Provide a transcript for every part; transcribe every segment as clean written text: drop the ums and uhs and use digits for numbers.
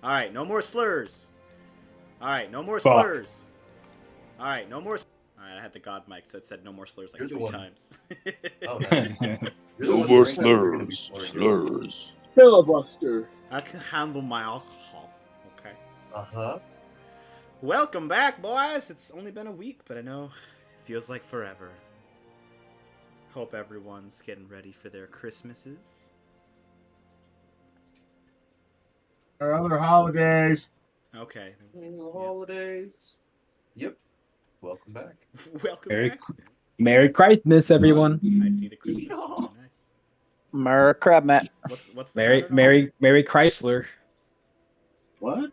All right, no more slurs. All right, no more Fuck. slurs. All right, no more. All right, I had the god mic, so it said no more slurs like You're the 3 one. times. Oh, nice. You're the No one more drinking, you're gonna be slurs. slurring yours. Slurs. Filibuster. I can handle my alcohol. Okay. Uh-huh. Welcome back, boys. It's only been a week, but I know it feels like forever. Hope everyone's getting ready for their Christmases. Or other holidays. Okay. In the holidays. Yep. Welcome back. Welcome Merry, back. Merry Christmas, everyone. I see the Christmas. Yeah. Really nice. Merry crab, Matt. What's the Merry, pattern on Merry, Merry Chrysler. What?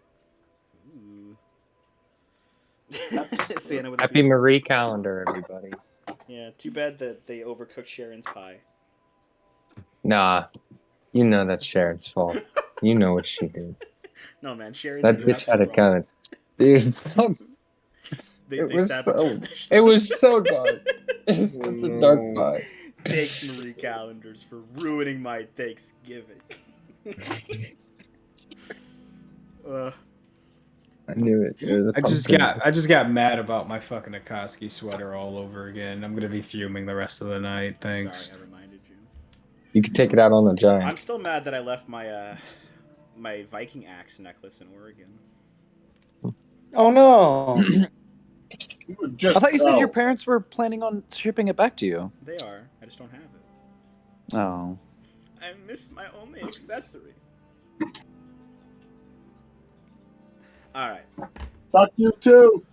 it? Santa with Happy Marie calendar, everybody. Yeah, too bad that they overcooked Sharon's pie. Nah, you know that's Sharon's fault. You know what she did. No, man, Sharon That did bitch had it nothing wrong. coming. Dude, They it was so. sabotaged It was so dark. It's a dark No. vibe. Thanks, Marie Calendars, for ruining my Thanksgiving. I knew it. It was a I just got mad about my fucking Akatsuki sweater all over again. I'm gonna be fuming the rest of the night. Thanks. Sorry, I reminded you. You could take it out on the I'm giant. still mad that I left my my Viking axe necklace in Oregon. Oh no! You would just I thought you said your know. parents were planning on shipping it back to you. They are. I just don't have it. Oh. I miss my only accessory. All right. Fuck you too.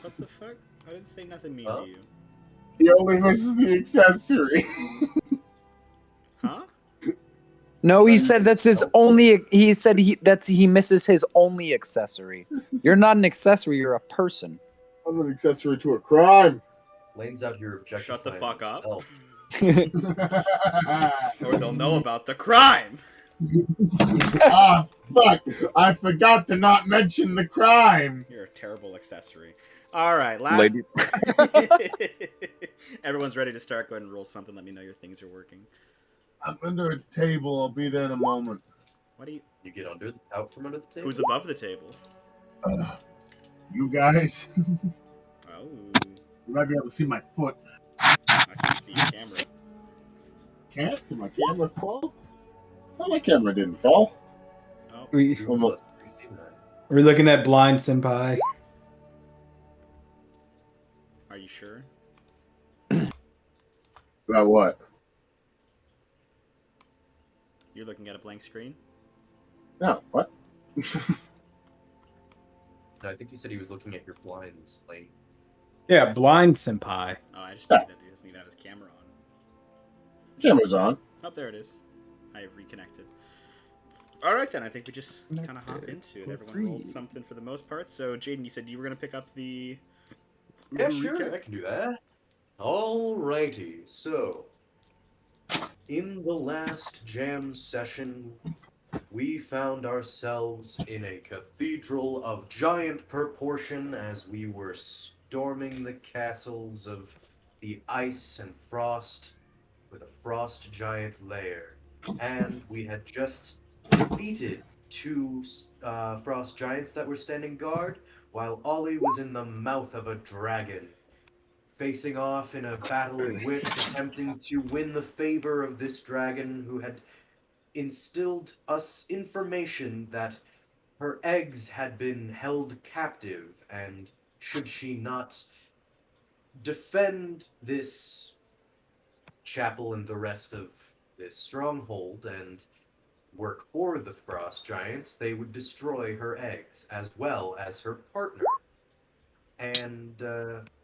What the fuck? I didn't say nothing mean Huh? to you. He only misses the accessory. Huh? No, he Nice. said that's his only. He said he misses his only accessory. You're not an accessory. You're a person. I'm an accessory to a crime. Lane's out here objectifying Shut the fuck up. himself. Or they'll know about the crime. Ah, fuck. I forgot to not mention the crime. You're a terrible accessory. All right, last. Ladies. Everyone's ready to start. Go ahead and roll something. Let me know your things are working. I'm under a table. I'll be there in a moment. What do you? You get out from under the table. Who's above the table? You guys, Oh, you might be able to see my foot. I can't see your camera. Can't? Did my camera fall? No, my camera didn't fall. Oh, We, Two plus 69. we're looking at Blind Senpai. are you sure? About what? You're looking at a blank screen. No, what? No, I think he said he was looking at your blinds, Lane. Yeah, Blind Senpai. Oh, I just think that he doesn't even have his camera on. Camera's on. Oh, there it is. I have reconnected. All right, then. I think we just kind of hop into it. Everyone rolled something for the most part. So, Jaden, you said you were going to pick up the... Yeah, sure, I can do that. Alrighty, so in the last jam session, we found ourselves in a cathedral of giant proportion as we were storming the castles of the ice and frost with a frost giant lair. And we had just defeated two frost giants that were standing guard, while Ollie was in the mouth of a dragon, facing off in a battle of wits, attempting to win the favor of this dragon who had instilled us information that her eggs had been held captive, and should she not defend this chapel and the rest of this stronghold and work for the frost giants, they would destroy her eggs as well as her partner. And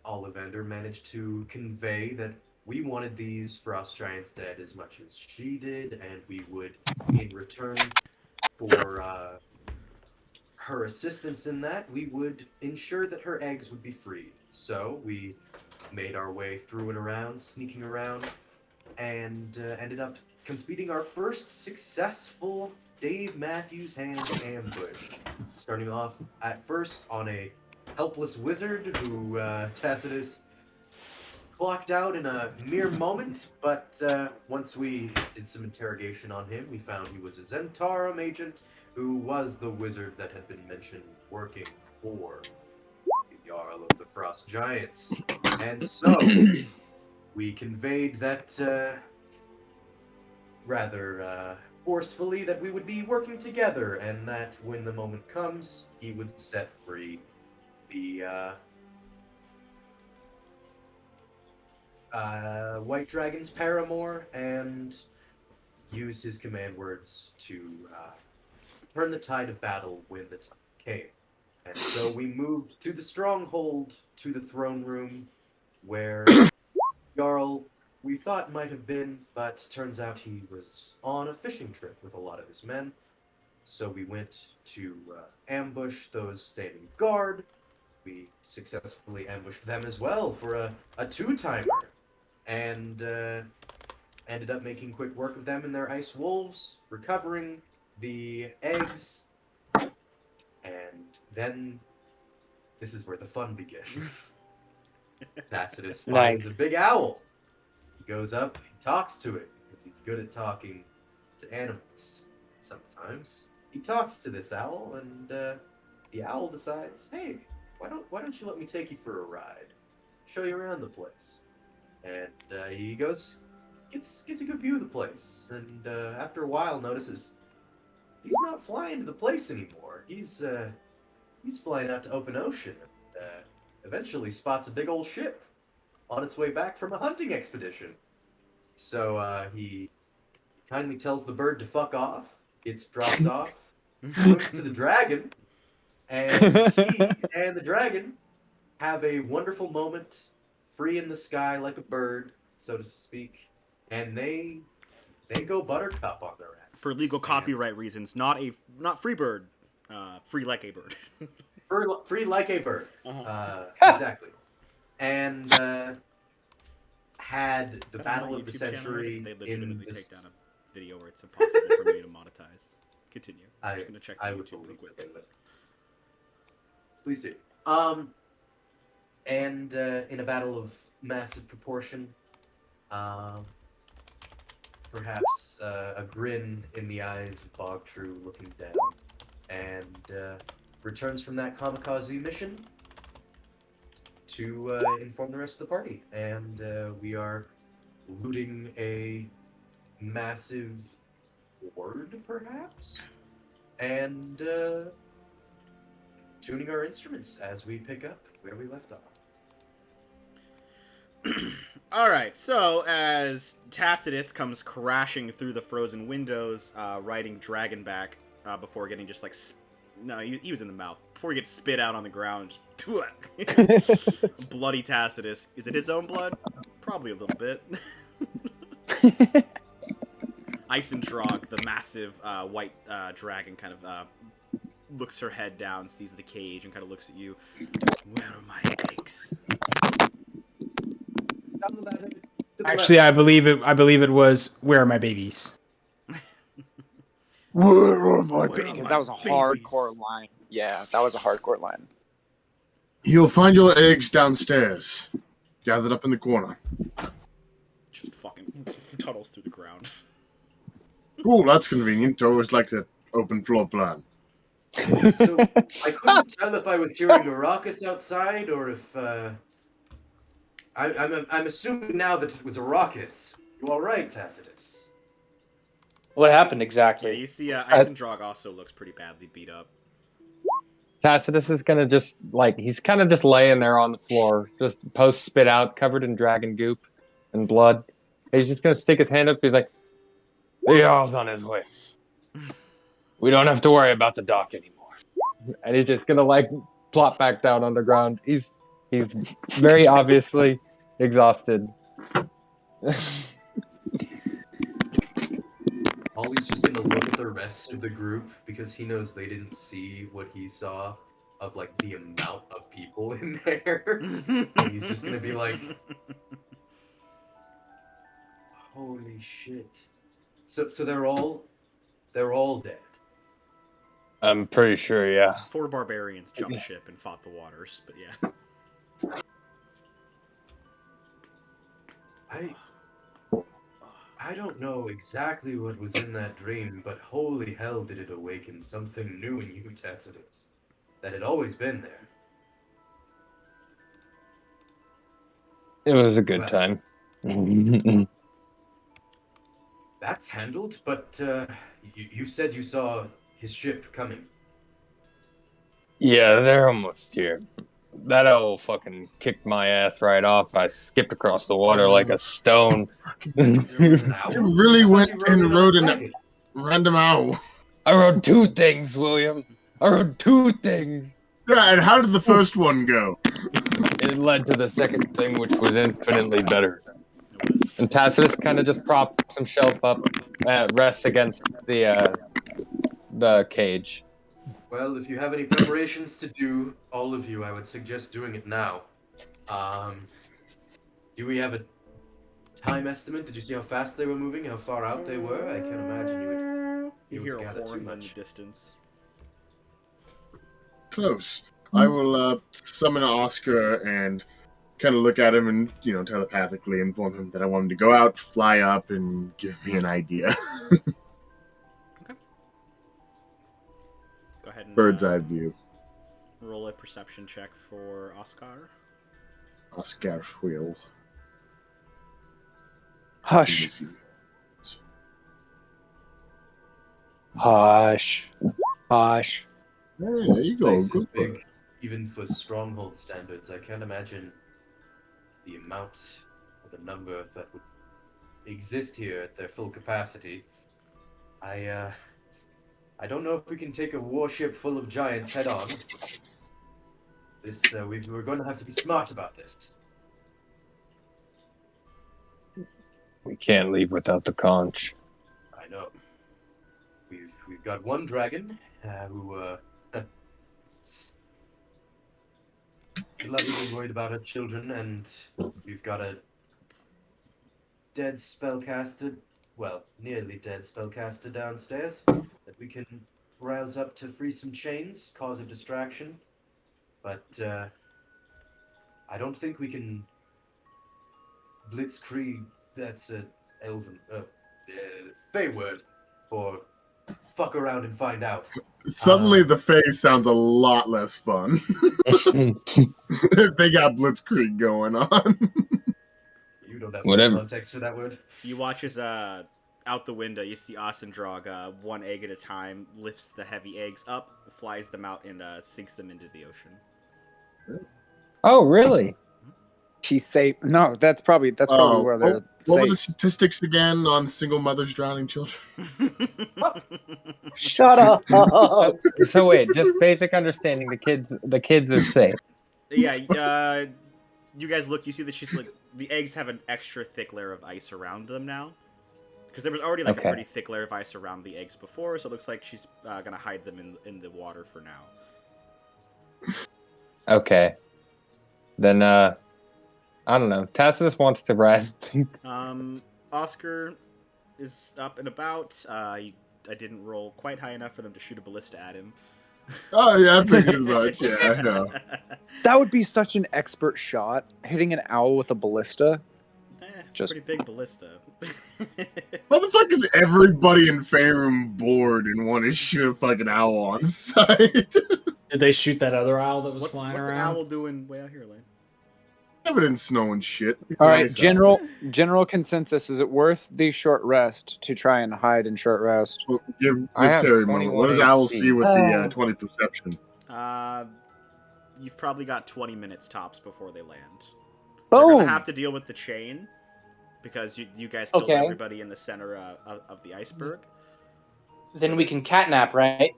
Ollivander managed to convey that we wanted these frost giants dead as much as she did, and we would, in return for her assistance in that, we would ensure that her eggs would be freed. So we made our way through and around, sneaking around, and ended up completing our first successful Dave Matthews Hand ambush. Starting off at first on a helpless wizard who Tacitus clocked out in a mere moment, but once we did some interrogation on him, we found he was a Zentarum agent who was the wizard that had been mentioned working for the Jarl of the Frost Giants. And so, we conveyed that rather forcefully that we would be working together, and that when the moment comes, he would set free the White Dragon's paramour and use his command words to turn the tide of battle when the time came. And so we moved to the stronghold, to the throne room, where Jarl, we thought might have been, but turns out he was on a fishing trip with a lot of his men. So we went to ambush those standing guard. We successfully ambushed them as well for a two-timer, and ended up making quick work of them and their ice wolves, recovering the eggs, and then this is where the fun begins. Tacitus finds a big owl. He goes up, he talks to it, because he's good at talking to animals. Sometimes he talks to this owl, and the owl decides, "Hey, why don't you let me take you for a ride? Show you around the place." And he goes, gets a good view of the place, and after a while notices he's not flying to the place anymore. He's flying out to open ocean, and eventually spots a big old ship on its way back from a hunting expedition. So he kindly tells the bird to fuck off, gets dropped off, swims to the dragon, and he and the dragon have a wonderful moment, free in the sky like a bird, so to speak, and they go buttercup on their ass. For legal copyright reasons, not free bird, free like a bird. Free like a bird. Uh-huh. Exactly. And had the Is that on battle my of the YouTube channel? century They in legitimately this. take down a video where it's impossible for me to monetize. Continue. I'm just gonna check I the would YouTube real believe quick. that. Please do. And in a battle of massive proportion, perhaps a grin in the eyes of Bogtrue looking down, and returns from that kamikaze mission to inform the rest of the party. And we are looting a massive hoard, perhaps, and tuning our instruments as we pick up where we left off. Alright, so as Tacitus comes crashing through the frozen windows, riding Dragonback, before getting just like... No, he was in the mouth. Before he gets spit out on the ground. Bloody Tacitus. Is it his own blood? Probably a little bit. Eisendrag, the massive white dragon, kind of looks her head down, sees the cage, and kind of looks at you. Where are my eggs? Actually, I believe it was "Where are my babies?" Where are my Where babies? are Because my that was a babies? hardcore line. Yeah, that was a hardcore line. You'll find your eggs downstairs, gathered up in the corner. Just fucking tunnels through the ground. Cool, that's convenient. I always like to open floor plan. So I couldn't tell if I was hearing a raucous outside or if I'm assuming now that it was a raucous. You all right, Tacitus? What happened Yeah, exactly? you see, Eisendrag also looks pretty badly beat up. Tacitus is gonna just he's kind of just laying there on the floor, just post spit out, covered in dragon goop and blood. He's just gonna stick his hand up. He's like, "The Jarl's on his way. We don't have to worry about the dock anymore." And he's just gonna plop back down on the ground. He's very obviously exhausted. Ollie's just gonna look at the rest of the group because he knows they didn't see what he saw of the amount of people in there. And he's just gonna be like, "Holy shit!" So they're all dead. I'm pretty sure, yeah. 4 barbarians jumped ship and fought the waters, but yeah. I don't know exactly what was in that dream, but holy hell did it awaken something new in you, Tacitus. That had always been there. It was a good Well. time. That's handled, but you said you saw his ship coming. Yeah, they're almost here. That owl fucking kicked my ass right off. I skipped across the water like a stone. There was an owl? You really I thought went you and in on a rode a dragon. random owl. I rode 2 things, William. I rode 2 things. Yeah, and how did the first one go? It led to the second thing, which was infinitely better. And Tacitus kind of just propped himself up at rest against the cage. Well, if you have any preparations to do, all of you, I would suggest doing it now. Do we have a time estimate? Did you see how fast they were moving? How far out they were? I can't imagine you would. You You hear would a gather too horn in the much. distance. Close. I will summon Oscar and kind of look at him and, telepathically inform him that I want him to go out, fly up, and give me an idea. Go ahead and Bird's eye view. roll a perception check for Oscar. Oscar wheel. Hush. Hush. Hush. Hey, there you go. This place is Good big, even for stronghold standards. I can't imagine the amount or the number that would exist here at their full capacity. I don't know if we can take a warship full of giants head on. We're going to have to be smart about this. We can't leave without the conch. I know. We've got one dragon who is lovingly worried about her children, and we've got a dead spellcaster, well, nearly dead spellcaster downstairs that we can rouse up to free some chains, cause a distraction. But I don't think we can blitzkrieg. That's a elven Fey word for fuck around and find out. Suddenly, the face sounds a lot less fun. They got Blitzkrieg going on. You don't have Whatever. context for that word. You watch as out the window, you see Ossendrog, one egg at a time, lifts the heavy eggs up, flies them out, and sinks them into the ocean. Oh, really? She's safe. No, that's probably where they're what safe. were the statistics again on single mothers drowning children? Shut up. So wait, just basic understanding. The kids are safe. Yeah, you guys look, you see that she's like, the eggs have an extra thick layer of ice around them now. Because there was already like Okay. a pretty thick layer of ice around the eggs before, so it looks like she's gonna hide them in the water for now. Okay. Then I don't know. Tacitus wants to rest. Oscar is up and about. I didn't roll quite high enough for them to shoot a ballista at him. Oh, yeah, I figured as much. Yeah, I know. That would be such an expert shot, hitting an owl with a ballista. Just- Pretty big ballista. Why the fuck is everybody in Faerun bored and want to shoot a fucking owl on sight? Did they shoot that other owl that was What's flying an around? owl doing way out here, Lane? Evidence snow and shit. It's All right, nice out. general consensus: is it worth the short rest to try and hide in short rest? Well, give I have Terry a moment. What 21 does Owl HP. see with the 20 perception? You've probably got 20 minutes tops before they land. They're Boom. gonna have to deal with the chain because you guys killed Okay. everybody in the center of the iceberg. Then we can catnap, right?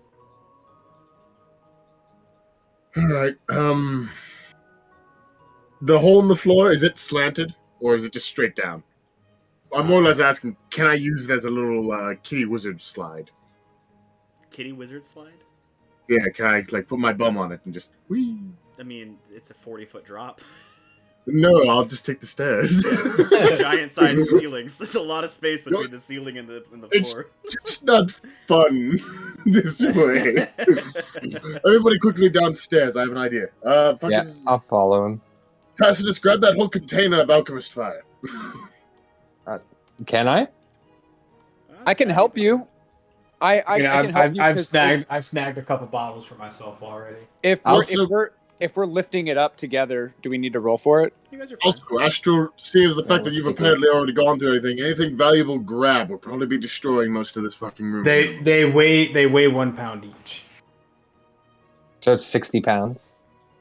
All right. The hole in the floor, is it slanted or is it just straight down? I'm more or less asking, can I use it as a little kitty wizard slide? Kitty wizard slide? Yeah, can I like put my bum on it and just whee? I mean, it's a 40-foot drop. No, I'll just take the stairs. Giant sized ceilings. There's a lot of space between the ceiling and the It's- floor. Just not fun this way. Everybody quickly downstairs. I have an idea. Fucking Yeah, I'll follow him. Tacitus, grab that whole container of alchemist fire. Can I? I can help you. I can help you. I've snagged a couple bottles for myself already. If we're lifting it up together, do we need to roll for it? You guys are fine. Also, Astral sees the fact Yeah, that you've we'll take it. apparently already gone through anything valuable grab will probably be destroying most of this fucking room. They weigh 1 pound each. So it's 60 pounds.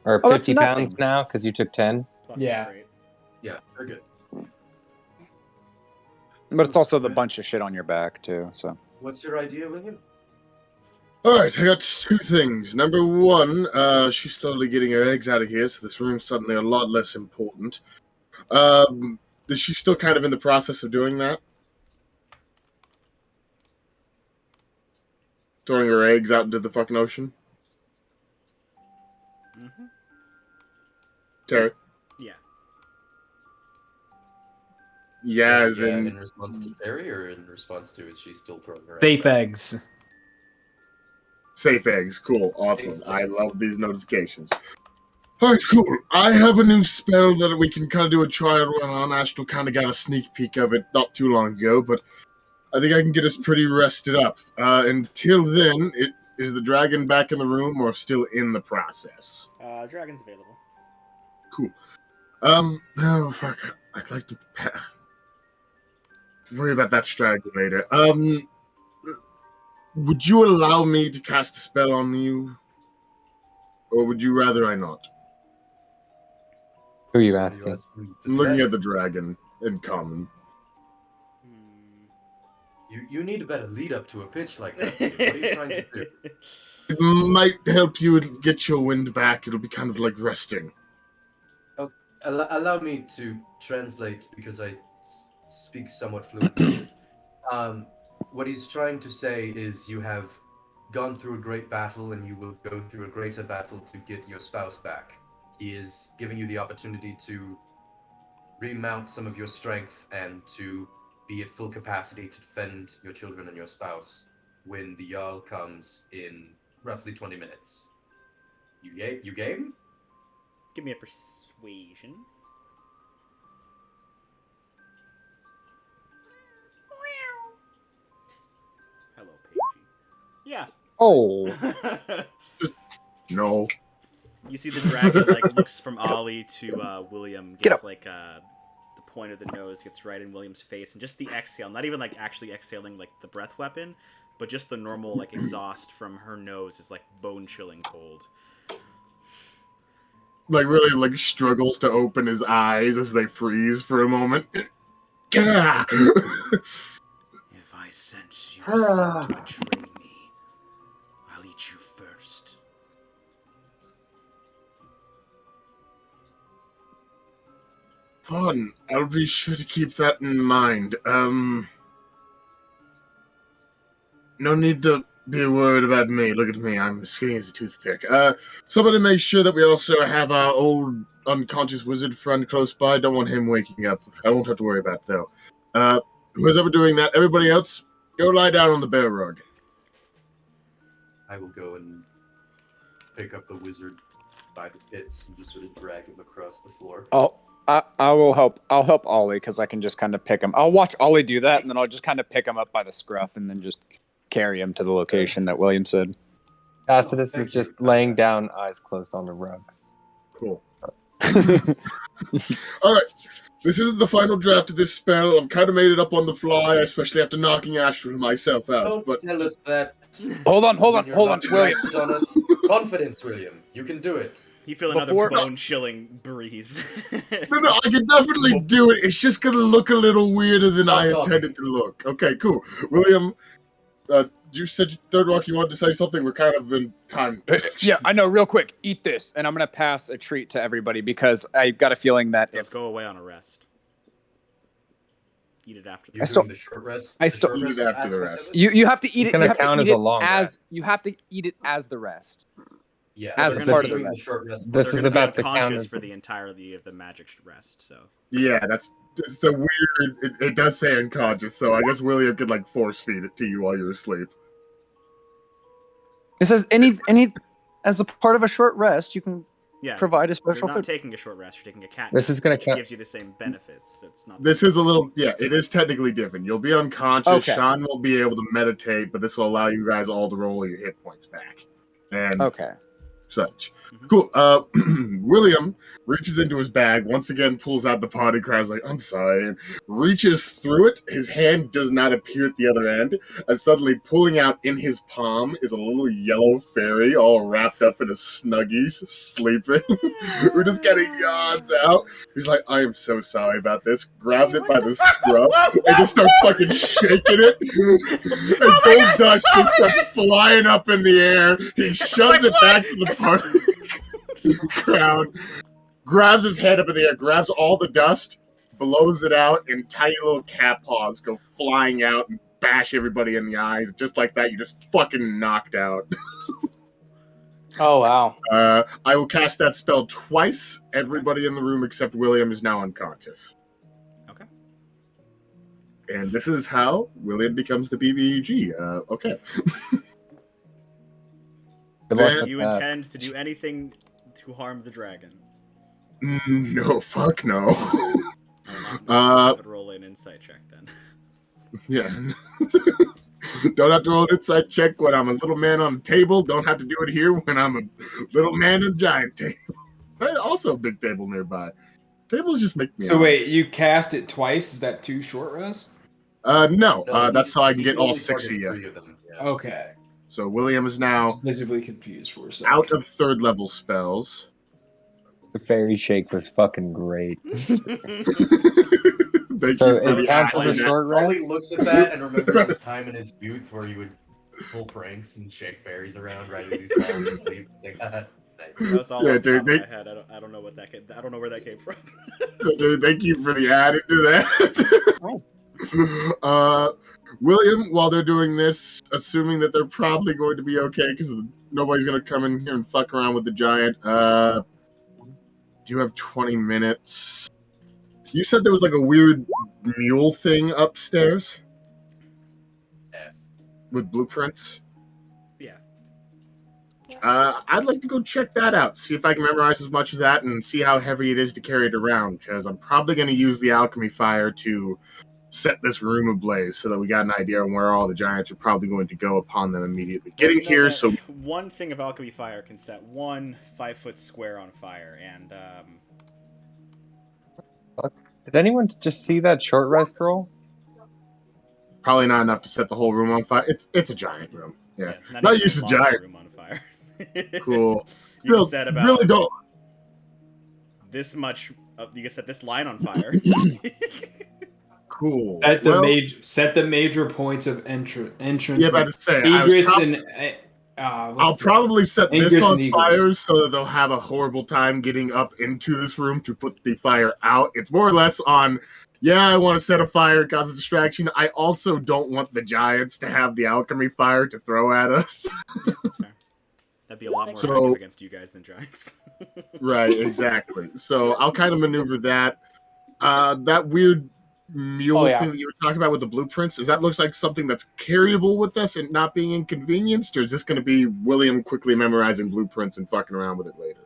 Or Oh, that's 50 nothing. pounds now, because you took 10. Plus Yeah. the crate. Yeah, they're good. But it's also the bunch of shit on your back too. So What's your idea, William? Alright, I got 2 things. Number 1, she's slowly getting her eggs out of here, so this room's suddenly a lot less important. Is she still kind of in the process of doing that? Throwing her eggs out into the fucking ocean? Mm-hmm. Terry? Yeah. Yeah, as in in... response to Terry, or in response to is she still throwing her Safe eggs? eggs. Safe eggs. Cool. Awesome. Eggs. I love these notifications. Alright, cool. I have a new spell that we can kind of do a trial run on. Astral kind of got a sneak peek of it not too long ago, but I think I can get us pretty rested up. Until then, is the dragon back in the room or still in the process? Dragon's available. Cool. Oh, fuck. I'd like to... worry about that strategy later. Would you allow me to cast a spell on you? Or would you rather I not? Who are you asking? I'm looking at the dragon in common. You need a better lead up to a pitch like that. What are you trying to do? It might help you get your wind back. It'll be kind of like resting. Allow me to translate because I speak somewhat fluently. What he's trying to say is you have gone through a great battle and you will go through a greater battle to get your spouse back. He is giving you the opportunity to remount some of your strength and to be at full capacity to defend your children and your spouse when the Jarl comes in roughly 20 minutes. You game? Give me a persuasion. Hello, Paigey. Yeah. Oh. No. You see the dragon like looks from Ollie to William, Get gets up. like the point of the nose gets right in William's face, and just the exhale, not even like actually exhaling like the breath weapon, but just the normal like exhaust from her nose is like bone chilling cold. Like really like struggles to open his eyes as they freeze for a moment. Gah! If I sense you seem to betray me, I'll eat you first. Fun. I'll be sure to keep that in mind. No need to be worried about me. Look at me. I'm skinny as a toothpick. Somebody make sure that we also have our old unconscious wizard friend close by. Don't want him waking up. I won't have to worry about it, though. Who's ever doing that? Everybody else, go lie down on the bear rug. I will go and pick up the wizard by the pits and just sort of drag him across the floor. I will help. I'll help Ollie because I can just kind of pick him. I'll watch Ollie do that, and then I'll just kind of pick him up by the scruff and then just carry him to the location that William said. Tacitus thank is just you. laying down, eyes closed on the rug. Cool. Alright. This isn't the final draft of this spell. I've kind of made it up on the fly, especially after knocking Astral myself out. Don't But tell us that. Hold on, when you're not William. reliant on us. Confidence, William. You can do it. You feel another Before- bone-chilling breeze. no, I can definitely do it. It's just gonna look a little weirder than Stop I talking. intended to look. Okay, cool. William, you said Third Rock you wanted to say something. We're kind of in time. Yeah, I know. Real quick, eat this, and I'm gonna pass a treat to everybody because I've got a feeling that Let's if go away on a rest. Eat it after You're I still- doing the short rest. I the still- short Eat rest it after aspect the of rest. it? you have to eat It's it, gonna you have to count eat as a it long as you have to eat it as the rest. Yeah, as we're a gonna part be of the doing rest. short rest. This They're is gonna be about to count unconscious as- for the entirety of the magic rest. So Yeah, it's the weird. It does say unconscious, so I guess William could like force feed it to you while you're asleep. It says any as a part of a short rest, you can Yeah. provide a You're special not food? taking a short rest. You're taking a cat. This nap, is gonna which cut- gives you the same benefits. It's not. This is a little, yeah, it is technically different. You'll be unconscious. Okay. Sean will be able to meditate, but this will allow you guys all to roll your hit points back. And Okay. such. Mhm. Cool. William reaches into his bag, once again pulls out the potty cries like, I'm sorry, and reaches through it. His hand does not appear at the other end, and suddenly pulling out in his palm is a little yellow fairy all wrapped up in a Snuggies, sleeping, who just kind of yawns out. He's like, I am so sorry about this. Grabs it by the scruff and just starts fucking shaking it. And gold dust just starts flying up in the air. He shoves it back to the crowd, grabs his head up in the air, grabs all the dust, blows it out, and tiny little cat paws go flying out and bash everybody in the eyes. Just like that, you're just fucking knocked out. Oh wow. I will cast that spell twice. Everybody in the room except William is now unconscious. Okay. And this is how William becomes the BBUG. Okay. Good luck Then- with You that. intend to do anything to harm the dragon? No, fuck no. I would roll an insight check then. Yeah. Don't have to roll an insight check when I'm a little man on a table. Don't have to do it here when I'm a little man on a giant table. Also a big table nearby. Tables just make me So nervous. wait, you cast it twice? Is that 2 short rests? No, No, that's how I can he get all only 6 of targeted you. 3 of them. Yeah. Okay. So William is I now was visibly confused for a second. out of 3rd level spells. The fairy shake was fucking great. Thank So you for it the counts as a ad. short Ollie rest. looks at that and remembers his time in his youth where he would pull pranks and shake fairies around right as he's falling asleep. It's like, nice. That was all Yeah, off the top dude, of my head. I don't know what that came. I don't know where that came from. Dude, thank you for the add into that. William, while they're doing this, assuming that they're probably going to be okay because nobody's going to come in here and fuck around with the giant, do you have 20 minutes? You said there was like a weird mule thing upstairs F. with blueprints. Yeah. I'd like to go check that out, see if I can memorize as much of that and see how heavy it is to carry it around, because I'm probably going to use the alchemy fire to set this room ablaze so that we got an idea on where all the giants are probably going to go upon them immediately. Getting You know here, that so one thing of alchemy fire can set 1 5-foot square on fire, and Did anyone just see that short rest roll? probably not enough to set the whole room on fire. It's a giant room. Yeah. Not even used to a lava giant. room on fire. Cool. You can Still, set about really don't. this much. You can set this line on fire. Cool. Set the Well, set the major points of entrance. Yeah, about to say. I was Egress prob- and I'll probably set this Ingress on and egress. fire so that they'll have a horrible time getting up into this room to put the fire out. It's more or less on, yeah, I want to set a fire, cause a distraction. I also don't want the giants to have the alchemy fire to throw at us. Yeah, that's fair. That'd be a lot more So- effective against you guys than giants. Right, exactly. So I'll kind of maneuver that. That weird mule Oh, yeah. thing that you were talking about with the blueprints, is that looks like something that's carryable with us and not being inconvenienced, or is this going to be William quickly memorizing blueprints and fucking around with it later?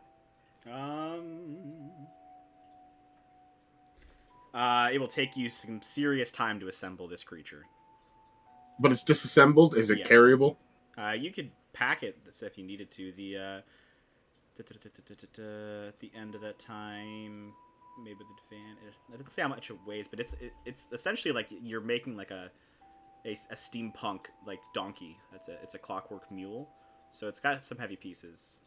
It will take you some serious time to assemble this creature. But it's disassembled? Is it Yeah. carryable? You could pack it if you needed to. At the end of that time, maybe with advantage. I didn't say how much it weighs, but it's essentially like you're making like a steampunk like donkey. It's a clockwork mule, so it's got some heavy pieces.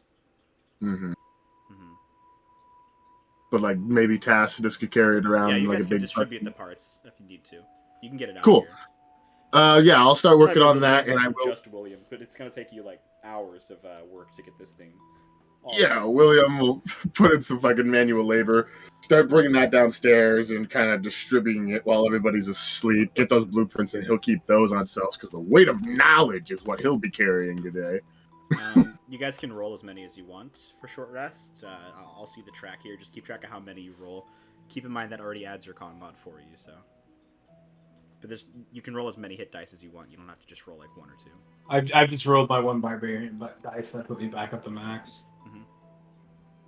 Mm-hmm. Mm-hmm. But like maybe Tacitus could carry it around Yeah, you like guys a can big distribute the parts if you need to. You can get it out. Cool. Here. Yeah, I'll start working Not on really that, and I for will. just William, but it's gonna take you like hours of work to get this thing. all Yeah, done. William will put in some fucking manual labor, start bringing that downstairs and kind of distributing it while everybody's asleep. Get those blueprints, and he'll keep those on shelves because the weight of knowledge is what he'll be carrying today. You guys can roll as many as you want for short rest. I'll see the track here. Just keep track of how many you roll. Keep in mind that already adds your con mod for you. So, but you can roll as many hit dice as you want. You don't have to just roll like 1 or 2. I've just rolled my 1 barbarian dice that put me back up to max.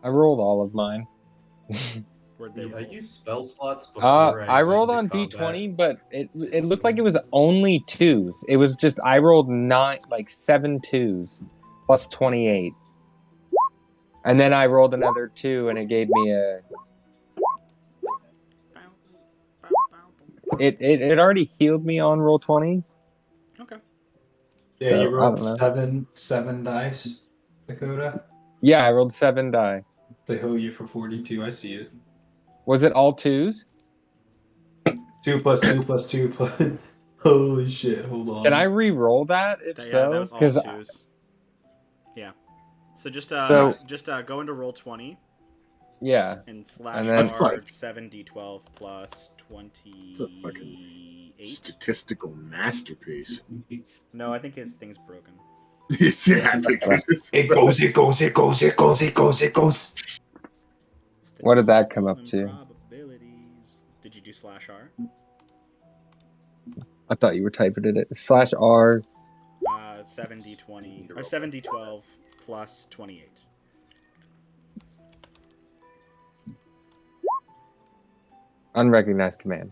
I rolled all of mine. Where'd they I roll? used spell slots before I went rolled into on combat. D20, but it looked like it was only 2s. It was just I rolled 7 2s plus 28. And then I rolled another 2 and it gave me a it already healed me on roll 20. Okay. Yeah, So, you I rolled don't know. seven dice, Dakota, Yeah, I rolled 7 die. to heal you for 42. I see it. Was it all 2s? 2 plus 2 plus 2 plus. Holy shit! Hold on. Can I re-roll that if Yeah, that so? was all Because 2s. Yeah. So just So- go into roll 20 yeah, and slash And then- That's R like- 7d12 plus 28. It's a fucking statistical masterpiece. No, I think his thing's broken. Yeah, I figured It goes. What did that come up to? Probabilities. Did you do slash R? I thought you were typing it. Slash R. 7d20 or 7d12 plus 28. Unrecognized command.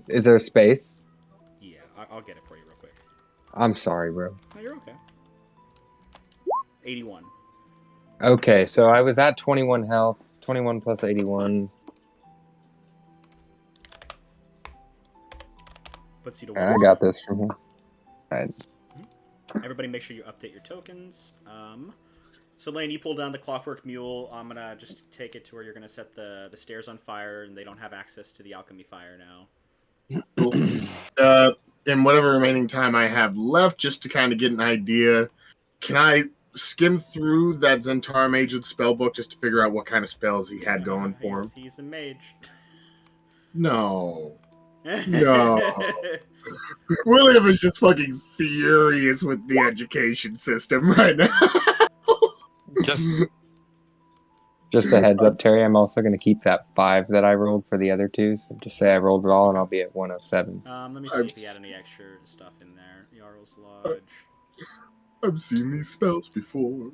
Is there a space? Yeah, I'll get it for you real quick. I'm sorry, bro. No, you're okay. 81. Okay, so I was at 21 health. 21 plus 81. Puts you to I 1. got this from here. Alright. Everybody make sure you update your tokens. So Lane, you pull down the clockwork mule. I'm gonna just take it to where you're gonna set the stairs on fire, and they don't have access to the alchemy fire now. In whatever remaining time I have left, just to kind of get an idea, can I skim through that Zentarum Agent spellbook just to figure out what kind of spells he had going for him? He's a mage. No. No. William is just fucking furious with the education system right now. Just a heads up, Terry. I'm also going to keep that 5 that I rolled for the other 2. So just say I rolled it all, and I'll be at 107. Let me see if he had any extra stuff in there. Jarl's Lodge. I've seen these spells before.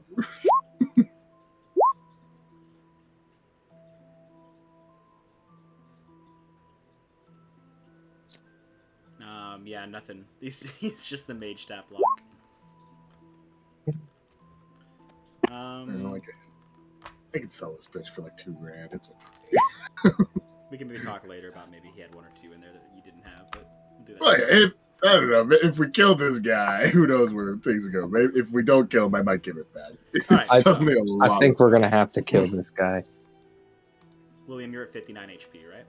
Yeah, nothing. He's just the mage stat block. I could sell this bitch for like $2,000. It's We can maybe talk later about maybe he had 1 or 2 in there that you didn't have, but we'll do that. well, I don't know. If we kill this guy, who knows where things go. Maybe if we don't kill him, I might give it back. It's Alright, suddenly a lot. I think we're going to have to kill this guy. William, you're at 59 HP, right?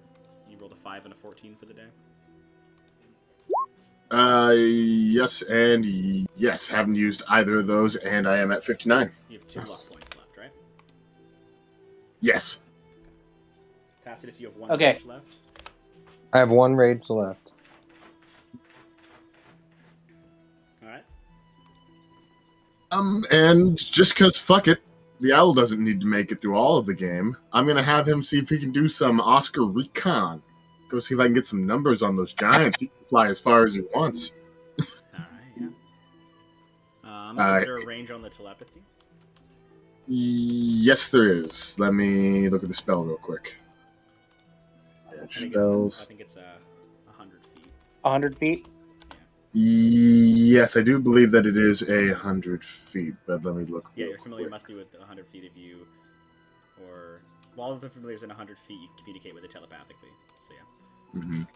You rolled a 5 and a 14 for the day. Yes, and yes. Haven't used either of those, and I am at 59. You have 2 luck points left, right? Yes. Tacitus, you have 1 Okay. rage left. I have 1 rage left. Alright. And just because fuck it, the owl doesn't need to make it through all of the game. I'm gonna have him see if he can do some Oscar recon. Go see if I can get some numbers on those giants. He can fly as far as he wants. Alright, yeah. Is there a range on the telepathy? Yes, there is. Let me look at the spell real quick. I think Spells. it's 100 feet. 100 feet. Yes, I do believe that it is 100 feet, but let me look. Yeah, real your familiar quick. must be with 100 feet of you, or while the familiar's in 100 feet, you communicate with it telepathically. So yeah. Mhm.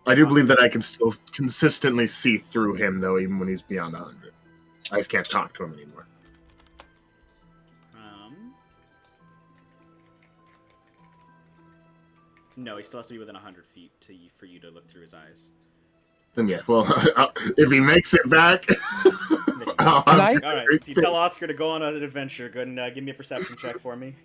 I do believe that I can still consistently see through him, though, even when he's beyond 100. I just can't talk to him anymore. No, he still has to be within 100 feet for you to look through his eyes. Then yeah, well, if he makes it back, I'll Can have I- a All right, great so you thing. tell Oscar to go on an adventure. Go ahead and give me a perception check for me.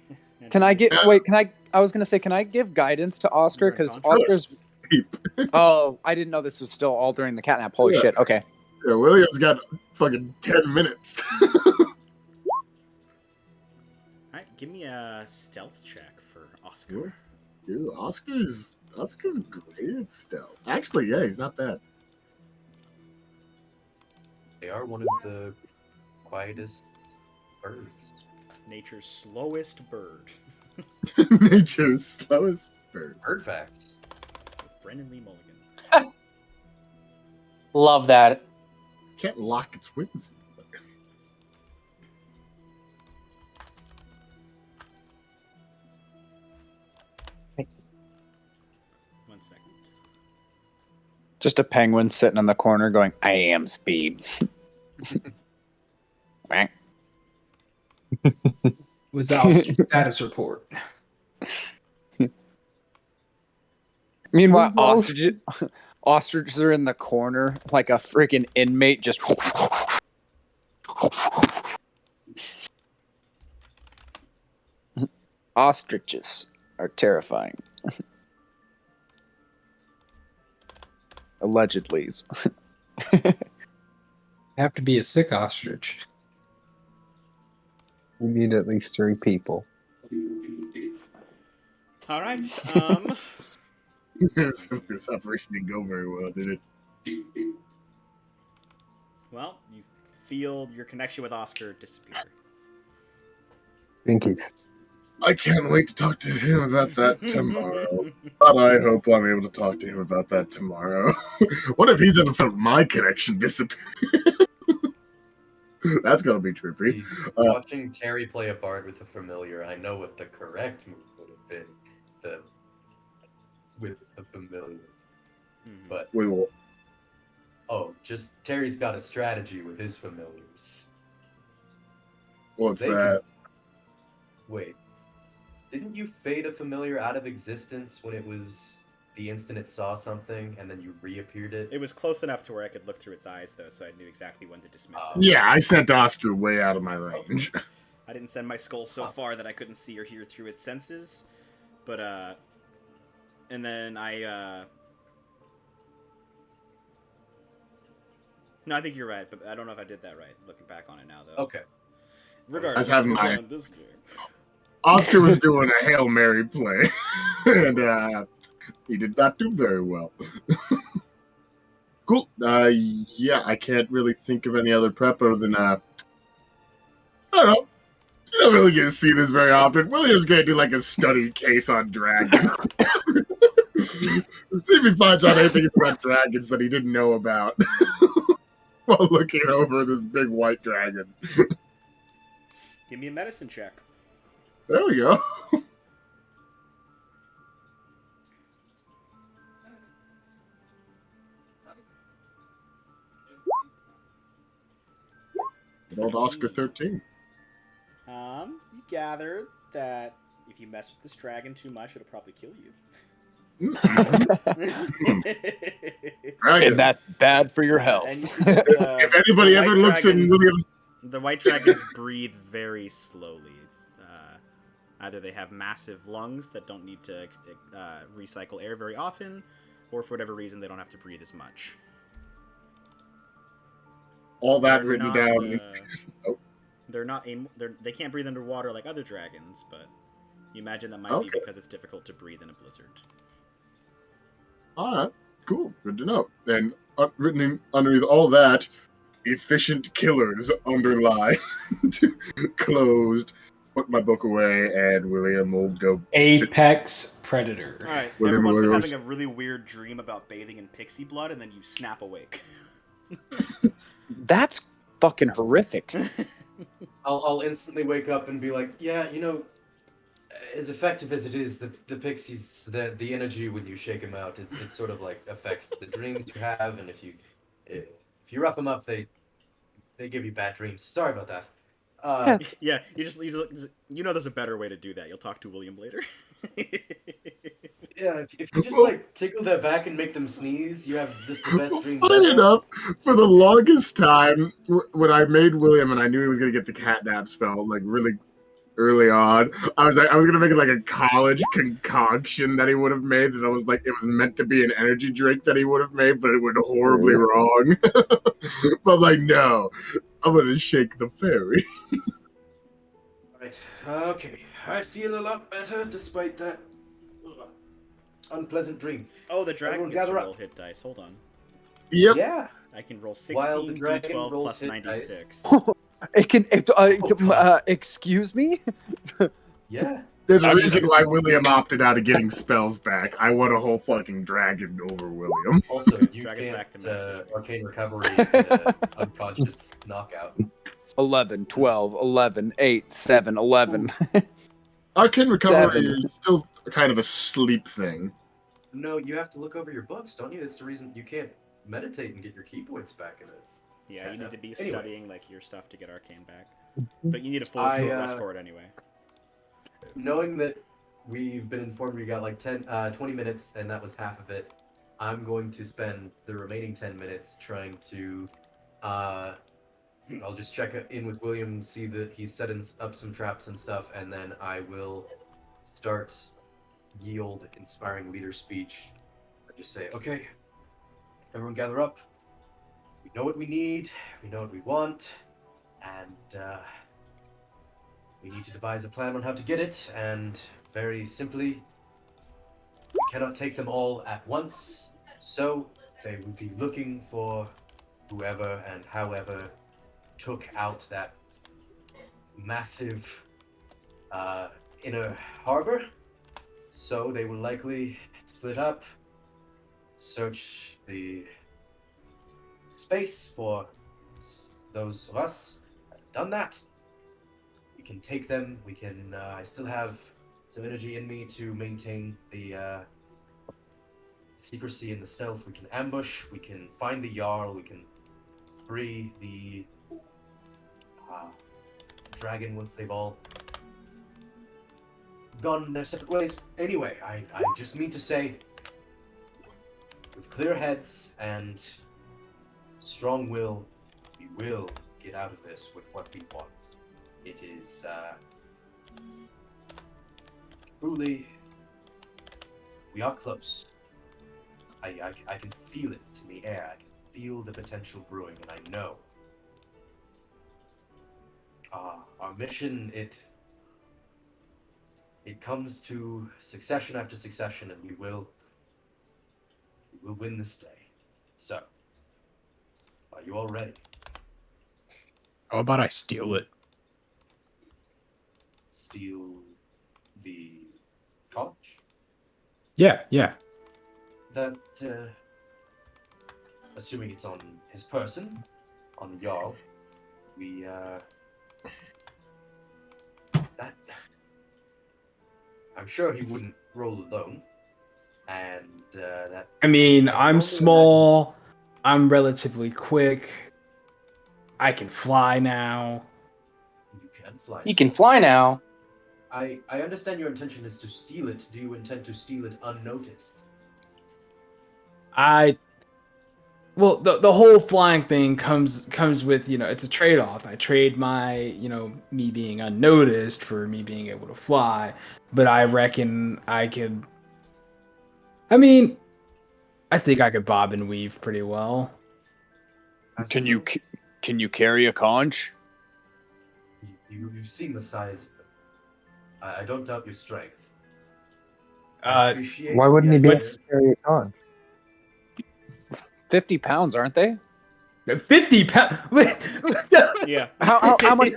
Can I get? Wait, can I? I was gonna say, can I give guidance to Oscar? You're Because unconscious. Oscar's. Oh, I didn't know this was still all during the catnap. Holy Yeah. shit. Okay. Yeah, William's got fucking 10 minutes. All right, give me a stealth check for Oscar. Dude, Oscar's great at stealth. Actually, yeah, he's not bad. They are one of the quietest birds. Nature's slowest bird. Nature's slowest bird. Bird facts. With Brendan Lee Mulligan. Love that. Can't lock its wings. 1 second. Just a penguin sitting in the corner going, I am speed. Quack. Wazowski status report. Meanwhile, Wazowski. ostriches are in the corner like a freaking inmate just. Ostriches are terrifying. Allegedly. Have to be a sick ostrich. You need at least 3 people. All right. This operation didn't go very well, did it? Well, you feel your connection with Oscar disappear. Pinkies. I can't wait to talk to him about that tomorrow. But I hope I'm able to talk to him about that tomorrow. What if he's ever felt my connection disappear? That's gonna be trippy. Watching Terry play a bard with a familiar, I know what the correct move would have been. With the familiar. But Wait, what? just Terry's got a strategy with his familiars. What's They that? Wait, didn't you fade a familiar out of existence when it was the instant it saw something and then you reappeared it? It was close enough to where I could look through its eyes, though, so I knew exactly when to dismiss Oh. it. Yeah, I sent Oscar way out of my range. I didn't send my skull so far that I couldn't see or hear through its senses, but and then no, I think you're right, but I don't know if I did that right. Looking back on it now, though. Okay. Regardless, I was having we're my- going this way. Oscar was doing a Hail Mary play, and he did not do very well. Cool. Yeah, I can't really think of any other prep other than, I don't know. You don't really get to see this very often. William's gonna do like a study case on dragons. See if he finds out anything about dragons that he didn't know about while looking over this big white dragon. Give me a medicine check. There we go. Good old Oscar 13. You gather that if you mess with this dragon too much, it'll probably kill you. Dragon. And that's bad for your And health. you see that If anybody the ever white looks in dragons- William's... The white dragons breathe very slowly. It's either they have massive lungs that don't need to recycle air very often, or for whatever reason they don't have to breathe as much. All that They're written not, down. Oh. They can't breathe underwater like other dragons, but you imagine that might be Okay. because it's difficult to breathe in a blizzard. Alright, cool. Good to know. And written underneath all that, efficient killers underline. Closed. Put my book away, and William will go. Apex Predator. All right, William everyone's been Williams. having a really weird dream about bathing in pixie blood, and then you snap awake. That's fucking horrific. I'll instantly wake up and be like, yeah, you know, as effective as it is, the pixies, the energy when you shake them out, it sort of like affects the dreams you have, and if you rough them up, they give you bad dreams. Sorry about that. Yeah, you know there's a better way to do that. You'll talk to William later. Yeah, if you just like tickle their back and make them sneeze, you have just the best dreams Funny ever. enough, for the longest time, when I made William and I knew he was gonna get the catnap spell, like really early on, I was gonna make it like a college concoction that he would have made. That I was like, it was meant to be an energy drink that he would have made, but it went horribly wrong. But like, no, I'm gonna shake the fairy. Right. Okay. I feel a lot better despite that unpleasant dream. Oh, the dragon Everyone gets to gather roll up. hit dice. Hold on. Yep. Yeah. I can roll While the 16 dragon d12 rolls plus hit 96. It can. God. Excuse me. Yeah. There's a I mean, reason this why is- William opted out of getting spells back. I want a whole fucking dragon over William. Also, you Drag us back can't to magic. arcane recovery in an unconscious knockout. 11, 12, 11, 8, 7, 11. Arcane recovery 7. is still kind of a sleep thing. No, you have to look over your books, don't you? That's the reason you can't meditate and get your key points back in it. Yeah, you need to be Anyway. studying like your stuff to get arcane back. But you need a full I, short rest for it anyway. Knowing that we've been informed we got like 20 minutes and that was half of it, I'm going to spend the remaining 10 minutes trying to I'll just check in with William, see that he's setting up some traps and stuff, and then I will start ye old inspiring leader speech. I just say, okay, everyone gather up. We know what we need, we know what we want, and we need to devise a plan on how to get it, and very simply, we cannot take them all at once, so they will be looking for whoever and however took out that massive inner harbor. So they will likely split up, search the space for those of us that have done that. We can take them. We can. I still have some energy in me to maintain the secrecy and the stealth. We can ambush. We can find the Jarl. We can free the dragon once they've all gone their separate ways. Anyway, I just mean to say, with clear heads and strong will, we will get out of this with what we want. It is truly, we are close. I can feel it in the air. I can feel the potential brewing, and I know our mission, it comes to succession after succession, and we will win this day. So, are you all ready? How about I steal it? Steal the college? Yeah, yeah. That, assuming it's on his person, on the Jarl, we, that, I'm sure he wouldn't roll alone, and, that... I mean, I can I'm only small. I'm relatively quick. I can fly now. imagine you can fly. You can fly now. I understand your intention is to steal it. Do you intend to steal it unnoticed? Well, the whole flying thing comes with, it's a trade-off. I trade my, me being unnoticed for me being able to fly, but I reckon I could. I mean, I think I could bob and weave pretty well. Can you carry a conch? You've seen the size of them. I don't doubt your strength. Uh, Why wouldn't he be able What's- to carry a con? 50 pounds, aren't they? 50 pounds. Yeah. How much?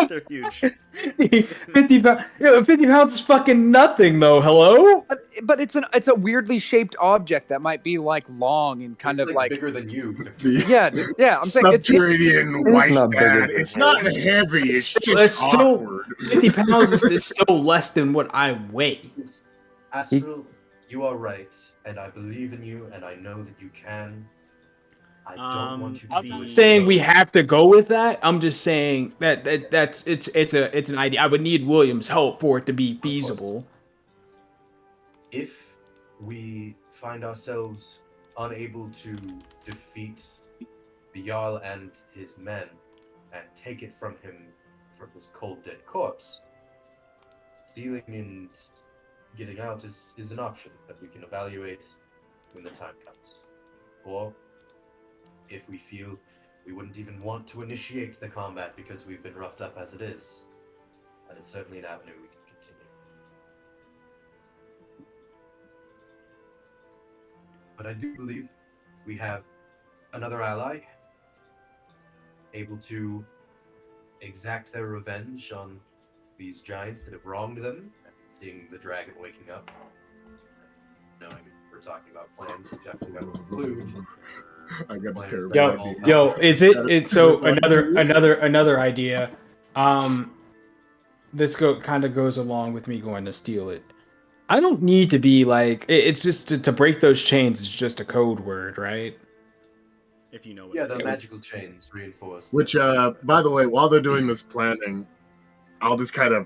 They're huge. 50 pounds. 50 pounds is fucking nothing, though. Hello. But it's a weirdly shaped object that might be like long and kind It's of like bigger than you. yeah. I'm saying it's Subterranean it's white not bigger man. than It's you. not heavy. It's It's just still- awkward. 50 pounds is still less than what I weigh. Astral, you are right, and I believe in you, and I know that you can. I don't want you to I'm be not Saying we have to go with that. I'm just saying that's it's an idea. I would need William's help for it to be feasible. If we find ourselves unable to defeat the Jarl and his men and take it from him, from his cold dead corpse, stealing and getting out is an option that we can evaluate when the time comes. Or if we feel we wouldn't even want to initiate the combat because we've been roughed up as it is, that is certainly an avenue we can continue. But I do believe we have another ally able to exact their revenge on these giants that have wronged them and seeing the dragon waking up. Knowing we're talking about plans, which have to conclude. I got a Plans terrible that Yo, involve idea. yo, Malcolm. is it so another idea? This kind of goes along with me going to steal it. I don't need to be like it's just to break those chains is just a code word, right? If you know what Yeah, it the is. magical chains reinforced. Which, by the way, while they're doing this planning, I'll just kind of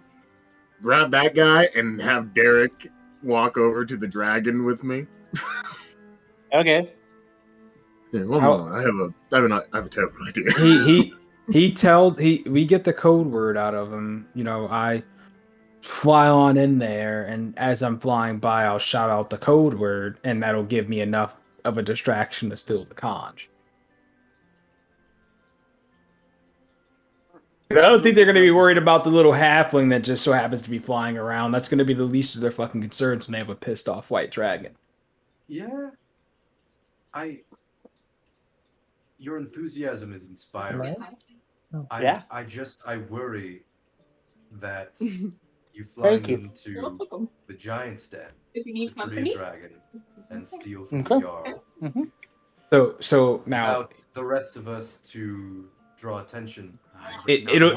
grab that guy and have Derek walk over to the dragon with me. Okay. Yeah, one How- moment. I have a terrible idea. We get the code word out of him. You know, I fly on in there, and as I'm flying by, I'll shout out the code word, and that'll give me enough of a distraction to steal the conch. I don't think they're going to be worried about the little halfling that just so happens to be flying around. That's going to be the least of their fucking concerns when they have a pissed off white dragon. Yeah. Your enthusiasm is inspiring. Yeah. I worry that you Thank flying you. into the giant's den If you to need free a company. dragon and steal from Okay. the Jarl. So now Without the rest of us to draw attention. it'll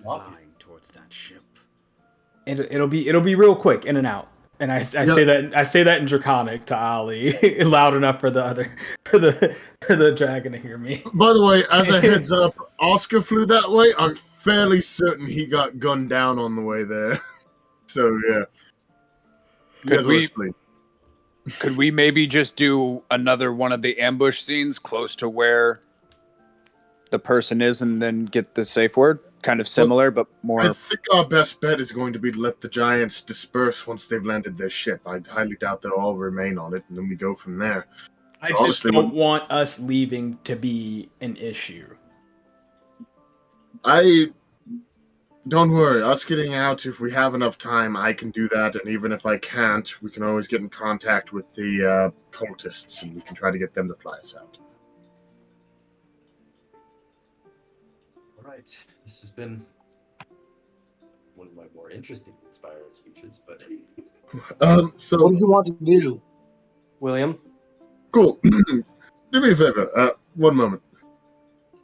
flying towards that ship. it'll be real quick, in and out. And I say that in Draconic to Ali, loud enough for the dragon to hear me. By the way, as a heads up, Oscar flew that way. I'm fairly certain he got gunned down on the way there. So yeah. Could we maybe just do another one of the ambush scenes close to where the person is, and then get the safe word? Kind of similar, but more. I think our best bet is going to be to let the giants disperse once they've landed their ship. I highly doubt they'll all remain on it, and then we go from there. I just don't want us leaving to be an issue. Don't worry, us getting out, if we have enough time, I can do that, and even if I can't, we can always get in contact with the cultists, and we can try to get them to fly us out. Alright, this has been one of my more interesting, inspiring speeches, but... So... What do you want to do, William? Cool. Do me a favor, one moment.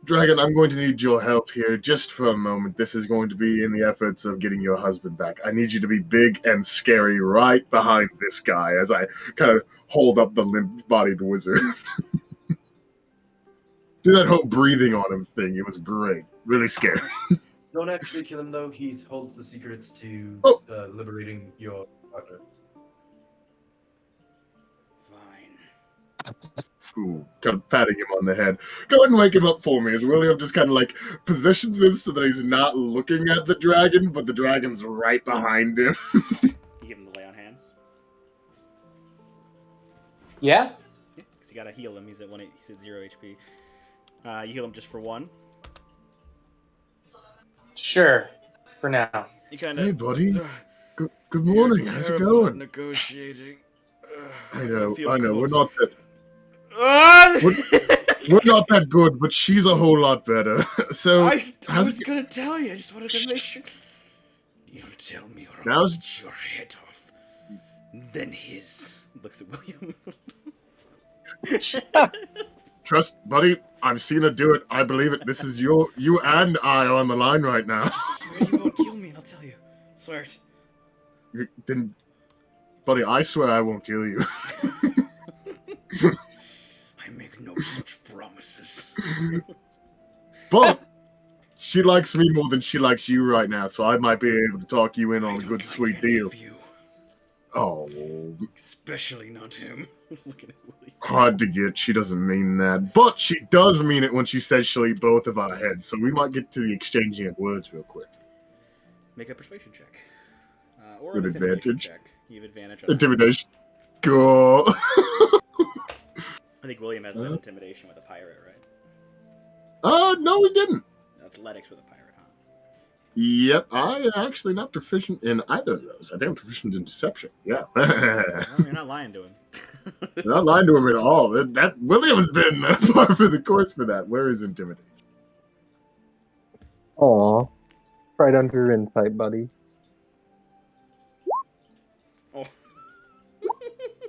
Dragon, I'm going to need your help here just for a moment. This is going to be in the efforts of getting your husband back. I need you to be big and scary right behind this guy as I kind of hold up the limp-bodied wizard. Do that whole breathing on him thing. It was great. Really scary. Don't actually kill him, though. He holds the secrets to liberating your partner. Fine. Ooh, kind of patting him on the head. Go ahead and wake him up for me, as William just kind of like positions him so that he's not looking at the dragon, but the dragon's right behind him. You give him the lay on hands. Yeah? Yeah, because you gotta heal him. He's at 0 HP. You heal him just for 1. Sure. For now. You kind of. Hey, buddy. Good morning. How's it going? Negotiating. I know. We're not that. Ah! We're not that good, but she's a whole lot better. So I was gonna tell you. I just wanted to make sure. You'll tell me, or I'll cut your head off. Then his. Looks at William. Trust, buddy. I've seen her do it. I believe it. This is you and I are on the line right now. Just swear you won't kill me, and I'll tell you. Swear it. Then, buddy, I swear I won't kill you. I make no such promises. But she likes me more than she likes you right now, so I might be able to talk you in on a good, sweet deal. Oh, especially not him. Looking at Willie. Hard to get. She doesn't mean that, but she does mean it when she says she'll eat both of our heads. So we might get to the exchanging of words real quick. Make a persuasion check. Or with an advantage. Check. You have advantage on Intimidation. Cool. I think William has that intimidation with a pirate, right? No, we didn't. Athletics with a pirate, huh? Yep, I am actually not proficient in either of those. I am proficient in deception. Yeah. Well, you're not lying to him. You're not lying to him at all. That William has been par for the course for that. Where is intimidation? Aw. Right under your insight, buddy.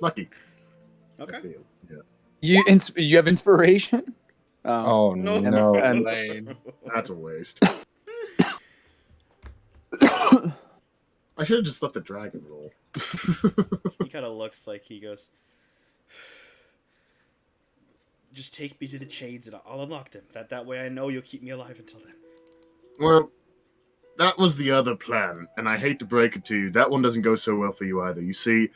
Lucky. Okay. I feel. Yeah. You have inspiration? Oh No. no, And- Lane. That's a waste. I should have just let the dragon roll. He kind of looks like he goes, just take me to the chains and I'll unlock them. That way I know you'll keep me alive until then. Well, that was the other plan, and I hate to break it to you, that one doesn't go so well for you either. You see,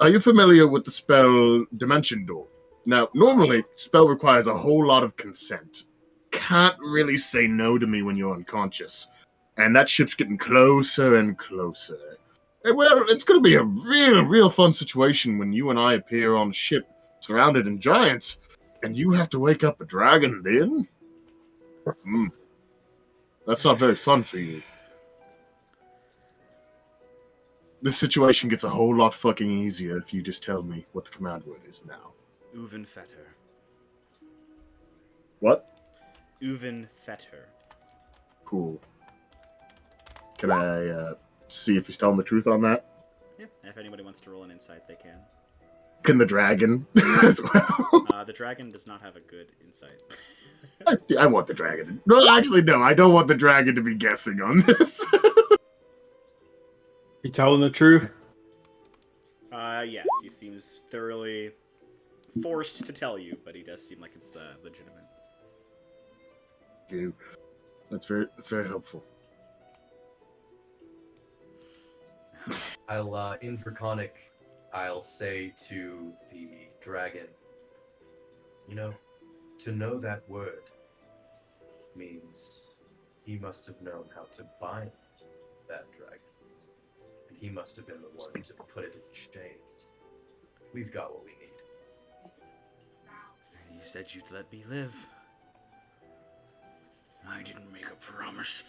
are you familiar with the spell Dimension Door? Now, normally, spell requires a whole lot of consent. Can't really say no to me when you're unconscious. And that ship's getting closer and closer. And, well, it's going to be a real fun situation when you and I appear on a ship surrounded in giants, and you have to wake up a dragon then? That's not very fun for you. This situation gets a whole lot fucking easier if you just tell me what the command word is now. Uvenfetter. What? Uvenfetter. Cool. Can I see if he's telling the truth on that? Yeah, if anybody wants to roll an insight, they can. Can the dragon as well? The dragon does not have a good insight. I want the dragon. No, actually, no. I don't want the dragon to be guessing on this. You telling the truth? Yes, he seems thoroughly forced to tell you, but he does seem like it's legitimate. You. That's very helpful. I'll, in Draconic, I'll say to the dragon, you know, to know that word means he must have known how to bind that dragon. And he must have been the one to put it in chains. We've got what we need. And you said you'd let me live. I didn't make a promise.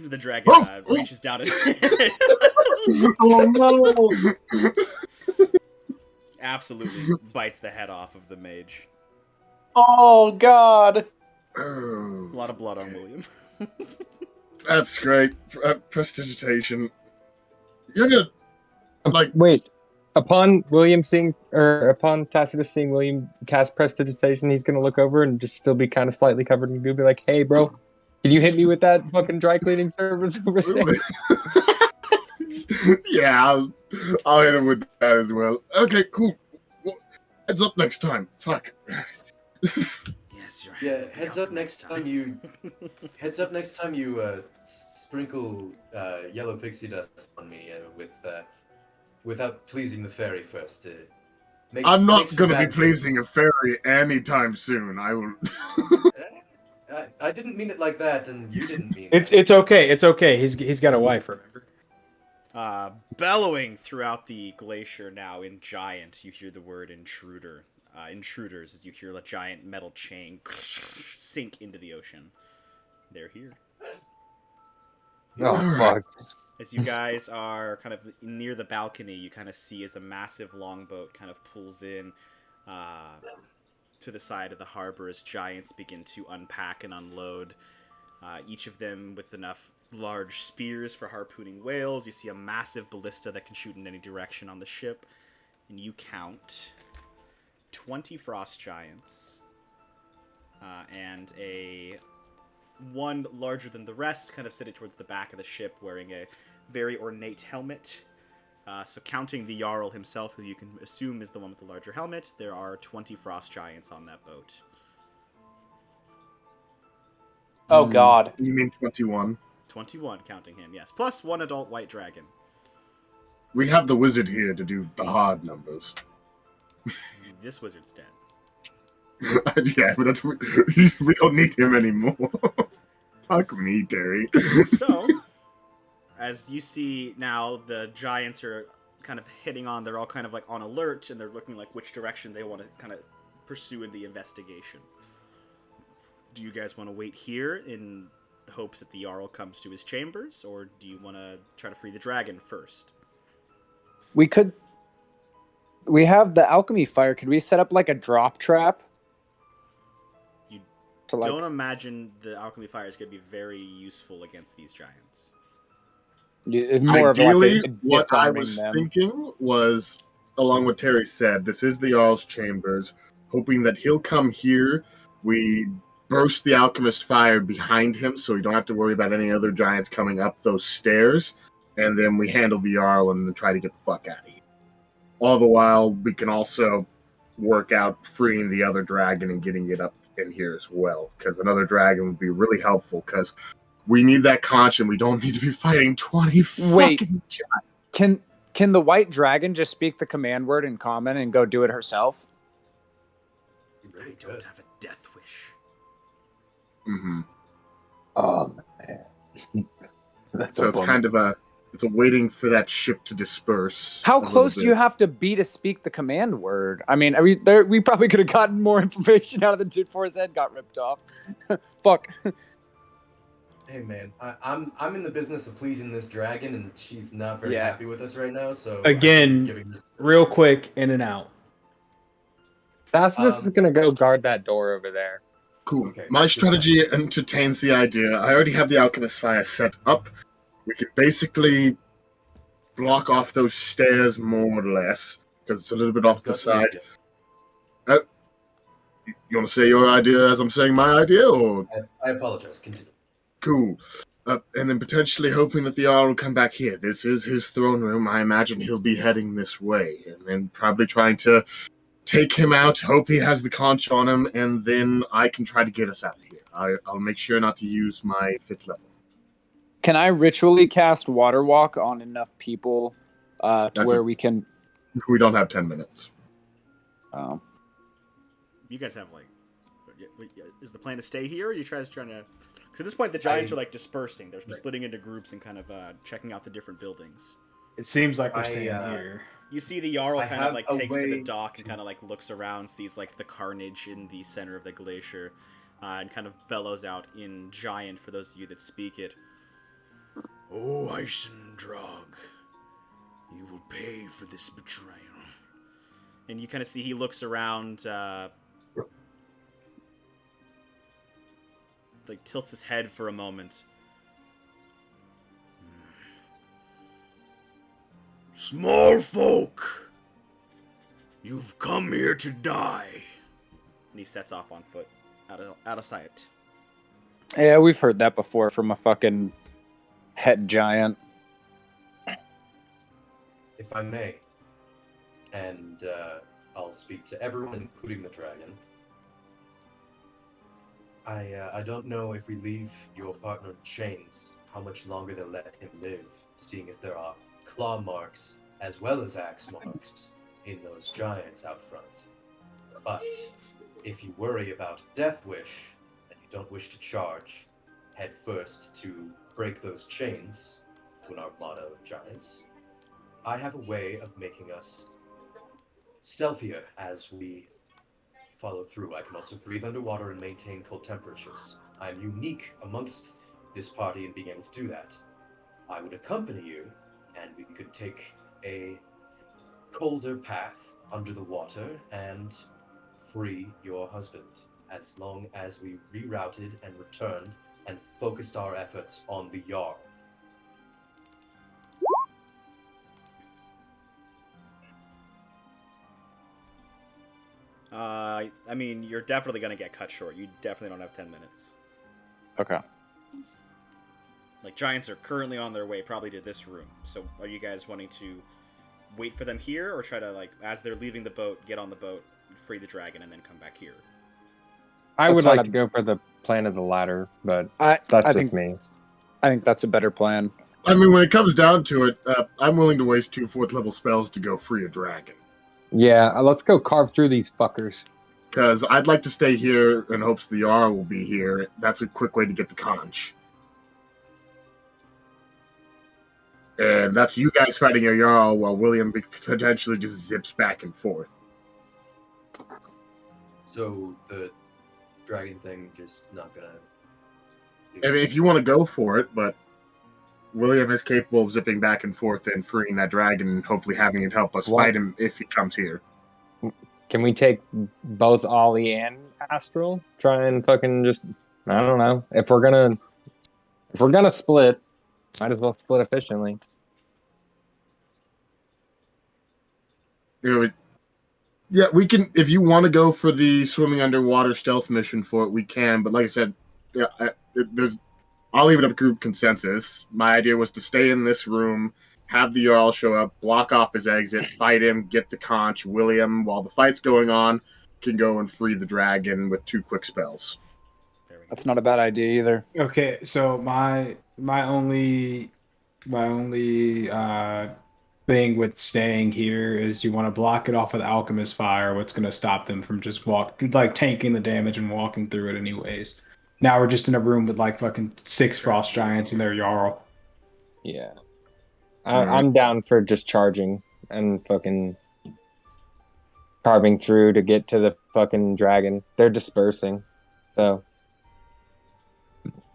The dragon reaches down his head. Oh no! Absolutely bites the head off of the mage. Oh God! Oh, A lot of blood on William. that's great. Prestidigitation. You're gonna Wait. Upon Tacitus seeing William cast prestidigitation, he's gonna look over and just still be kind of slightly covered in goo. Be like, "Hey, bro, can you hit me with that fucking dry cleaning service over there?" Yeah, I'll hit him with that as well. Okay, cool. Well, heads up next time. Fuck. Yes, you're Yeah, heads up next time you sprinkle yellow pixie dust on me without pleasing the fairy first. I'm not going to be pleasing a fairy anytime soon. I will. I didn't mean it like that, and you didn't mean It's that. it's okay. It's okay. He's got a wife, remember? Bellowing throughout the glacier now in giant, you hear the word intruder. Intruders, as you hear a giant metal chain sink into the ocean. They're here. Oh fuck! As you guys are kind of near the balcony, you kind of see as a massive longboat kind of pulls in to the side of the harbor as giants begin to unpack and unload. Each of them with enough large spears for harpooning whales. You see a massive ballista that can shoot in any direction on the ship. And you count 20 frost giants and one larger than the rest, kind of sitting towards the back of the ship, wearing a very ornate helmet. So counting the Jarl himself, who you can assume is the one with the larger helmet, there are 20 frost giants on that boat. Oh God! You mean 21? 21, counting him, yes. Plus one adult white dragon. We have the wizard here to do the hard numbers. This wizard's dead. Yeah, but we don't need him anymore. Fuck me, Terry. So, as you see now, the giants are kind of hitting on, they're all kind of like on alert, and they're looking like which direction they want to kind of pursue in the investigation. Do you guys want to wait here in hopes that the Jarl comes to his chambers, or do you want to try to free the dragon first? We have the alchemy fire. Could we set up like a drop trap? You to like... don't imagine the alchemy fire is going to be very useful against these giants. It's more Ideally, of like what I disarming was them. thinking was along what Terry said, this is the Jarl's chambers, hoping that he'll come here. We burst the alchemist fire behind him so we don't have to worry about any other giants coming up those stairs, and then we handle the Jarl and then try to get the fuck out of here. All the while, we can also work out freeing the other dragon and getting it up in here as well, because another dragon would be really helpful, because we need that conch and we don't need to be fighting 20 fucking giants. Can the white dragon just speak the command word in common and go do it herself? I don't have a death wish. Mm-hmm. Oh man. So it's kind of a waiting for that ship to disperse. How close do you have to be to speak the command word? I mean, we probably could have gotten more information out of the dude before his head got ripped off. Fuck. Hey man, I'm in the business of pleasing this dragon, and she's not very happy with us right now. So again, real quick, in and out. Tacitus is gonna go guard that door over there. Cool. Okay. My strategy entertains the idea. I already have the alchemist fire set up. We can basically block off those stairs more or less, because it's a little bit off the side. You want to say your idea as I'm saying my idea, or? I apologize. Continue. Cool. And then potentially hoping that the Jarl will come back here. This is his throne room. I imagine he'll be heading this way. And then probably trying to take him out, hope he has the conch on him, and then I can try to get us out of here. I'll make sure not to use my 5th level. Can I ritually cast Water Walk on enough people where we can... We don't have 10 minutes. Oh. You guys have, like... Is the plan to stay here, or are you trying to... Because at this point, the giants are, like, dispersing. They're splitting into groups and kind of checking out the different buildings. It seems like we're staying here. You see the Jarl kind of, like, takes to the dock and to... kind of, like, looks around, sees, like, the carnage in the center of the glacier, and kind of bellows out in giant, for those of you that speak it. Oh, Eisendrag, you will pay for this betrayal. And you kind of see he looks around, like tilts his head for a moment. Small folk, you've come here to die. And he sets off on foot, out of sight. Yeah, we've heard that before from a fucking head giant. If I may, and I'll speak to everyone, including the dragon. I don't know if we leave your partner in chains, how much longer they'll let him live, seeing as there are claw marks as well as axe marks in those giants out front. But if you worry about death wish and you don't wish to charge head first to break those chains to an armada of giants, I have a way of making us stealthier as we follow through. I can also breathe underwater and maintain cold temperatures. I'm unique amongst this party in being able to do that. I would accompany you, and we could take a colder path under the water and free your husband, as long as we rerouted and returned and focused our efforts on the Jarl. I mean, you're definitely going to get cut short. You definitely don't have 10 minutes. Okay. Like, giants are currently on their way probably to this room. So are you guys wanting to wait for them here, or try to, like, as they're leaving the boat, get on the boat, free the dragon, and then come back here? I would like to go for the plan of the latter, but that's just me. I think that's a better plan. I mean, when it comes down to it, I'm willing to waste 2 4th level spells to go free a dragon. Yeah, let's go carve through these fuckers. Because I'd like to stay here in hopes the Jarl will be here. That's a quick way to get the conch. And that's you guys fighting a Jarl while William potentially just zips back and forth. So the dragon thing just not gonna... I mean, if you want to go for it, but William is capable of zipping back and forth and freeing that dragon and hopefully having it help us fight him if he comes here. Can we take both Ollie and Astral? Try and fucking just, I don't know. If we're gonna split, might as well split efficiently. Yeah, we can. If you want to go for the swimming underwater stealth mission for it, we can. But like I said, yeah, I'll leave it up to group consensus. My idea was to stay in this room, have the Jarl show up, block off his exit, fight him, get the conch. William, while the fight's going on, can go and free the dragon with 2 quick spells. There we go. That's not a bad idea either. Okay, so my only thing with staying here is you want to block it off with alchemist fire. What's going to stop them from just tanking the damage and walking through it anyways? Now we're just in a room with like fucking 6 frost giants and their Jarl. Yeah. I'm down for just charging and fucking carving through to get to the fucking dragon. They're dispersing. So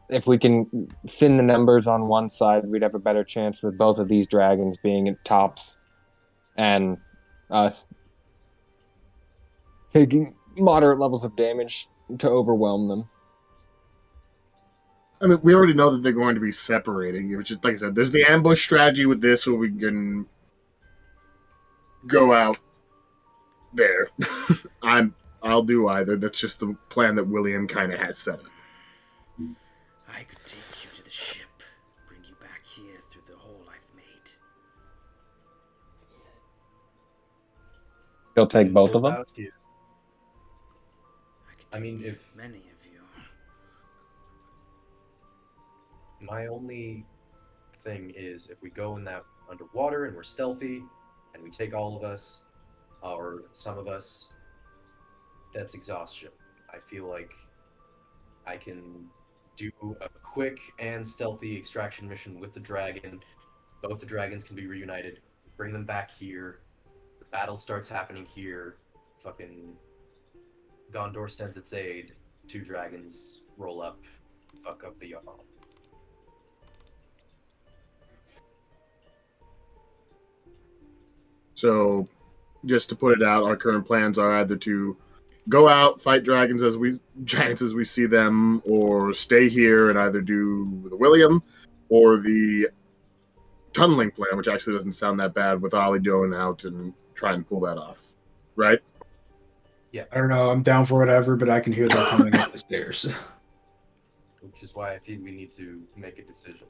if we can thin the numbers on one side, we'd have a better chance with both of these dragons being at tops and us taking moderate levels of damage to overwhelm them. I mean, we already know that they're going to be separating. It's just like I said, there's the ambush strategy with this, where we can go out there. I'll do either. That's just the plan that William kind of has set up. I could take you to the ship, bring you back here through the hole I've made. He'll take both of them. I could I mean, take if- many of you. My only thing is if we go in that underwater and we're stealthy and we take all of us, or some of us, that's exhaustion. I feel like I can do a quick and stealthy extraction mission with the dragon. Both the dragons can be reunited. Bring them back here. The battle starts happening here. Fucking Gondor sends its aid. 2 dragons roll up, fuck up the Jarl. So, just to put it out, our current plans are either to go out, fight giants as we see them, or stay here and either do the William or the tunneling plan, which actually doesn't sound that bad, with Ollie going out and trying to pull that off. Right? I don't know. I'm down for whatever, but I can hear them coming up the stairs. Which is why I feel we need to make a decision.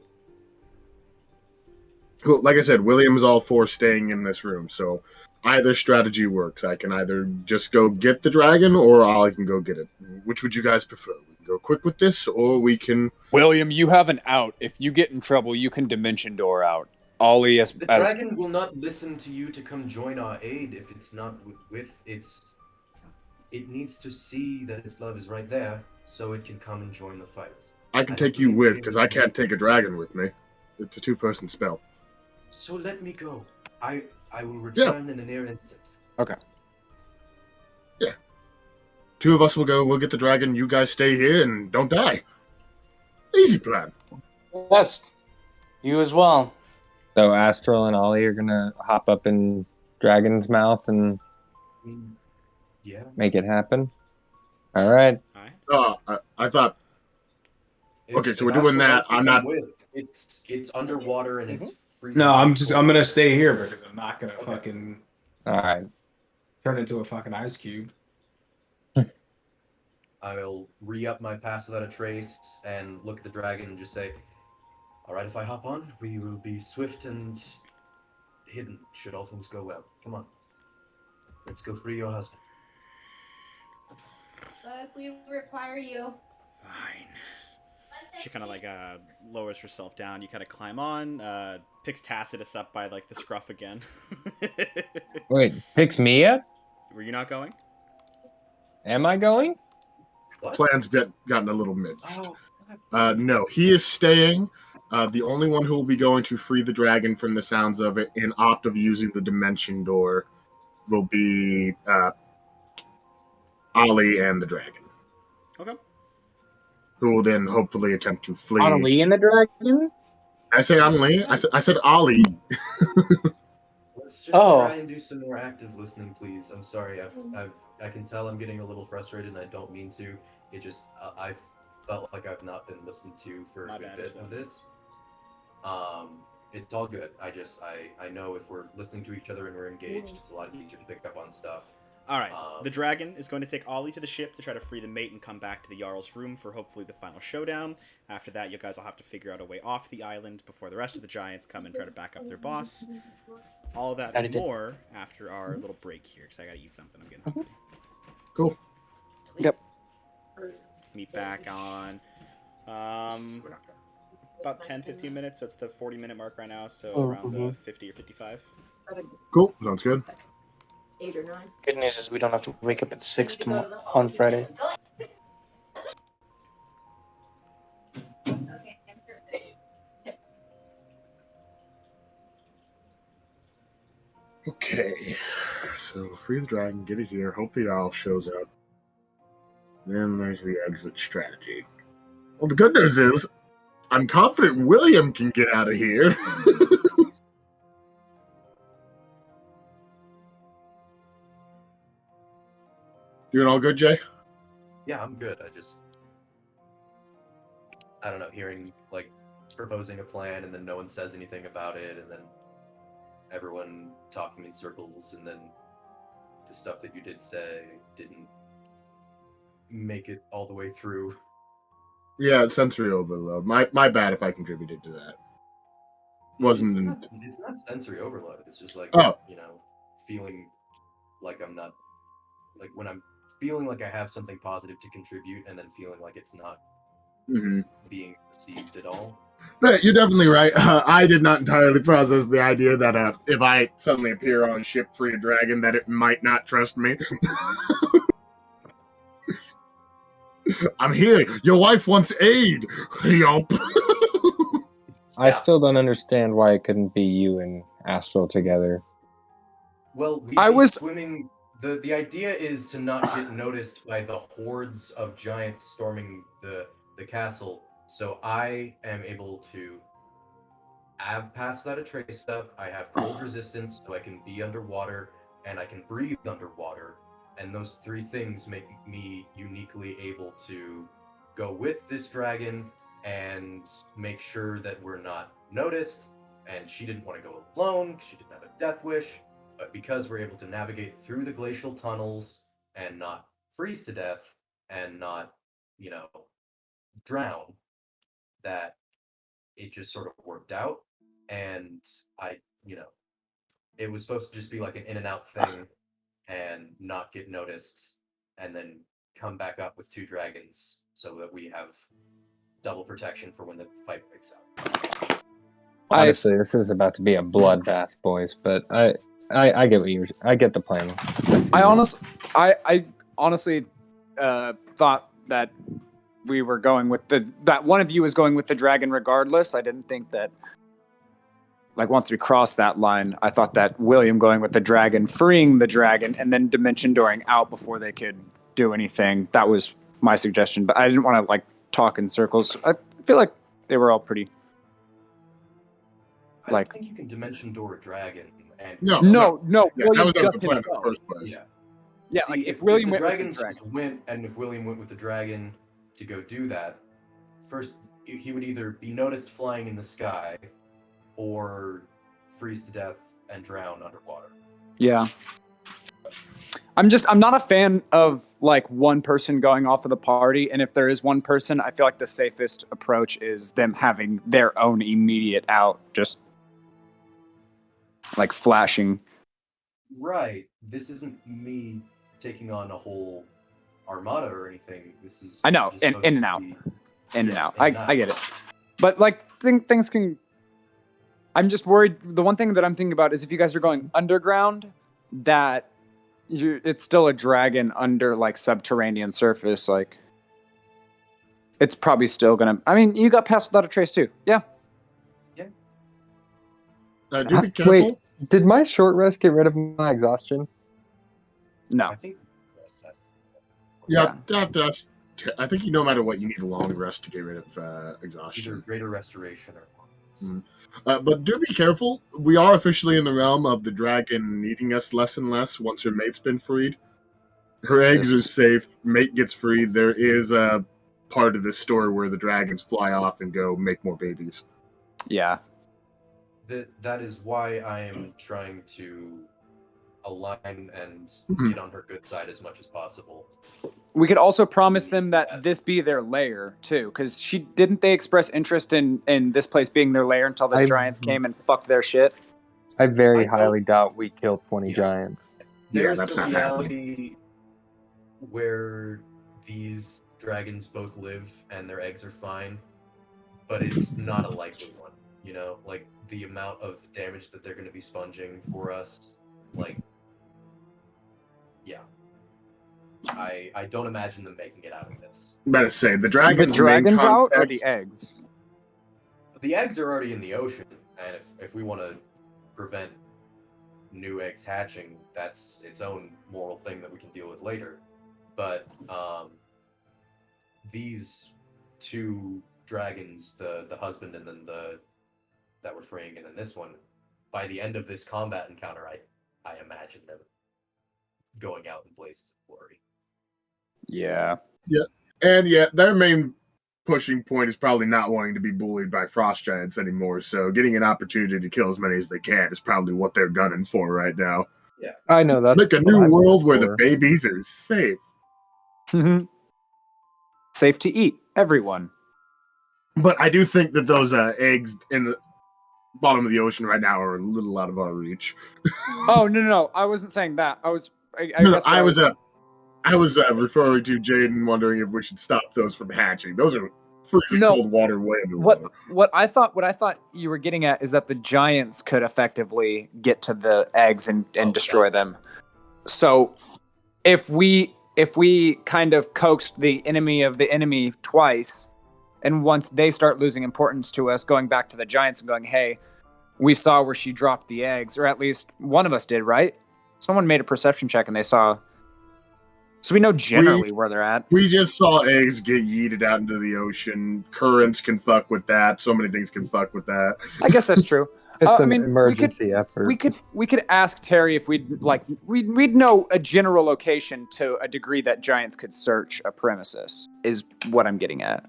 Cool. Like I said, William is all for staying in this room, so either strategy works. I can either just go get the dragon, or Ollie can go get it. Which would you guys prefer? We can go quick with this, or we can... William, you have an out. If you get in trouble, you can dimension door out. Ollie, The dragon will not listen to you to come join our aid if it's not with its... It needs to see that its love is right there, so it can come and join the fight. I can take you with, because I can't take a dragon with me. It's a 2-person spell. So let me go. I will return in a near instant. Okay. Yeah. 2 of us will go, we'll get the dragon, you guys stay here and don't die. Easy plan. Yes, you as well. So Astral and Ollie are gonna hop up in Dragon's mouth and Yeah. make it happen. All right. I thought... Okay, so we're doing that. I'm not... It's underwater and it's freezing. No, I'm gonna stay here because I'm not gonna fucking All right. turn into a fucking ice cube. I'll re-up my pass without a trace and look at the dragon and just say, "Alright, if I hop on, we will be swift and hidden, should all things go well. Come on. Let's go free your husband." Look, we require you. Fine. She kind of like lowers herself down. You kind of climb on, picks Tacitus up by like the scruff again. Wait, picks me up? Were you not going? Am I going? What? Plans gotten a little mixed. Oh, No, he is staying. The only one who will be going to free the dragon from the sounds of it in opt of using the dimension door will be Ollie and the dragon. Okay. Who will then hopefully attempt to flee. Ollie and the dragon? I say Ollie. I said Ollie. let's just Oh. try and do some more active listening, please. I'm sorry. I can tell I'm getting a little frustrated, and I don't mean to. It just I've felt like I've not been listened to for My a good bad bit as well. of this. It's all good. I know if we're listening to each other and we're engaged, it's a lot easier to pick up on stuff. All right. The dragon is going to take Ollie to the ship to try to free the mate and come back to the Jarl's room for hopefully the final showdown. After that, you guys will have to figure out a way off the island before the rest of the giants come and try to back up their boss. All of that and more after our little break here, because I gotta eat something. I'm getting hungry. Cool. Yep. Meet back on about 10-15 minutes, so it's the 40-minute mark right now, so around the 50 or 55. Cool. Sounds good. 8 or 9. Good news is we don't have to wake up at 6 on Friday. Okay. So free the dragon, get it here, hope the Jarl shows up. Then there's the exit strategy. Well, the good news is, I'm confident William can get out of here. Doing all good, Jay? Yeah, I'm good. I don't know, hearing, like, proposing a plan and then no one says anything about it, and then everyone talking in circles, and then the stuff that you did say didn't make it all the way through. Yeah, sensory overload. My bad if I contributed to that. It's not sensory overload. It's just like, feeling like I'm not, like when I'm feeling like I have something positive to contribute and then feeling like it's not being received at all. No, you're definitely right. I did not entirely process the idea that if I suddenly appear on a ship free a dragon, that it might not trust me. I'm here. Your wife wants aid. Yup. I still don't understand why it couldn't be you and Astral together. Well, swimming. The idea is to not get noticed by the hordes of giants storming the castle. So I am able to have passed without a trace up. I have cold resistance, so I can be underwater, and I can breathe underwater. And those three things make me uniquely able to go with this dragon and make sure that we're not noticed. And she didn't want to go alone because she didn't have a death wish. But because we're able to navigate through the glacial tunnels and not freeze to death and not, drown, that it just sort of worked out. And it was supposed to just be like an in and out thing and not get noticed and then come back up with 2 dragons so that we have double protection for when the fight breaks out. Honestly, this is about to be a bloodbath, boys, but I get I get the plan. I honestly thought that we were going with that one of you was going with the dragon regardless. I didn't think that, like, once we crossed that line, I thought that William going with the dragon, freeing the dragon, and then dimension dooring out before they could do anything. That was my suggestion, but I didn't want to talk in circles. I feel like they were all pretty. I don't think you can dimension door a dragon. And No. Yeah, William that was just the plan in the himself. first place. Yeah, See, if William the went with the dragons dragon. just went, and if William went with the dragon to go do that, first he would either be noticed flying in the sky, or freeze to death and drown underwater. Yeah. I'm not a fan of one person going off of the party, and if there is one person, I feel like the safest approach is them having their own immediate out, just flashing. Right. This isn't me taking on a whole armada or anything. This is I know, just in supposed and to out. be- In and Yeah, out. in and I get it. But things can. I'm just worried. The one thing that I'm thinking about is if you guys are going underground, that it's still a dragon under subterranean surface. It's probably still gonna. I mean, you got passed without a trace too. Yeah. Do be careful. Wait, did my short rest get rid of my exhaustion? No. I think. Yeah, I think no matter what, you need a long rest to get rid of Either exhaustion. greater restoration or. But do be careful. We are officially in the realm of the dragon needing us less and less once her mate's been freed. Her eggs are safe. Mate gets freed. There is a part of this story where the dragons fly off and go make more babies. Yeah. that is why I am trying to align and get on her good side as much as possible. We could also promise them that this be their lair too, because didn't they express interest in this place being their lair until the giants came and fucked their shit? I very highly doubt we killed 20 giants. There's that's the not reality where these dragons both live and their eggs are fine, but it's not a likely one. You know, like the amount of damage that they're going to be sponging for us, like, yeah. I don't imagine them making it out of this. Better say the The dragons. dragons out or the eggs? The eggs are already in the ocean, and if we want to prevent new eggs hatching, that's its own moral thing that we can deal with later. But these two dragons, the husband and then that we're freeing, and then this one, by the end of this combat encounter, I imagine them going out in blazes of glory. Yeah. Yeah, and their main pushing point is probably not wanting to be bullied by frost giants anymore. So getting an opportunity to kill as many as they can is probably what they're gunning for right now. Yeah, I know that. Make a new world where the babies are safe. Safe to eat, everyone. But I do think that those eggs in the bottom of the ocean right now are a little out of our reach. Oh no! I wasn't saying that. I was referring to Jaden, wondering if we should stop those from hatching. Those are freezing cold water way underwater. What I thought you were getting at is that the giants could effectively get to the eggs and destroy them. So if we kind of coaxed the enemy of the enemy twice, and once they start losing importance to us, going back to the giants and going, hey, we saw where she dropped the eggs, or at least one of us did, right? Someone made a perception check and they saw. So we know generally where they're at. We just saw eggs get yeeted out into the ocean. Currents can fuck with that. So many things can fuck with that. I guess that's true. It's an emergency effort. We could ask Terry if we'd know a general location to a degree that giants could search a premises. Is what I'm getting at.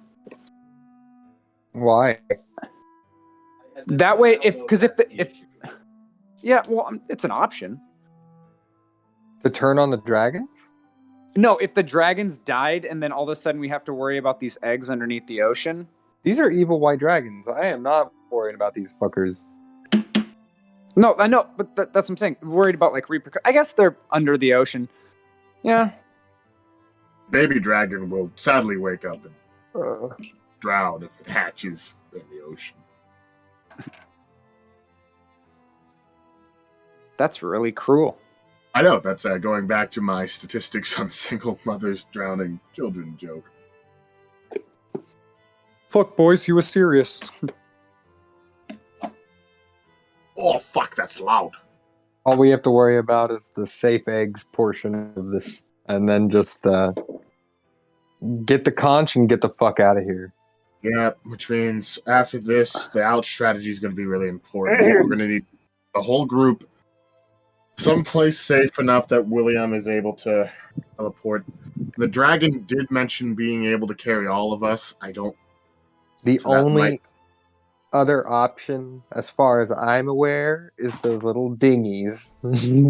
Why? That way, if it's an option to turn on the dragons. No, if the dragons died and then all of a sudden we have to worry about these eggs underneath the ocean. These are evil white dragons. I am not worried about these fuckers. No, I know, but that's what I'm saying. Worried about like repercussions. I guess they're under the ocean. Yeah. Baby dragon will sadly wake up and drown if it hatches in the ocean. That's really cruel. I know, that's going back to my statistics on single mothers drowning children joke. Fuck, boys, he was serious. Oh, fuck, that's loud. All we have to worry about is the safe eggs portion of this, and then just get the conch and get the fuck out of here. Yeah, which means after this, the out strategy is going to be really important. We're going to need the whole group someplace safe enough that William is able to teleport. The dragon did mention being able to carry all of us. The only other option, as far as I'm aware, is the little dinghies. Yeah,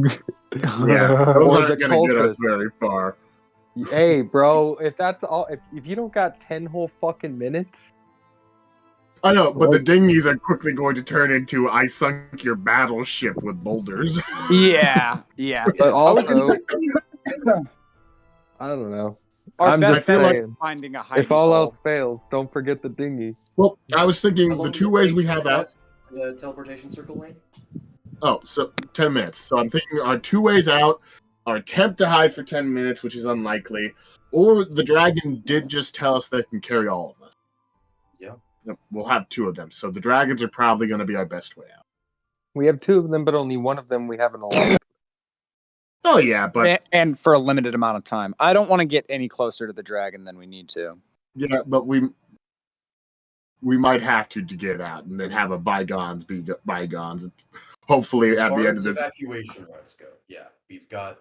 those aren't going to get us very far. Hey, bro, if that's all, if you don't got 10 whole fucking minutes. I know, but the dinghies are quickly going to turn into I sunk your battleship with boulders. Yeah. But also, I don't know. Our best bet is finding a hiding if all hole. else fails, don't forget the dinghy. Well, I was thinking the two ways we have out. The teleportation circle lane? Oh, so 10 minutes. So I'm thinking our two ways out are attempt to hide for 10 minutes, which is unlikely, or the dragon did just tell us they can carry all of us. Yeah. We'll have two of them. So the dragons are probably going to be our best way out. We have two of them, but only one of them we haven't allowed. Oh, yeah, but... And for a limited amount of time. I don't want to get any closer to the dragon than we need to. Yeah, but we might have to get out and then have a bygones be bygones. Hopefully as at the end of this... evacuation routes go, yeah. We've got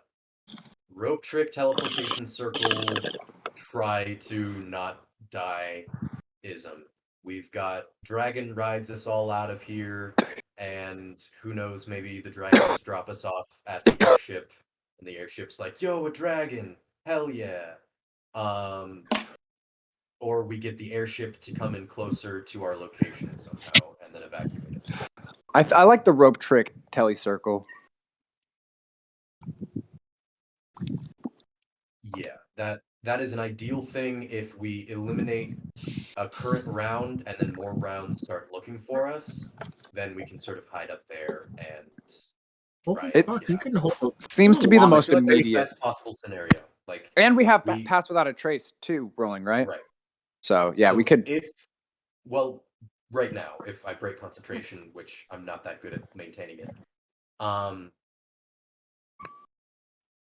rope trick, teleportation circle, try to not die ism. We've got dragon rides us all out of here. and who knows, maybe the dragons drop us off at the airship, and the airship's like, "Yo, a dragon! Hell yeah!" Or we get the airship to come in closer to our location somehow, and then evacuate us. I like the rope trick telly circle. Yeah, that is an ideal thing if we eliminate a current round and then more rounds start looking for us, then we can sort of hide up there and try Holy and fuck, get you out. can hold Seems to be the lot. I most feel like that's the immediate. best possible scenario. Like, And we have we- pass without a trace too rolling, right? right. So yeah, So we could. right now, if I break concentration, which I'm not that good at maintaining it,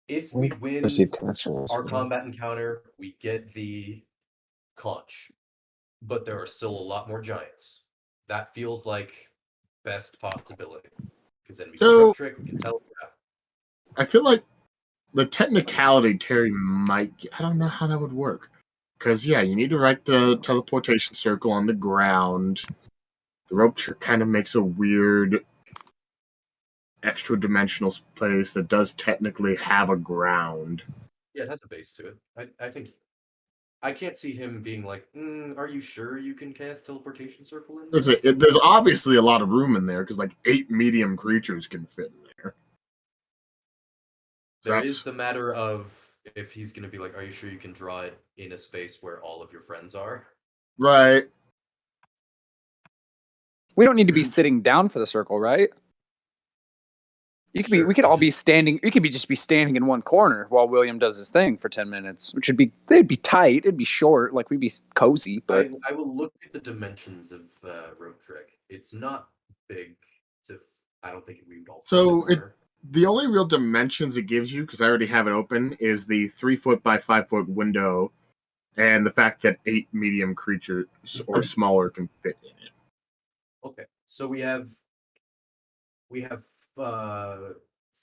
if we win Receive connections. our combat encounter, we get the conch, but there are still a lot more giants. That feels like best possibility, because then we can So- rope trick, we can teleport out. I feel like the technicality Terry might. I don't know how that would work. Because, yeah, you need to write the teleportation circle on the ground. The rope trick kind of makes a weird extra dimensional place that does technically have a ground. Yeah, it has a base to it. I think I can't see him being like, "Are you sure you can cast teleportation circle in?" There's obviously a lot of room in there because, like, 8 medium creatures can fit in there. There is the matter of if he's going to be like, "Are you sure you can draw it in a space where all of your friends are?" Right. We don't need to be sitting down for the circle, right? You could be. Sure. We could all be standing. We could be just be standing in one corner while William does his thing for 10 minutes, which would be. They'd be tight. It'd be short. Like we'd be cozy, but I will look at the dimensions of rope trick. It's not big. I don't think we would all. So the only real dimensions it gives you, because I already have it open, is the 3 foot by 5 foot window, and the fact that 8 medium creatures or smaller can fit in it. Okay, so we have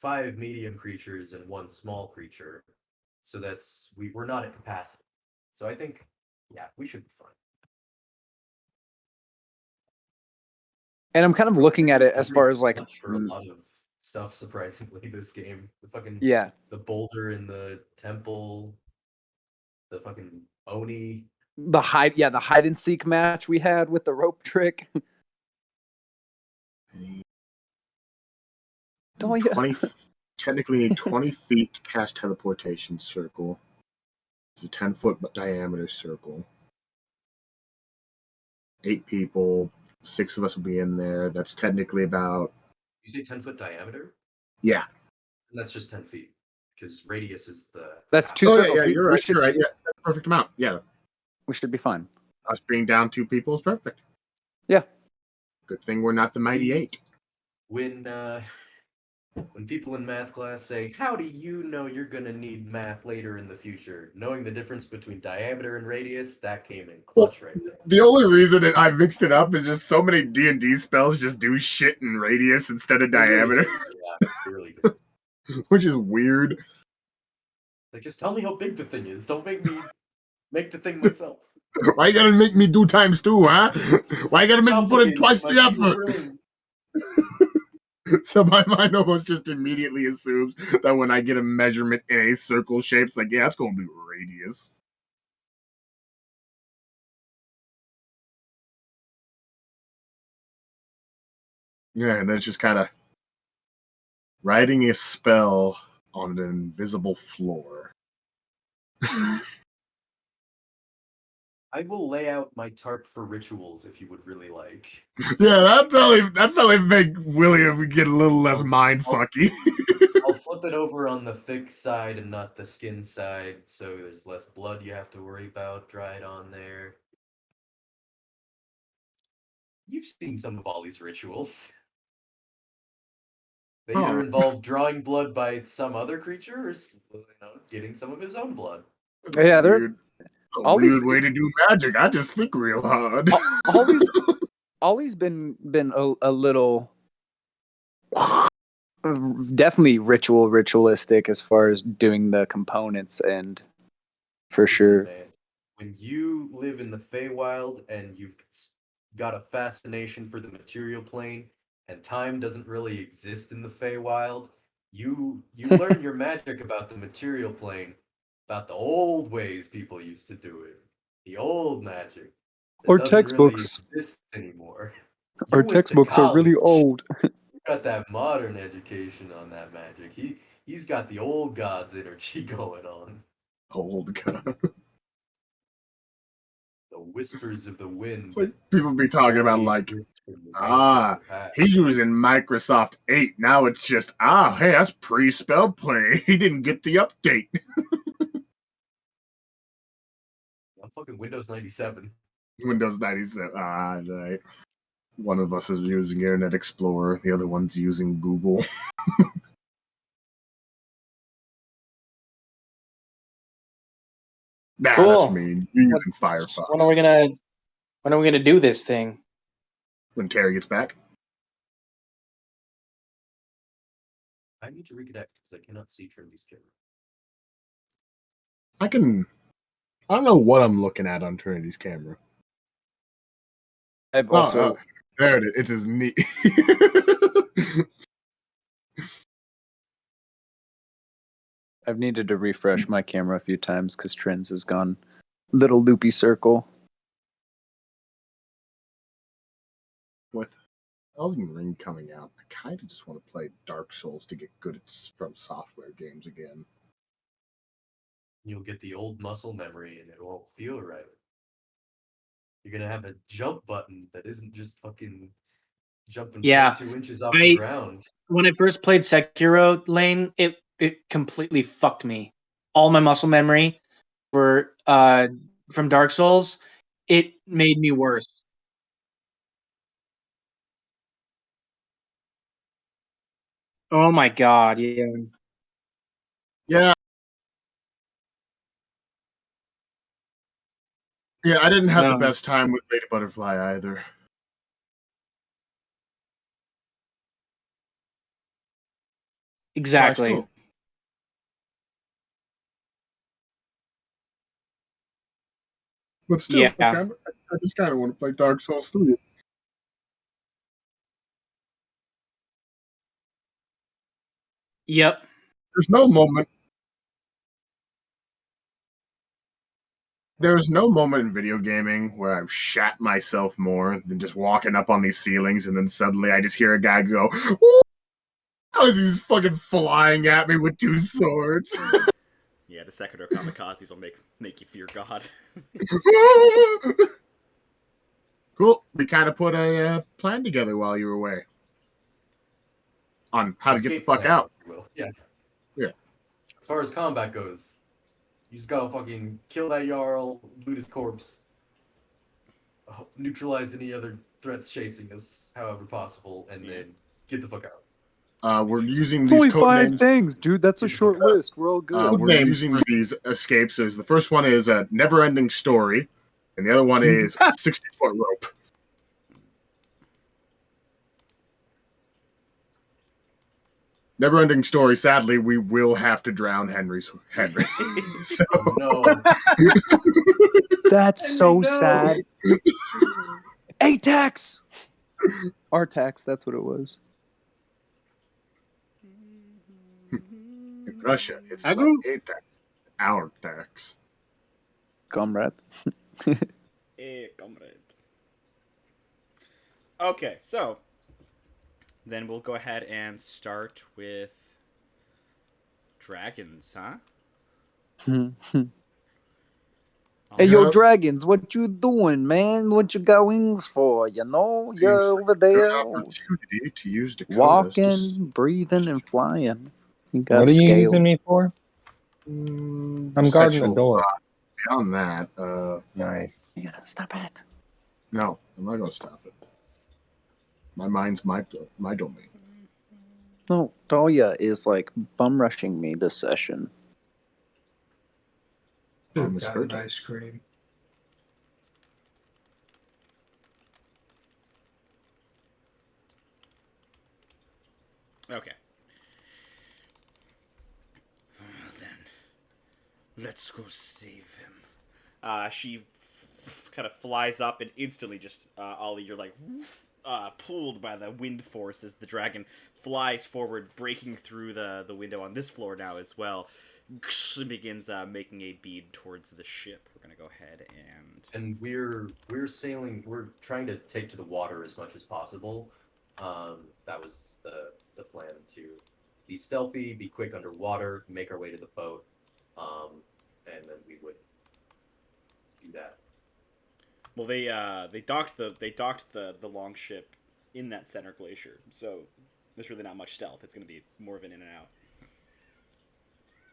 5 medium creatures and 1 small creature, so we're not at capacity. So I think, yeah, we should be fine. and I'm kind of looking at it as far as like for a lot of stuff. Surprisingly, this game, yeah, the boulder in the temple, the fucking Oni. the hide and seek match we had with the rope trick. Oh yeah. 20, technically need 20 feet to cast teleportation circle. It's a 10-foot diameter circle. 8 people, 6 of us will be in there. That's technically about. You say 10-foot diameter? Yeah. And that's just 10 feet because radius is the. That's 2 Oh, circles. yeah, you're right. You're right. Yeah, that's the perfect amount. Yeah. We should be fine. Us being down 2 people is perfect. Yeah. Good thing we're not the Mighty 8. When people in math class say, "How do you know you're gonna need math later in the future?" Knowing the difference between diameter and radius, that came in clutch right there. The only reason that I mixed it up is just so many D&D spells just do shit in radius instead of diameter. Yeah, they really do. Which is weird. Like, just tell me how big the thing is. Don't make me make the thing myself. Why you gotta make me do times 2, huh? Why you gotta make me put in twice the effort? So my mind almost just immediately assumes that when I get a measurement in a circle shape, it's like, yeah, it's gonna be radius. Yeah, and then it's just kind of writing a spell on an invisible floor. I will lay out my tarp for rituals if you would really like. Yeah, that probably make William get a little less mind fucky. I'll flip it over on the thick side and not the skin side, so there's less blood you have to worry about dried on there. You've seen some of Ollie's rituals. They either involve drawing blood by some other creature or getting some of his own blood. Yeah, they're a weird way to do magic. I just think real hard. Ollie's been a little definitely ritualistic as far as doing the components, and for sure. Man, when you live in the Feywild and you've got a fascination for the material plane, and time doesn't really exist in the Feywild, you learn your magic about the material plane, about the old ways people used to do it, the old magic that Our doesn't really textbooks. exist anymore. Our You went to textbooks are really college. old. You got that modern education on that magic. He's got the old gods energy going on. Old god. The whispers of the wind. It's like people be talking about only like, exist from the gods of the past. he's using Microsoft 8. Now it's just, hey, that's pre-spell play. He didn't get the update. I'm fucking Windows 97. Windows 97. Right. One of us is using Internet Explorer. The other one's using Google. Nah, Cool. that's me. You're using Firefox. When are we gonna do this thing? When Terry gets back. I need to reconnect because I cannot see Trinity's camera. I don't know what I'm looking at on Trinity's camera. I've also there it is. It's his knee. I've needed to refresh my camera a few times because Trends has gone little loopy circle. With Elden Ring coming out, I kind of just want to play Dark Souls to get good at From Software games again. You'll get the old muscle memory and it won't feel right. You're gonna have a jump button that isn't just fucking jumping 2 inches off the ground. When I first played Sekiro Lane, it completely fucked me. All my muscle memory were from Dark Souls. It made me worse. Oh my god, yeah. Yeah. Yeah, I didn't have the best time with Lady Butterfly either. Exactly. But still, Yeah. I just kind of want to play Dark Souls 3. Yep. There's no moment in video gaming where I've shat myself more than just walking up on these ceilings and then suddenly I just hear a guy go, "Woo!" as he's fucking flying at me with 2 swords. Yeah, the Sekiro kamikazes will make you fear God. Cool. We kind of put a plan together while you were away on how to get the fuck out. Yeah. Yeah. As far as combat goes, you just gotta fucking kill that Jarl, loot his corpse, neutralize any other threats chasing us, however possible, and then get the fuck out. We're using It's these only code 5 names. things, dude. That's a short list. We're all good. We're using these escapes as the first one is a never-ending story, and the other one is 60-foot rope. Never-ending story. Sadly, we will have to drown Henry. So no. That's so sad. A-tax! R-tax, that's what it was. In Russia, it's not A-tax. Our tax. Comrade. Hey, comrade. Okay, so then we'll go ahead and start with dragons, huh? Hey, yo, dragons, what you doing, man? What you got wings for? You know, you're over there opportunity to use Dakotas walking, breathing, and flying. You got What are you scales. using me for? I'm guarding the door. Beyond that, Nice. Yeah, stop it. No, I'm not going to stop it. My mind's my domain. No, Dahlia is like bum rushing me this session. Got an ice cream. Okay. Then let's go save him. She kind of flies up and instantly just Ollie, you're like, woof, pulled by the wind force as the dragon flies forward, breaking through the window on this floor now as well. It begins making a bead towards the ship. We're gonna go ahead and we're sailing. We're trying to take to the water as much as possible. That was the plan, to be stealthy, be quick underwater, make our way to the boat, and then we would do that. Well, they docked the long ship in that center glacier, so there's really not much stealth. It's gonna be more of an in and out.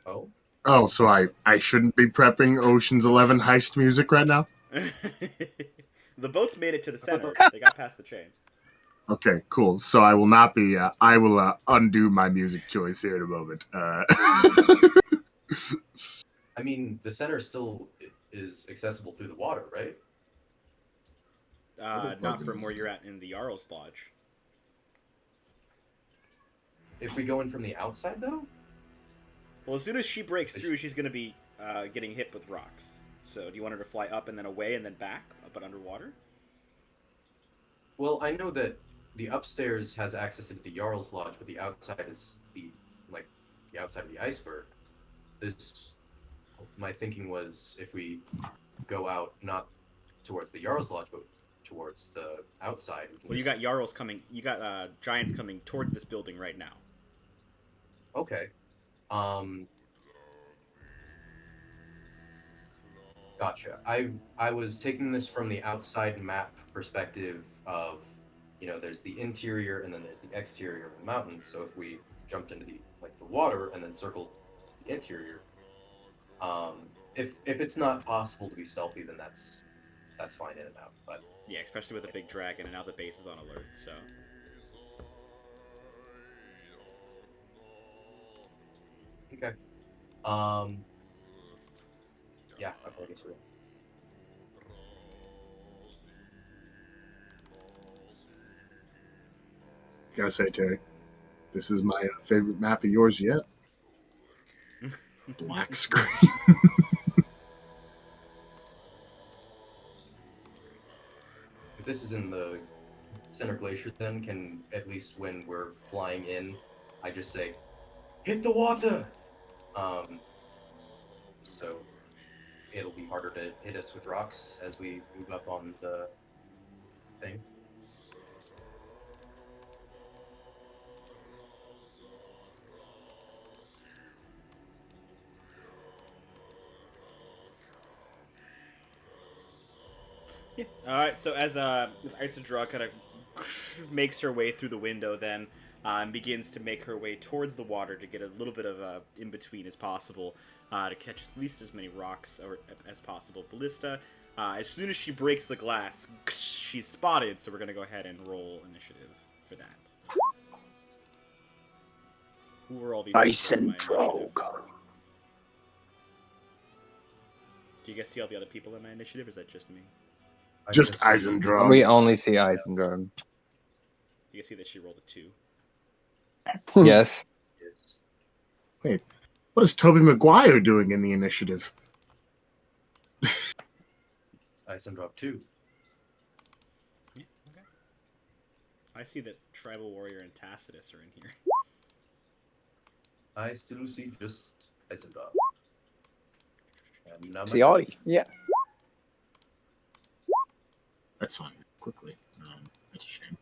Oh, Oh, so I shouldn't be prepping Ocean's 11 heist music right now? The boats made it to the center. They got past the chain. Okay, cool. So I will not be. I will undo my music choice here in a moment. I mean, the center still is accessible through the water, right? Not from where you're at in the Jarl's lodge. If we go in from the outside, though? Well, as soon as she breaks through, she's going to be getting hit with rocks. So do you want her to fly up and then away and then back, but underwater? Well, I know that the upstairs has access into the Jarl's lodge, but the outside is the outside of the iceberg. My thinking was, if we go out not towards the Jarl's lodge, but towards the outside. Well, you got Jarls coming. You got giants coming towards this building right now. Okay. Gotcha. I was taking this from the outside map perspective of, there's the interior and then there's the exterior of the mountains. So if we jumped into the water and then circled the interior, if it's not possible to be stealthy, then that's fine in and out. But yeah, especially with a big dragon, and now the base is on alert. So. Okay. Yeah, I guess we're. Gotta say, Terry, this is my favorite map of yours yet. Black screen. If this is in the center glacier, then can, at least when we're flying in, I just say, "Hit the water!" So it'll be harder to hit us with rocks as we move up on the thing. Yeah. All right. So as this Isidra kind of makes her way through the window, then and begins to make her way towards the water to get a little bit of in between as possible to catch at least as many rocks as possible. Ballista. As soon as she breaks the glass, she's spotted. So we're gonna go ahead and roll initiative for that. Who are all these? Ice and Drogue. Do you guys see all the other people in my initiative? Or is that just me? Just Eisendrum. We only see Eisendrum. You can see that she rolled a 2. Yes. Wait, what is Toby Maguire doing in the initiative? Eisendrum 2. Yeah, okay. I see that Tribal Warrior and Tacitus are in here. I still see just Eisendrum. See Audie. Yeah. That's fine. Quickly. That's a shame.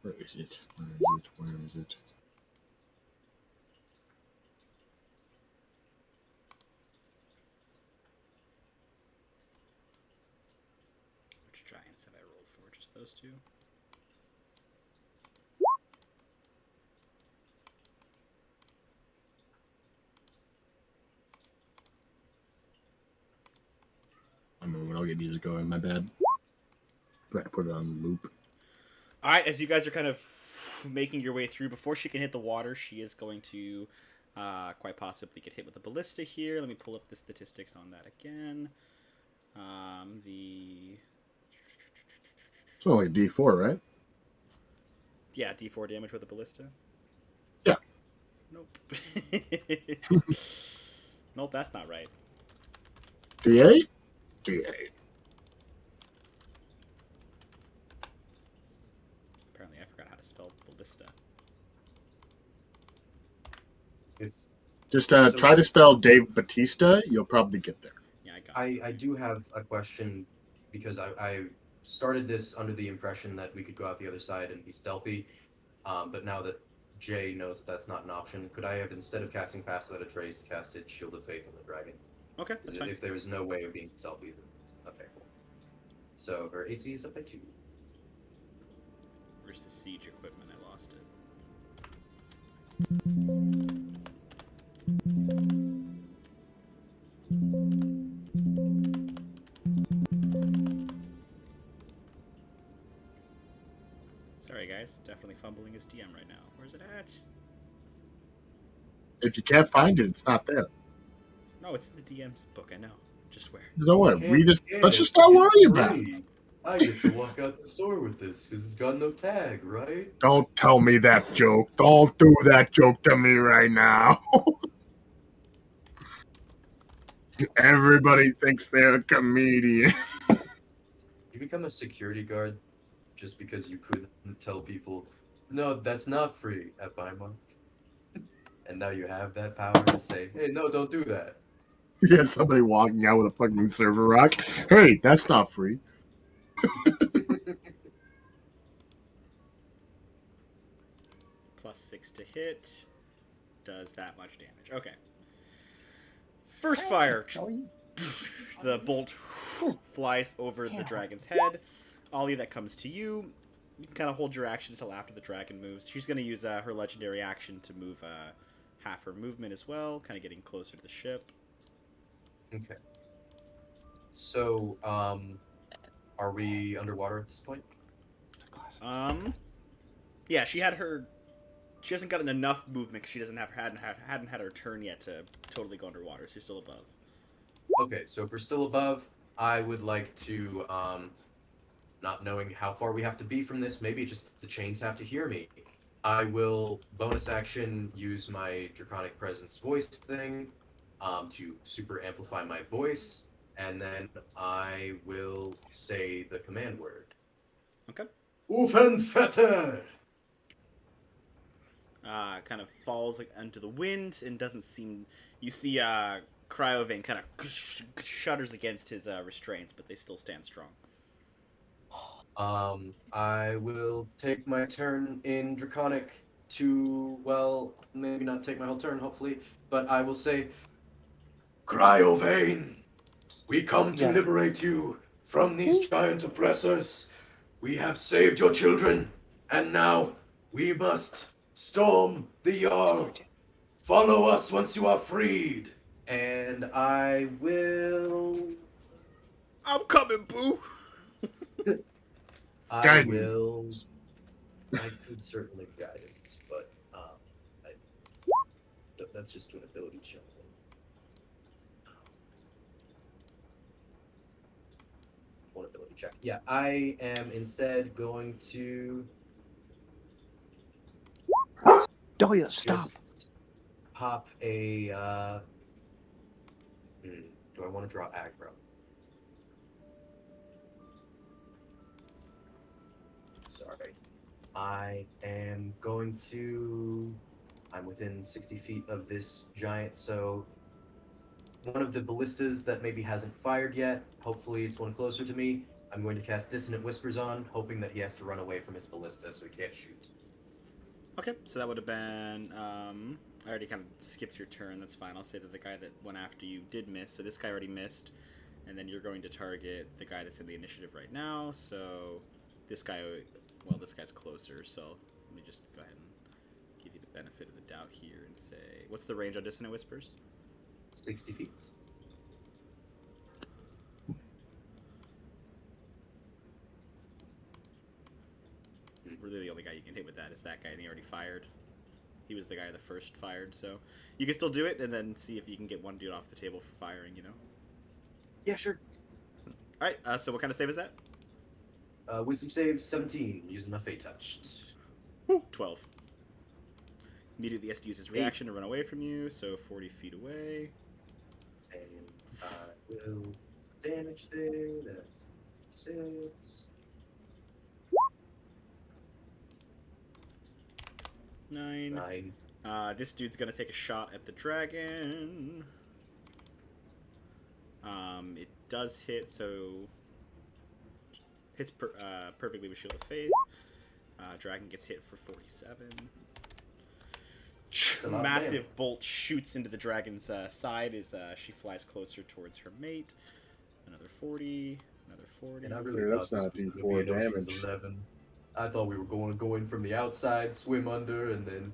Where is it? Where is it? Where is it? Which giants have I rolled for? Just those two? I'm moving. I'll get music going. My bad. I put it on loop. All right, as you guys are kind of making your way through, before she can hit the water, she is going to quite possibly get hit with a ballista here. Let me pull up the statistics on that again. It's only D4, right? Yeah, D4 damage with a ballista. Yeah. Nope. Nope, that's not right. D8? D8. Apparently, I forgot how to spell ballista. If Just So- try to spell Dave Batista. You'll probably get there. Yeah, I got it. I do have a question because I started this under the impression that we could go out the other side and be stealthy, but now that Jay knows that that's not an option, could I have, instead of casting Pass Without a Trace, casted Shield of Faith on the dragon? Okay, that's fine. If there was no way of being stealthy, then okay, cool. So her AC is up by 2. Where's the siege equipment? I lost it. Sorry, guys. Definitely fumbling his DM right now. Where's it at? If you can't find it, it's not there. No, it's in the DM's book. I know. Just where? Don't worry. Let's It's just not worry about it. free. I get to walk out the store with this because it's got no tag, right? Don't tell me that joke. Don't do that joke to me right now. Everybody thinks they're a comedian. You become a security guard just because you couldn't tell people, no, that's not free at Weimar. And now you have that power to say, hey, no, don't do that. Yeah, somebody walking out with a fucking server rock. Hey, that's not free. +6 to hit. Does that much damage. Okay. First fire. The bolt flies over the dragon's head. Ollie, that comes to you. You can kind of hold your action until after the dragon moves. She's going to use her legendary action to move half her movement as well, kind of getting closer to the ship. Okay. So, are we underwater at this point? Yeah, she hasn't gotten enough movement because she hadn't had her turn yet to totally go underwater. So she's still above. Okay, so if we're still above, I would like to, not knowing how far we have to be from this, maybe just the chains have to hear me. I will bonus action use my Draconic Presence voice thing to super amplify my voice, and then I will say the command word. Okay. Uffenfetter! Kind of falls into the wind and doesn't seem. You see, Cryovane kind of shudders against his restraints, but they still stand strong. I will take my turn in Draconic to, well, maybe not take my whole turn, hopefully, but I will say, Cryovane, we come to liberate you from these giant oppressors. We have saved your children, and now we must storm the Jarl. Follow us once you are freed. And I will... I'm coming, boo! I could certainly guidance, but that's just an ability check. One ability check. Yeah, I am instead going to Dahlia, stop. just pop a. Do I want to draw aggro? Sorry. I am going to... I'm within 60 feet of this giant, so one of the ballistas that maybe hasn't fired yet, hopefully it's one closer to me, I'm going to cast Dissonant Whispers on, hoping that he has to run away from his ballista so he can't shoot. Okay, so that would have been. I already kind of skipped your turn. That's fine. I'll say that the guy that went after you did miss. So this guy already missed, and then you're going to target the guy that's in the initiative right now. So this guy, well, this guy's closer. So let me just go ahead and give you the benefit of the doubt here and say, what's the range on Dissonant Whispers? 60 feet. Really, the only guy you can hit with that is that guy, and he already fired. He was the guy that first fired, so you can still do it, and then see if you can get one dude off the table for firing. You know. Yeah, sure. All right. So what kind of save is that? Wisdom save 17, using my Fate Touch. 12. Immediately has to use his reaction to run away from you, so 40 feet away. And will damage there. That's 6. 9. 9. This dude's gonna take a shot at the dragon. It does hit, so hits perfectly with Shield of Faith. Dragon gets hit for 47. Massive bolt shoots into the dragon's side as she flies closer towards her mate. Another 40. Another 40. And I really Yeah, that's thought not this was going D4 to be an Ocean's damage. 11. I thought we were going to go in from the outside, swim under, and then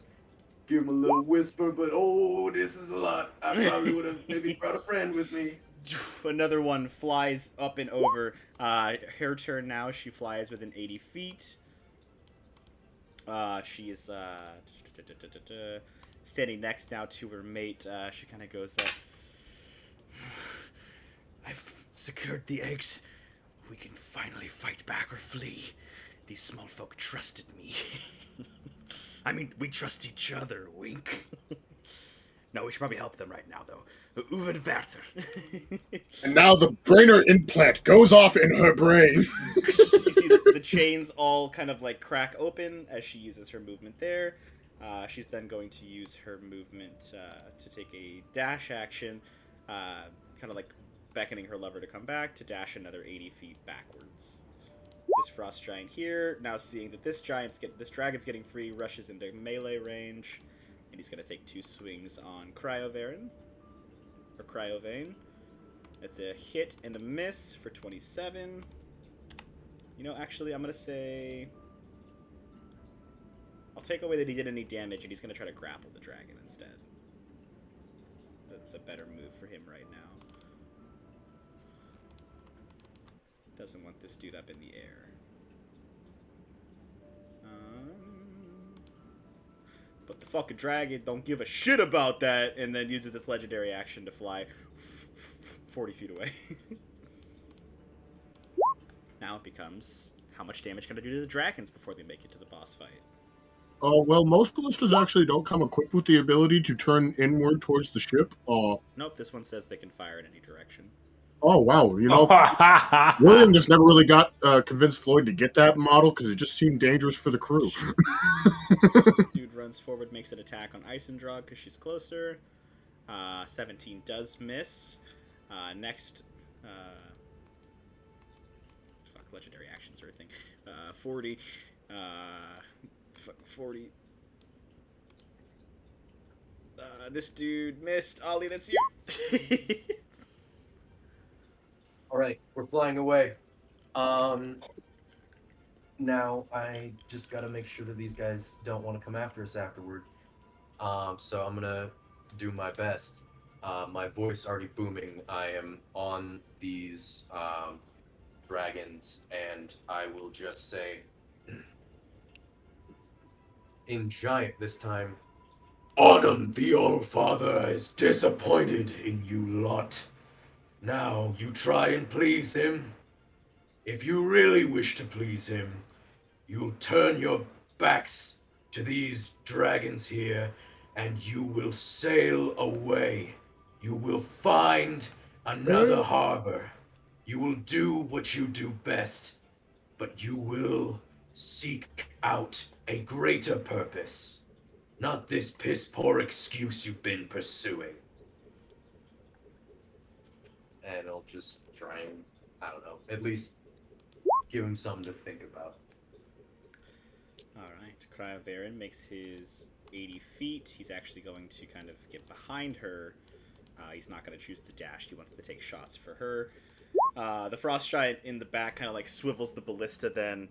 give him a little whisper, but oh, this is a lot. I probably would have maybe brought a friend with me. Another one flies up and over. Her turn now. She flies within 80 feet. She is standing next now to her mate. She kind of goes, I've secured the eggs. We can finally fight back or flee. These small folk trusted me. I mean, we trust each other, wink. No, we should probably help them right now, though. Uven Werther. And now the brainer implant goes off in her brain. You see the chains all kind of like crack open as she uses her movement there. She's then going to use her movement to take a dash action, kind of like beckoning her lover to come back to dash another 80 feet backwards. This frost giant here, now seeing that this dragon's getting free, rushes into melee range, and he's going to take 2 swings on Cryovaren, or Cryovane. It's a hit and a miss for 27. You know, actually, I'm going to say I'll take away that he did any damage, and he's going to try to grapple the dragon instead. That's a better move for him right now. Doesn't want this dude up in the air. But the fucking dragon don't give a shit about that, and then uses this legendary action to fly 40 feet away. Now it becomes, how much damage can I do to the dragons before they make it to the boss fight? Oh, well, most ballistas actually don't come equipped with the ability to turn inward towards the ship. Nope, this one says they can fire in any direction. Oh, wow. You know, William just never really got convinced Floyd to get that model because it just seemed dangerous for the crew. Dude runs forward, makes an attack on Isendrog because she's closer. 17 does miss. Next, fuck, legendary actions or anything. 40. 40. This dude missed. Ollie, that's you. All right, we're flying away. Now I just got to make sure that these guys don't want to come after us afterward. So I'm gonna do my best. My voice already booming. I am on these dragons, and I will just say, in giant this time, Autumn the All-Father is disappointed in you lot. Now you try and please him. If you really wish to please him, you'll turn your backs to these dragons here, and you will sail away. You will find another harbor. You will do what you do best, but you will seek out a greater purpose, not this piss-poor excuse you've been pursuing. And I'll just try and, I don't know, at least give him something to think about. Alright, Cryovaren makes his 80 feet. He's actually going to kind of get behind her. He's not going to choose to dash. He wants to take shots for her. The Frost Giant in the back kind of like swivels the ballista then.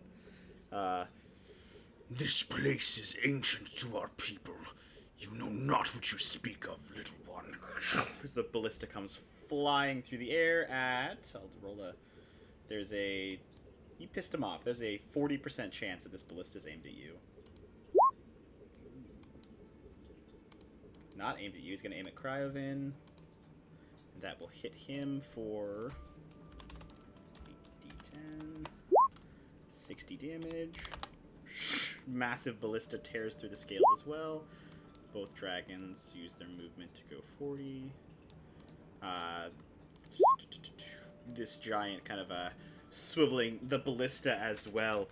This place is ancient to our people. You know not what you speak of, little one. As the ballista comes flying through the air at... I'll roll a... There's a... You pissed him off. There's a 40% chance that this ballista is aimed at you. Not aimed at you. He's going to aim at Cryovan. And that will hit him for... 8d10. 60 damage. Massive ballista tears through the scales as well. Both dragons use their movement to go 40. this giant kind of swiveling the ballista as well.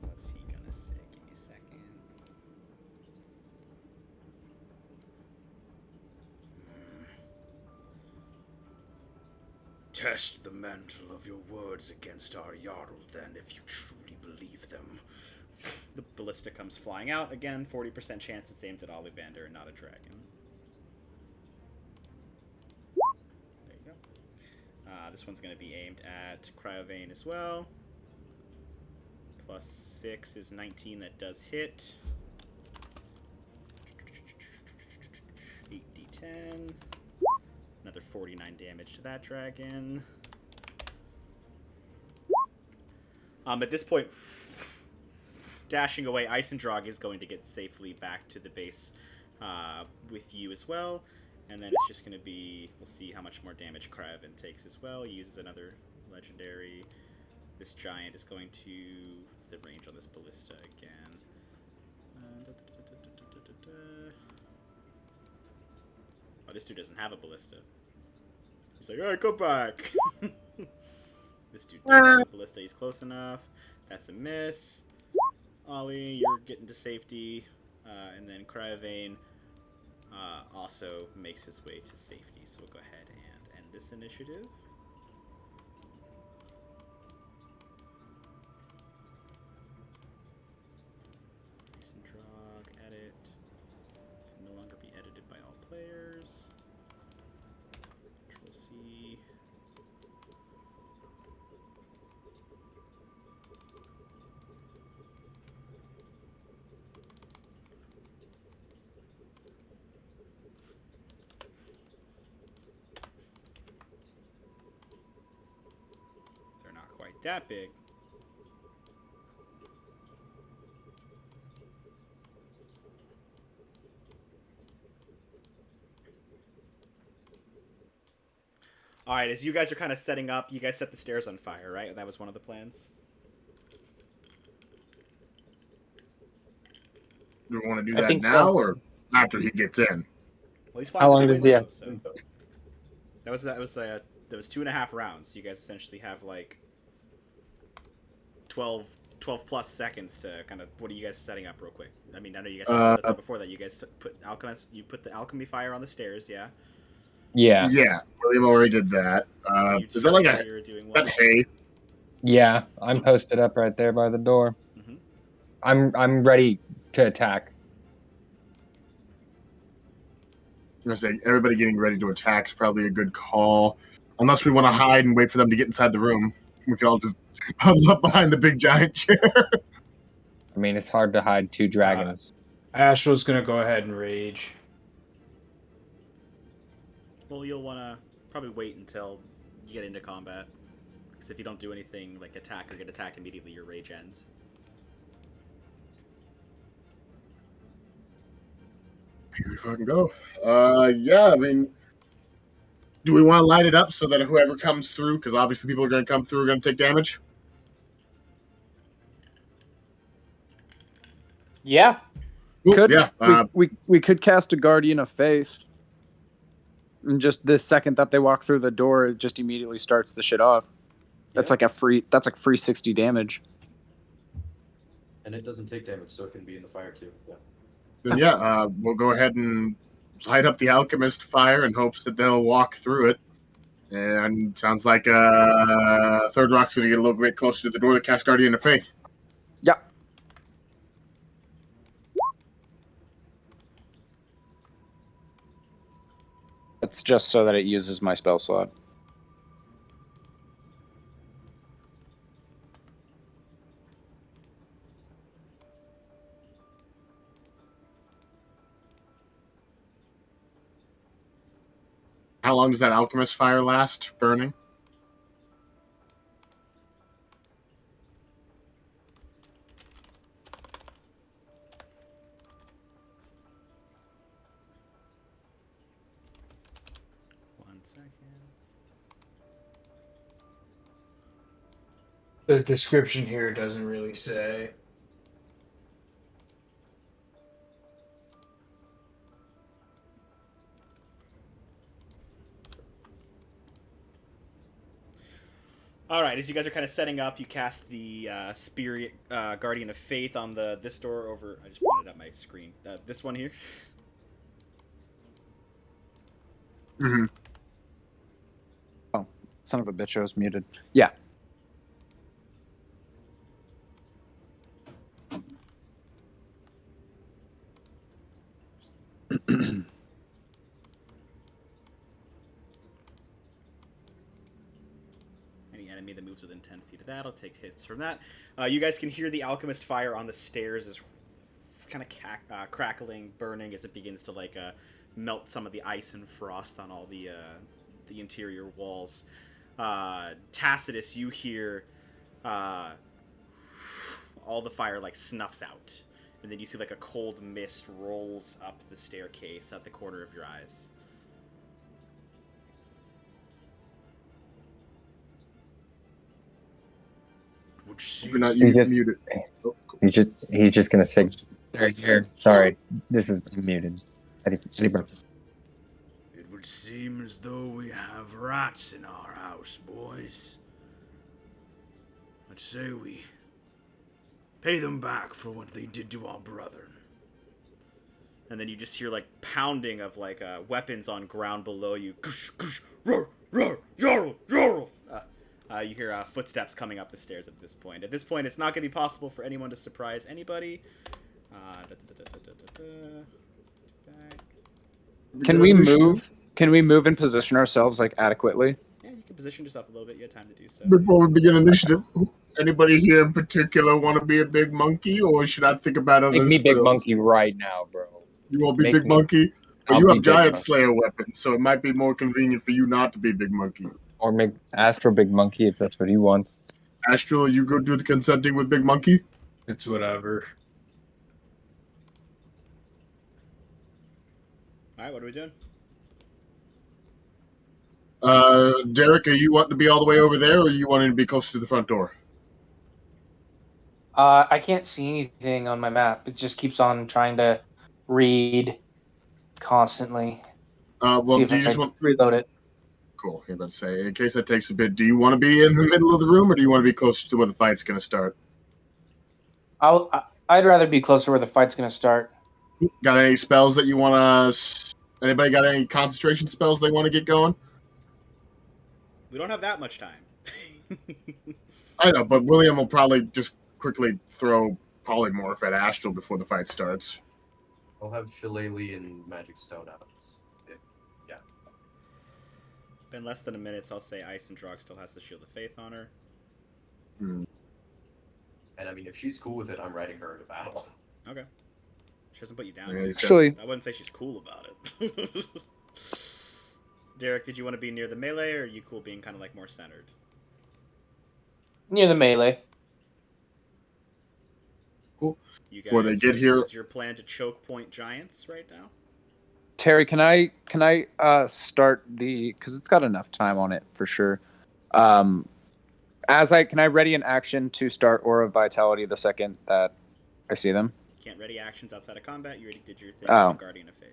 What's he gonna say? Give me a second. Test the mantle of your words against our Jarl, then, if you truly believe them. The ballista comes flying out again. 40% chance it's aimed at Ollivander and not a dragon. There you go. This one's going to be aimed at Cryovane as well. Plus 6 is 19. That does hit. 8d10. Another 49 damage to that dragon. At this point, dashing away, Eisendrag is going to get safely back to the base with you as well. And then it's just going to be, we'll see how much more damage Cryovane takes as well. He uses another legendary. This giant is going to, what's the range on this ballista again? Oh, this dude doesn't have a ballista. He's like, alright, go back. This dude doesn't have a ballista. He's close enough. That's a miss. Ollie, you're getting to safety. And then Cryovane also makes his way to safety. So we'll go ahead and end this initiative. Eisendrag, edit. Can no longer be edited by all players. Control C. They're not quite that big. All right, as you guys are kind of setting up, you guys set the stairs on fire, right? That was one of the plans. Do we want to do that now or after he gets in? Well, he's flying How long through the does he window, have? so that was 2.5 rounds. You guys essentially have like 12 plus seconds to kind of. What are you guys setting up real quick? I mean, I know you guys before that. You guys put the alchemy fire on the stairs, yeah. Yeah. Yeah, William already did that. Is that like a that hay? Yeah, I'm posted up right there by the door. Mm-hmm. I'm ready to attack. I'm gonna say everybody getting ready to attack is probably a good call, unless we want to hide and wait for them to get inside the room. We could all just huddle up behind the big giant chair. I mean, it's hard to hide two dragons. Ashel's gonna go ahead and rage. Well, you'll want to probably wait until you get into combat, because if you don't do anything like attack or get attacked immediately, your rage ends. Here we fucking go. Yeah, I mean, do we want to light it up so that whoever comes through, because obviously people are going to come through, are going to take damage? Yeah. Could Yeah. we could cast a Guardian of Faith, and just the second that they walk through the door, it just immediately starts the shit off. That's like free 60 damage. And it doesn't take damage, so it can be in the fire too. Yeah. Then yeah, we'll go ahead and light up the alchemist fire in hopes that they'll walk through it. And sounds like Third Rock's going to get a little bit closer to the door to cast Guardian of Faith. Yeah. It's just so that it uses my spell slot. How long does that alchemist fire last, burning? The description here doesn't really say. All right, as you guys are kind of setting up, you cast the Spirit Guardian of Faith on this door over. I just pointed up my screen. This one here. Mm-hmm. Oh, son of a bitch, I was muted. Yeah. Any enemy that moves within 10 feet of that will take hits from that. You guys can hear the alchemist fire on the stairs is kind of crackling, burning as it begins to melt some of the ice and frost on all the interior walls. Tacitus, you hear all the fire snuffs out, and then you see a cold mist rolls up the staircase at the corner of your eyes. You're not He's just- muted. He's just gonna say, here. Sorry, this is muted. Eddie Brown. It would seem as though we have rats in our house, boys. I'd say we pay them back for what they did to our brother. And then you just hear pounding of weapons on ground below you. Kush, kush, roar, roar, Jarl, Jarl. You hear footsteps coming up the stairs at this point. At this point, it's not going to be possible for anyone to surprise anybody. Can we move? Can we move and position ourselves adequately? Yeah, you can position yourself a little bit. You have time to do so. Before we begin initiative, anybody here in particular want to be a big monkey, or should I think about other Make me big spells? monkey right now, bro. You want to be Make big me. monkey? Well, I'll you be have big giant monkey. slayer weapons, so it might be more convenient for you not to be big monkey. Or make Astro big monkey if that's what he wants. Astral, you go do the consenting with big monkey? It's whatever. All right, what are we doing? Derek, are you wanting to be all the way over there, or are you wanting to be closer to the front door? I can't see anything on my map. It just keeps on trying to read constantly. Well, See if do you I just want... reload it? Cool. I'm about to say, in case that takes a bit, do you want to be in the middle of the room, or do you want to be closer to where the fight's going to start? I'd rather be closer where the fight's gonna start. Got any spells that you want to... Anybody got any concentration spells they want to get going? We don't have that much time. I know, but William will probably just quickly throw polymorph at Astral before the fight starts. I'll have Shillelagh and Magic Stone out. Been less than a minute, so I'll say Ice and Drog still has the Shield of Faith on her. And I mean, if she's cool with it, I'm riding her into battle. Okay. She doesn't put you down. Yeah, yet. Actually, I wouldn't say she's cool about it. Derek, did you want to be near the melee, or are you cool being kind of more centered? Near the melee. Cool. You guys, Before they get here... Is your plan to choke point giants right now? Terry, can I start because it's got enough time on it for sure. Can I ready an action to start Aura of Vitality the second that I see them? Can't ready actions outside of combat. You already did your thing. Oh. With Guardian of Faith.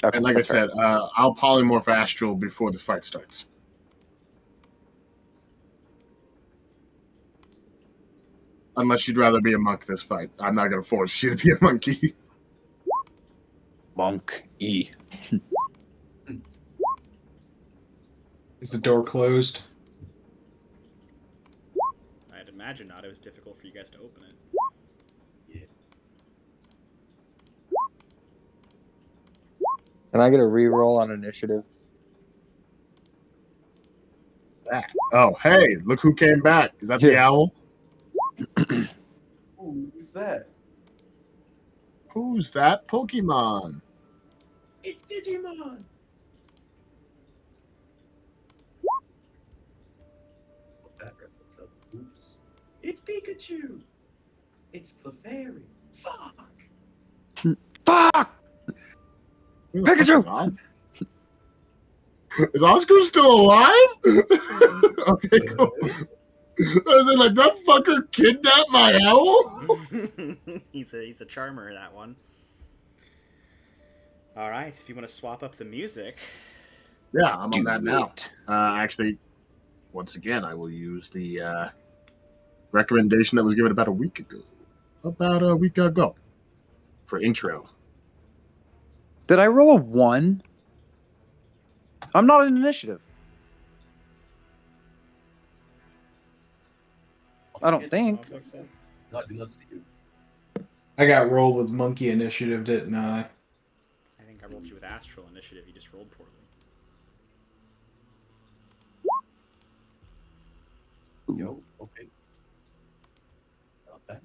Okay, And like I said, I'll polymorph Astral before the fight starts. Unless you'd rather be a monk this fight. I'm not going to force you to be a monkey. Monk E. Is the door closed? I'd imagine not. It was difficult for you guys to open it. Can I get a reroll on initiative? Oh, hey, look who came back. Is that the owl? Ooh, who's that? Who's that Pokemon? It's Digimon! That reference up. Oops. It's Pikachu! It's Clefairy. Fuck! Fuck! Pikachu! Is Oscar still alive? Okay, cool. I was like, that fucker kidnapped my owl? he's a charmer, that one. All right, if you want to swap up the music. Yeah, I'm on that now. Actually, once again, I will use the recommendation that was given about a week ago. For intro. Did I roll a 1? I'm not an initiative. I don't think. No, I do not see you. I got rolled with monkey initiative, didn't I? I think I rolled you with astral initiative. You just rolled poorly. Yo, okay. Not bad.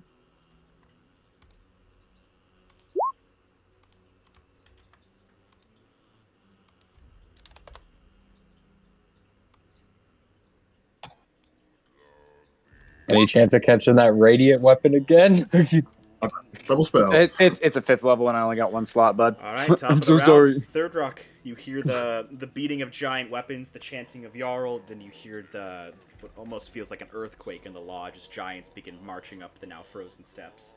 Any chance of catching that radiant weapon again? Double spell. It's a 5th level, and I only got 1 slot, bud. All right, top I'm of the so round, sorry. Third rock. You hear the beating of giant weapons, the chanting of Jarl, then you hear the what almost feels like an earthquake in the lodge as giants begin marching up the now frozen steps.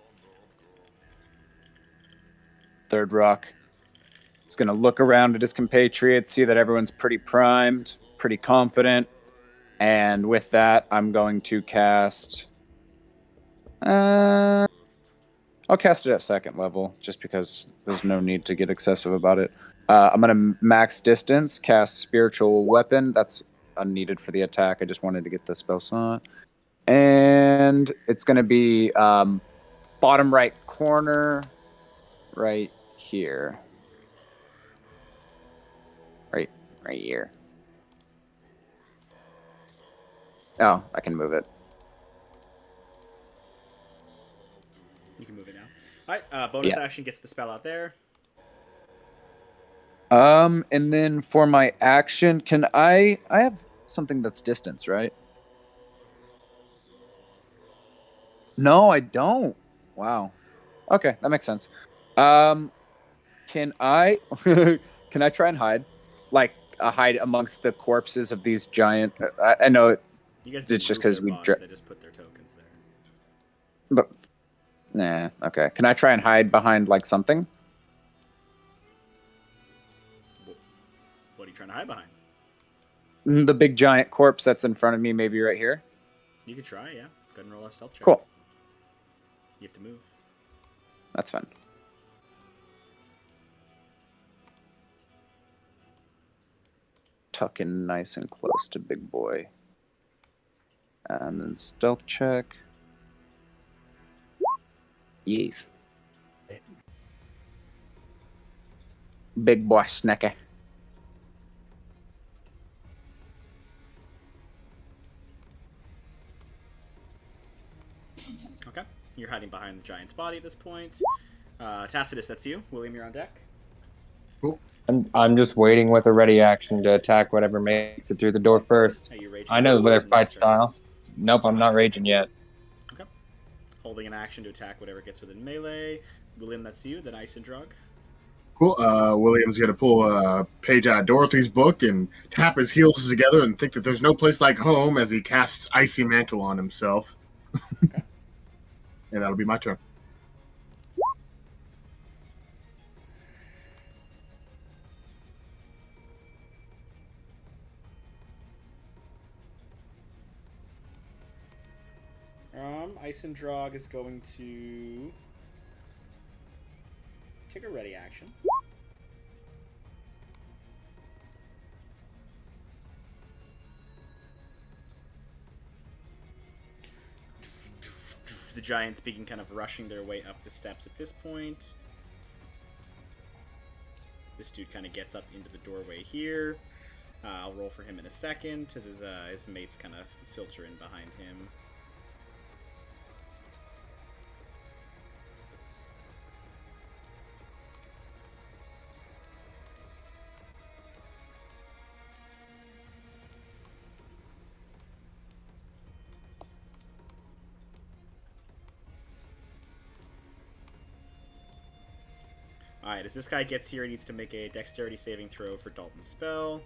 Third rock. He's going to look around at his compatriots, see that everyone's pretty primed, pretty confident. And with that, I'm going to cast... I'll cast it at 2nd level, just because there's no need to get excessive about it. I'm going to max distance, cast Spiritual Weapon. That's unneeded for the attack. I just wanted to get the spell slot. And it's going to be bottom right corner, right here. Right here. Oh, I can move it. You can move it now. All right, bonus action gets the spell out there. And then for my action, can I have something that's distance, right? No, I don't. Wow. Okay, that makes sense. Can I can I try and hide? Like hide amongst the corpses of these giant I know You guys it's just because we I just put their tokens there. but nah, okay. Can I try and hide behind like something? What are you trying to hide behind? The big giant corpse that's in front of me, maybe right here. You can try, yeah. Go ahead and roll a stealth check. Cool. You have to move. That's fine. Tuck in nice and close to big boy. And then stealth check. Yes. Big boy snacker. Okay. You're hiding behind the giant's body at this point. Tacitus, that's you. William, you're on deck. Cool. I'm just waiting with a ready action to attack whatever makes it through the door first. Are you raging? I know their fight style. Nope, I'm not raging yet. Okay. Holding an action to attack whatever gets within melee. William, that's you. Then Ice and Drug. Cool. William's going to pull a page out of Dorothy's book and tap his heels together and think that there's no place like home as he casts Icy Mantle on himself. Okay. And that'll be my turn. Ice and Drog is going to take a ready action. The giants begin kind of rushing their way up the steps at this point. This dude kind of gets up into the doorway here. I'll roll for him in a second as his mates kind of filter in behind him. Alright, as this guy gets here, he needs to make a dexterity saving throw for Dalton's spell.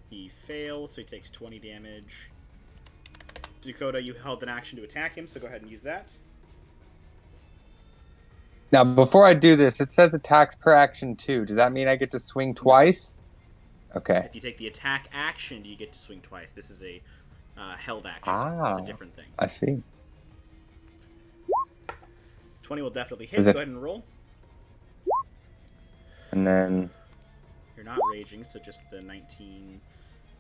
He fails, so he takes 20 damage. Dakota, you held an action to attack him, so go ahead and use that. Now, before I do this, it says attacks per action too. Does that mean I get to swing twice? Okay. If you take the attack action, you get to swing twice. This is a held action. It's a different thing. I see. 20 will definitely hit. Is Go it- ahead and roll. And then You're not raging, so just the 19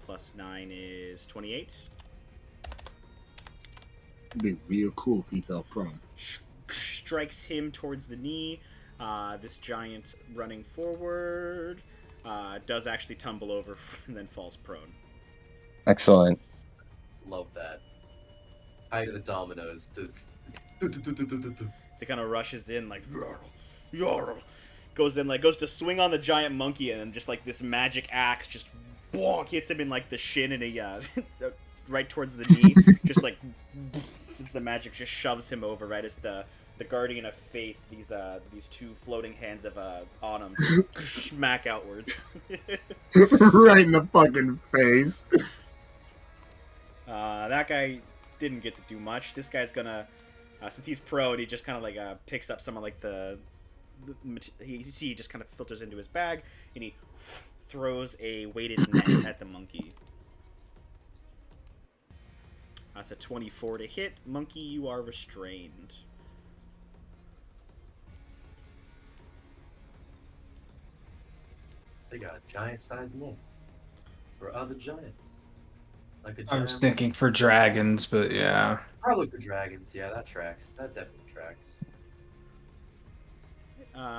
plus 9 is 28. It'd be real cool if he fell prone. Strikes him towards the knee. This giant running forward does actually tumble over and then falls prone. excellent. Love that. Height of the dominoes. So he kind of rushes in like, Jarl, Jarl. Goes to swing on the giant monkey, and then just like this magic axe just bonk hits him in like the shin and a right towards the knee. Just like the magic just shoves him over right as the guardian of faith. These two floating hands of on him smack outwards. Right in the fucking face. That guy didn't get to do much. This guy's gonna, since he's prone, he just kind of like picks up some of like he just kind of filters into his bag, and he throws a weighted net at the monkey. That's a 24 to hit. Monkey, you are restrained. They got giant-sized nets for other giants. Like a I was giant- thinking for dragons, but yeah. Probably for dragons. Yeah, that tracks. That definitely tracks.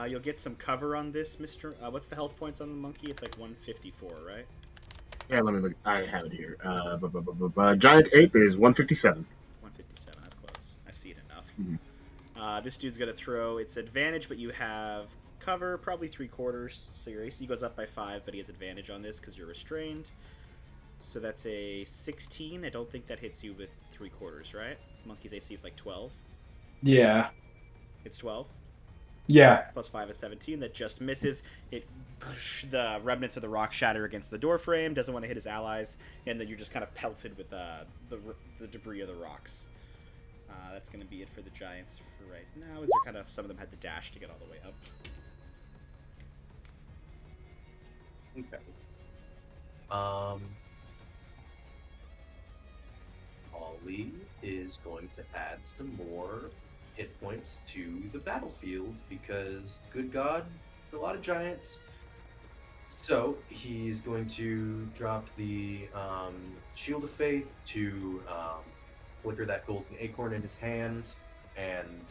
You'll get some cover on this, Mr. What's the health points on the monkey? It's like 154, right? Yeah, let me look. I have it here. Giant ape is 157. 157, that's close. I see it enough. Mhm. This dude's going to throw. It's advantage, but you have cover, probably 3/4. So your AC goes up by 5, but he has advantage on this because you're restrained. So that's a 16. I don't think that hits you with 3/4, right? Monkey's AC is like 12. Yeah. It's 12. Yeah. Plus 5 is 17. That just misses. The remnants of the rock shatter against the door frame. Doesn't want to hit his allies, and then you're just kind of pelted with the debris of the rocks. That's going to be it for the giants for right now. As they're kind of, some of them had to dash to get all the way up. Okay. Ollie is going to add some more hit points to the battlefield because, good God, it's a lot of giants. So he's going to drop the Shield of Faith to flicker that golden acorn in his hand, and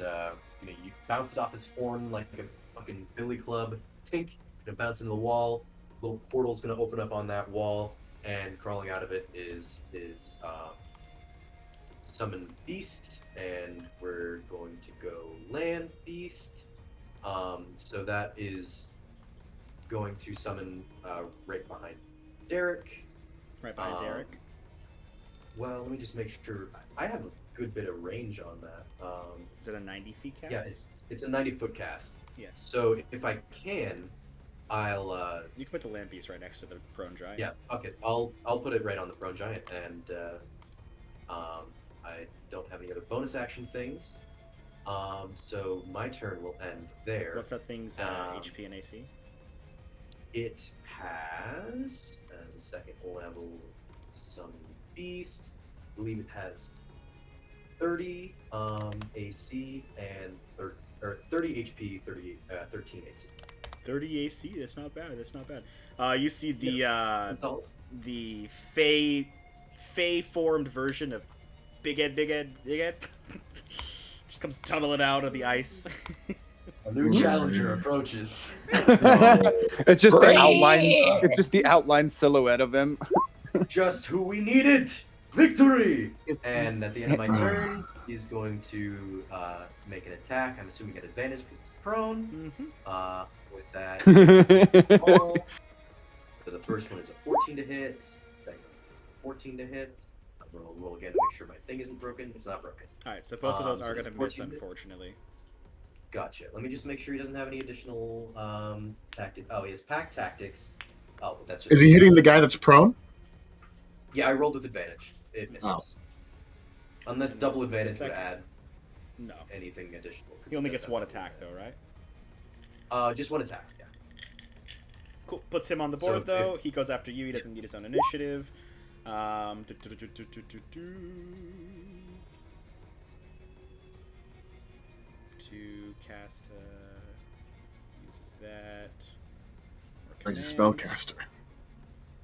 you bounce it off his horn like a fucking billy club. Tink, it's gonna bounce into the wall. Little portal's gonna open up on that wall, and crawling out of it is summon beast, and we're going to go land beast. So that is going to summon right behind Derek. Right behind Derek. Well, let me just make sure. I have a good bit of range on that. Is it a 90 feet cast? Yeah, it's a 90-foot cast. Yeah. So if I can, I'll. You can put the land beast right next to the prone giant. Yeah. Okay. I'll put it right on the prone giant, and I don't have any other bonus action things. So my turn will end there. What's that thing's HP and AC? It has, as a second level, summon beast. I believe it has 30 AC and 30 HP, 13 AC. 30 AC. That's not bad. That's not bad. You see the That's all. the Fey formed version of Big Ed. Just comes tunneling out of the ice. A new challenger approaches. It's just the outline. It's just the outline silhouette of him. Just who we needed. Victory! And at the end of my turn, he's going to make an attack. I'm assuming at advantage because he's prone. With that, so the first one is a 14 to hit. Second one is a 14 to hit. I'm gonna roll again to make sure my thing isn't broken. It's not broken. All right, so both of those so are there's going to miss, 14 to- unfortunately. Gotcha. Let me just make sure he doesn't have any additional tactic. Oh, he has pack tactics. Oh, but that's just. Is he hitting the guy that's prone? Yeah, I rolled with advantage. It misses. Oh. Unless And double what's the advantage would second? add No. anything additional. 'cause He only does gets have one double attack, though, advantage. right? Just one attack, yeah. Cool. Puts him on the So board, if- though. He goes after you. He doesn't need his own initiative. To cast, uses that. Or He's a commands. spellcaster.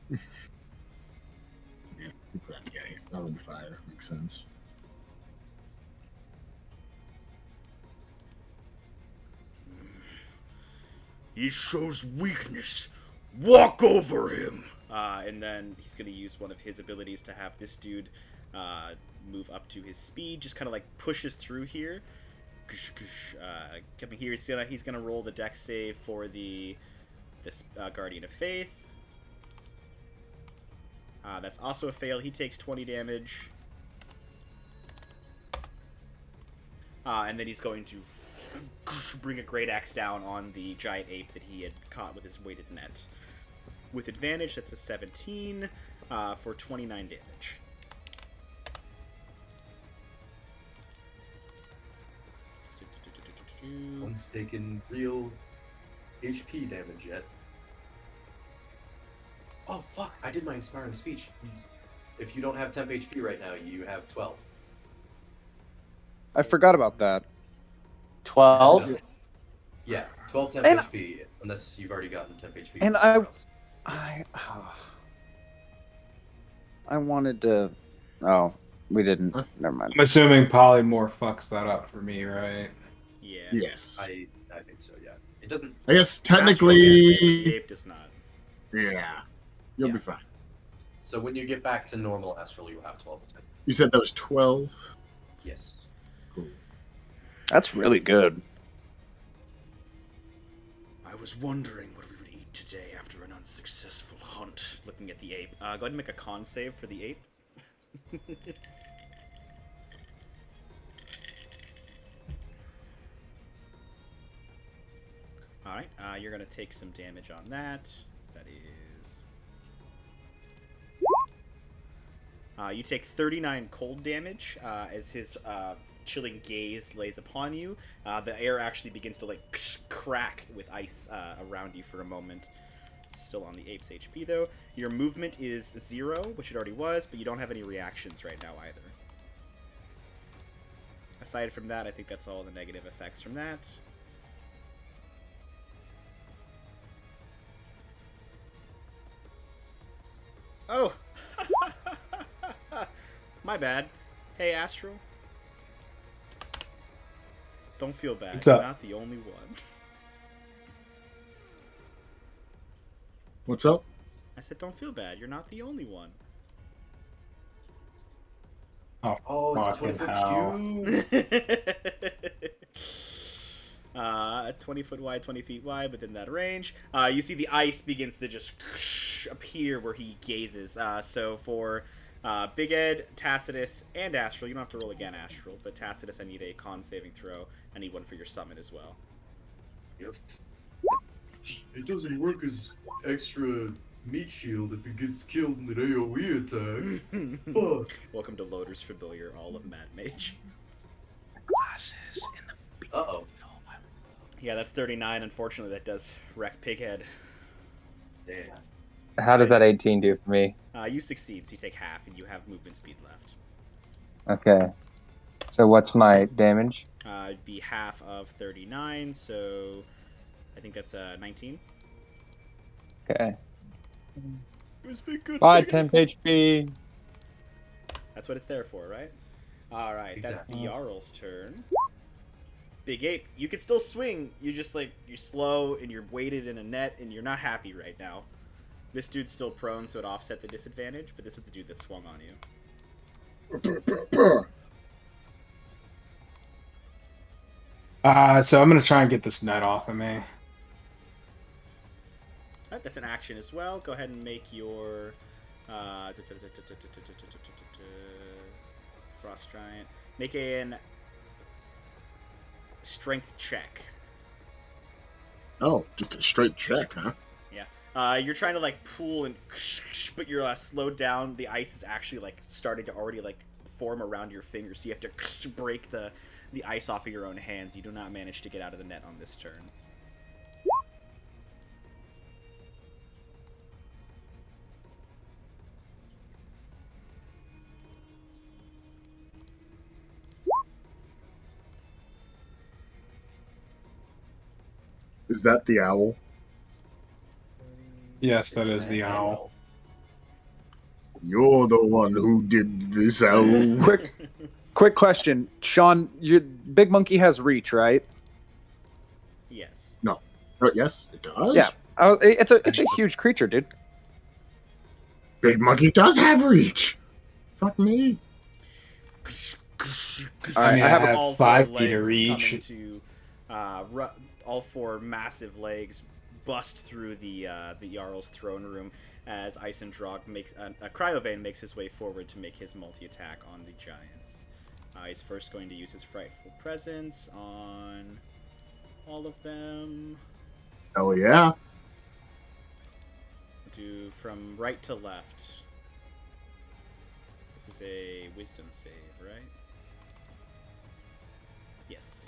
Yeah, not in fire. Makes sense. He shows weakness. Walk over him. And then he's going to use one of his abilities to have this dude move up to his speed. Just kind of like pushes through here. Coming here, he's gonna roll the dex save for this Guardian of Faith. That's also a fail. He takes 20 damage. And then he's going to bring a great axe down on the giant ape that he had caught with his weighted net. With advantage, that's a 17 for 29 damage. One's taken real HP damage yet. Oh fuck! I did my inspiring speech. If you don't have temp HP right now, you have 12. I forgot about that. 12. So, yeah, 12 temp And- HP, unless you've already gotten temp HP. And from somewhere else. I wanted to. Oh, we didn't. Never mind. I'm assuming polymorph fucks that up for me, right? Yeah. Yes. I think so. Yeah, it doesn't. I guess The technically. ape does not. Yeah. You'll Yeah. be fine. So when you get back to normal astral, you'll have 12 temp. You said that was 12? Yes. Cool. That's really good. I was wondering what we would eat today after an unsuccessful hunt. Looking at the ape. Go ahead and make a con save for the ape. Alright, you're going to take some damage on that. That is... you take 39 cold damage as his chilling gaze lays upon you. The air actually begins to like crack with ice around you for a moment. Still on the ape's HP though. Your movement is 0, which it already was, but you don't have any reactions right now either. Aside from that, I think that's all the negative effects from that. Oh! My bad. Hey, Astral. Don't feel bad. What's You're up? not the only one. What's up? I said, don't feel bad. You're not the only one. Oh, it's a Fucking 20-foot hell. cube. 20 foot wide, 20 feet wide, within that range. You see the ice begins to just appear where he gazes. So for Big Ed, Tacitus, and Astral, you don't have to roll again, Astral, but Tacitus, I need a con saving throw. I need one for your summon as well. Yep. It doesn't work as extra meat shield if he gets killed in an AoE attack. Fuck. Welcome to Loader's Familiar, all of Mad Mage. Glasses in the Uh-oh. Yeah, that's 39. Unfortunately, that does wreck Pighead. Damn. How does that 18 do for me? You succeed, so you take half, and you have movement speed left. Okay. So what's my damage? It'd be half of 39, so I think that's 19. Okay. It's been good. 5 temp HP. That's what it's there for, right? All right, that's the Exactly. Jarl's turn. Big Ape, you can still swing. You just like you're slow and you're weighted in a net, and you're not happy right now. This dude's still prone, so it offset the disadvantage. But this is the dude that swung on you. So I'm gonna try and get this net off of me. Alright, that's an action as well. Go ahead and make your Frost Giant. Make an strength check. Oh, just a straight check, huh? You're trying to like pull and but you're slowed down. The ice is actually like starting to already like form around your fingers, so you have to break the ice off of your own hands. You do not manage to get out of the net on this turn. Is that the owl? Yes, that It's is an the owl. You're the one who did this, owl. Quick question, Sean. Your big monkey has reach, right? Yes. Yes, it does. Yeah. Oh, it's a huge creature, dude. Big monkey does have reach. Fuck me. All right, mean, I have I have all 5 four feet of legs reach. coming to, all four massive legs bust through the Jarl's throne room as Isendrog makes a Cryovane makes his way forward to make his multi-attack on the giants. He's first going to use his Frightful Presence on all of them. Oh yeah. Do from right to left. This is a Wisdom save, right? Yes.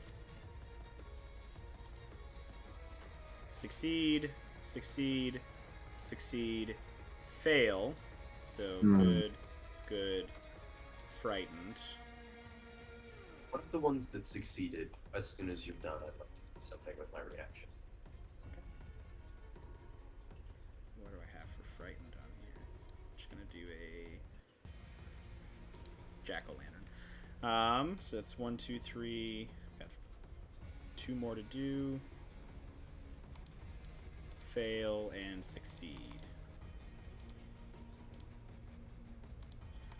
Succeed, succeed, succeed, fail. So good, frightened. One of the ones that succeeded, as soon as you've done, I'd like to do something with my reaction. What do I have for frightened on here? I'm just gonna do a jack-o'-lantern. So that's 1, 2, 3. Got 2 more to do. Fail and succeed.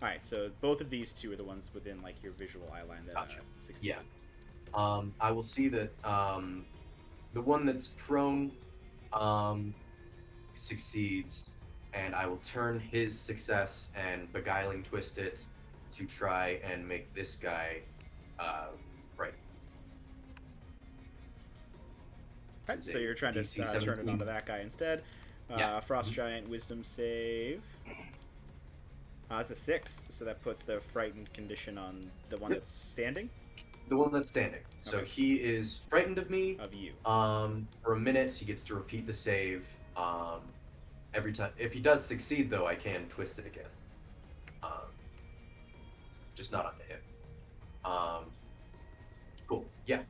All right, so both of these two are the ones within like your visual eye line that Gotcha. succeed. Yeah. I will see that the one that's prone succeeds, and I will turn his success and beguiling twist it to try and make this guy right. Okay, so you're trying to DC turn it 17. onto that guy instead. Yeah. Frost Giant Wisdom save. It's a 6, so that puts the frightened condition on the one that's standing. The one that's standing. So Okay. he is frightened of me. Of you. For a minute, he gets to repeat the save. Every time. If he does succeed, though, I can twist it again. Just not onto him. Cool. Yeah.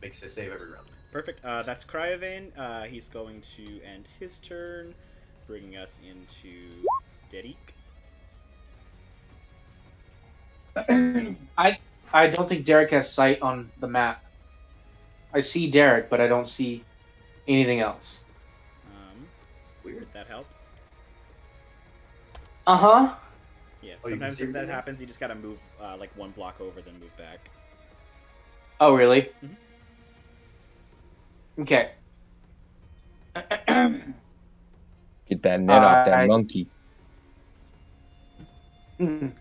Makes a save every round. Perfect. That's Cryovane. He's going to end his turn, bringing us into Derek. I don't think Derek has sight on the map. I see Derek, but I don't see anything else. Weird. Would that help? Uh huh. Yeah. Oh, you can Sometimes see if that everything? happens, you just gotta move like 1 block over, then move back. Oh, really? Mhm. Okay. Get that net off that monkey. I'm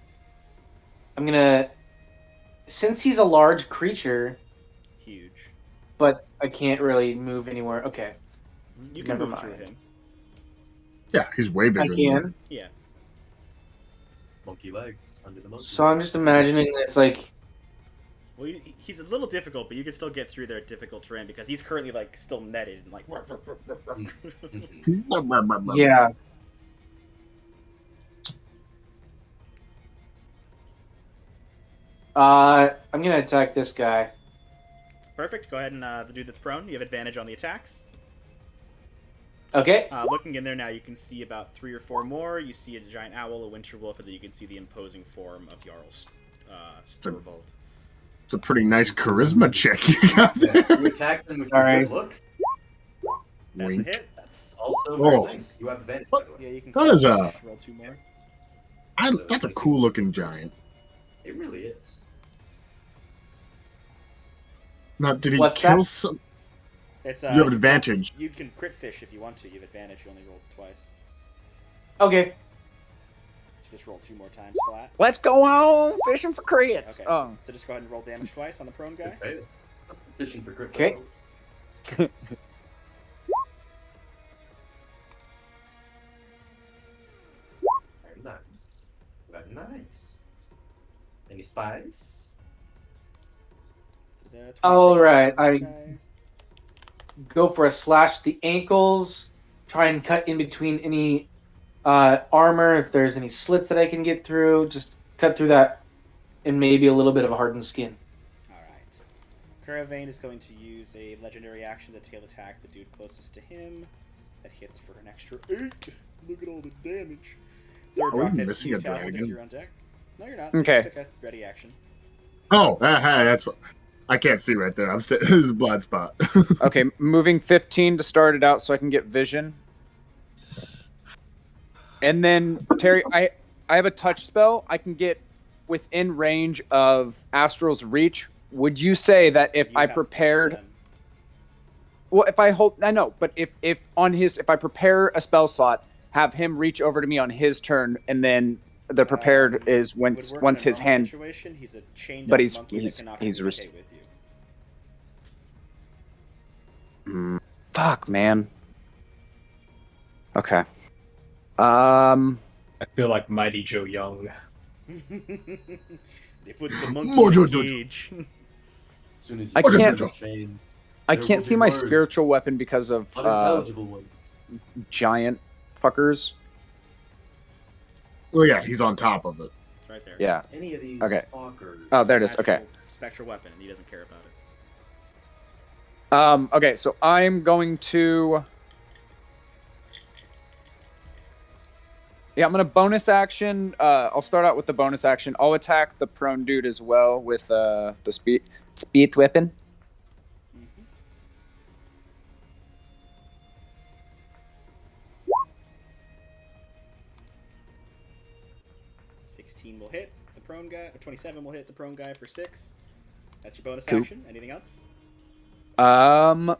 gonna, since he's a large creature, Huge. but I can't really move anywhere. Okay, You can Never move through mind. him. Yeah, he's way bigger I than you. can. Yeah. Monkey legs under the monkey. So I'm just imagining it's like, Well, he's a little difficult, but you can still get through their difficult terrain because he's currently like still netted and like. Mhm. yeah. I'm gonna attack this guy. Perfect. Go ahead and the dude that's prone. You have advantage on the attacks. Okay. Looking in there now, you can see about 3 or 4 more. You see a giant owl, a winter wolf, and then you can see the imposing form of Jarl Storvald. It's a pretty nice charisma check you got there. You attack them with All your right. good looks. That's Wink. a hit. That's also very Oh. nice. You have advantage, by the way. Yeah, you can. That is a- roll 2 more. That's a cool looking giant. It really is. Now, did he What's kill that? some? It's You have advantage. You can crit fish if you want to. You have advantage. You only roll twice. Okay. So just roll 2 more times flat. Let's go on fishing for crits. Okay. Oh, So just go ahead and roll damage twice on the prone guy. Okay. Fishing for crit Okay. fails. Very nice. Very nice. Any spies? All right. I go for a slash to the ankles. Try and cut in between any armor. If there's any slits that I can get through, just cut through that, and maybe a little bit of a hardened skin. All right. Caravane is going to use a legendary action to tail attack the dude closest to him. That hits for an extra 8. Look at all the damage. Third Are we rock hits missing you, a Tacitus, dragon? you're on deck. No, you're not. Okay. You just took a ready action. Oh, that's what. I can't see right there. This is a blind spot. Okay, moving 15 to start it out so I can get vision. And then, Terry, I have a touch spell. I can get within range of Astral's reach. Would you say that if You I have to prepared... touch them. Well, if I hold... I know, but if I prepare a spell slot, have him reach over to me on his turn, and then the prepared is It would once work in a his normal hand... Situation. He's a chained But up he's- monkey he's- that cannot he's communicate with you. Fuck, man. Okay. I feel like Mighty Joe Young. They put the monkey Mojo in a Jojo. cage. As soon as I you can't- touch the chain, I there can't will see be my words, spiritual weapon because of unintelligible ones. giant fuckers. Well, yeah, he's on top of it. It's right there. Yeah. Any of these Okay. fuckers. Oh, there it is. Okay. Spectral weapon, and he doesn't care about it. Okay, so I'm going to... Yeah, I'm going to bonus action. I'll start out with the bonus action. I'll attack the prone dude as well with the speed weapon. Mm-hmm. 16 will hit the prone guy. 27 will hit the prone guy for 6. That's your bonus Cool. action. Anything else? I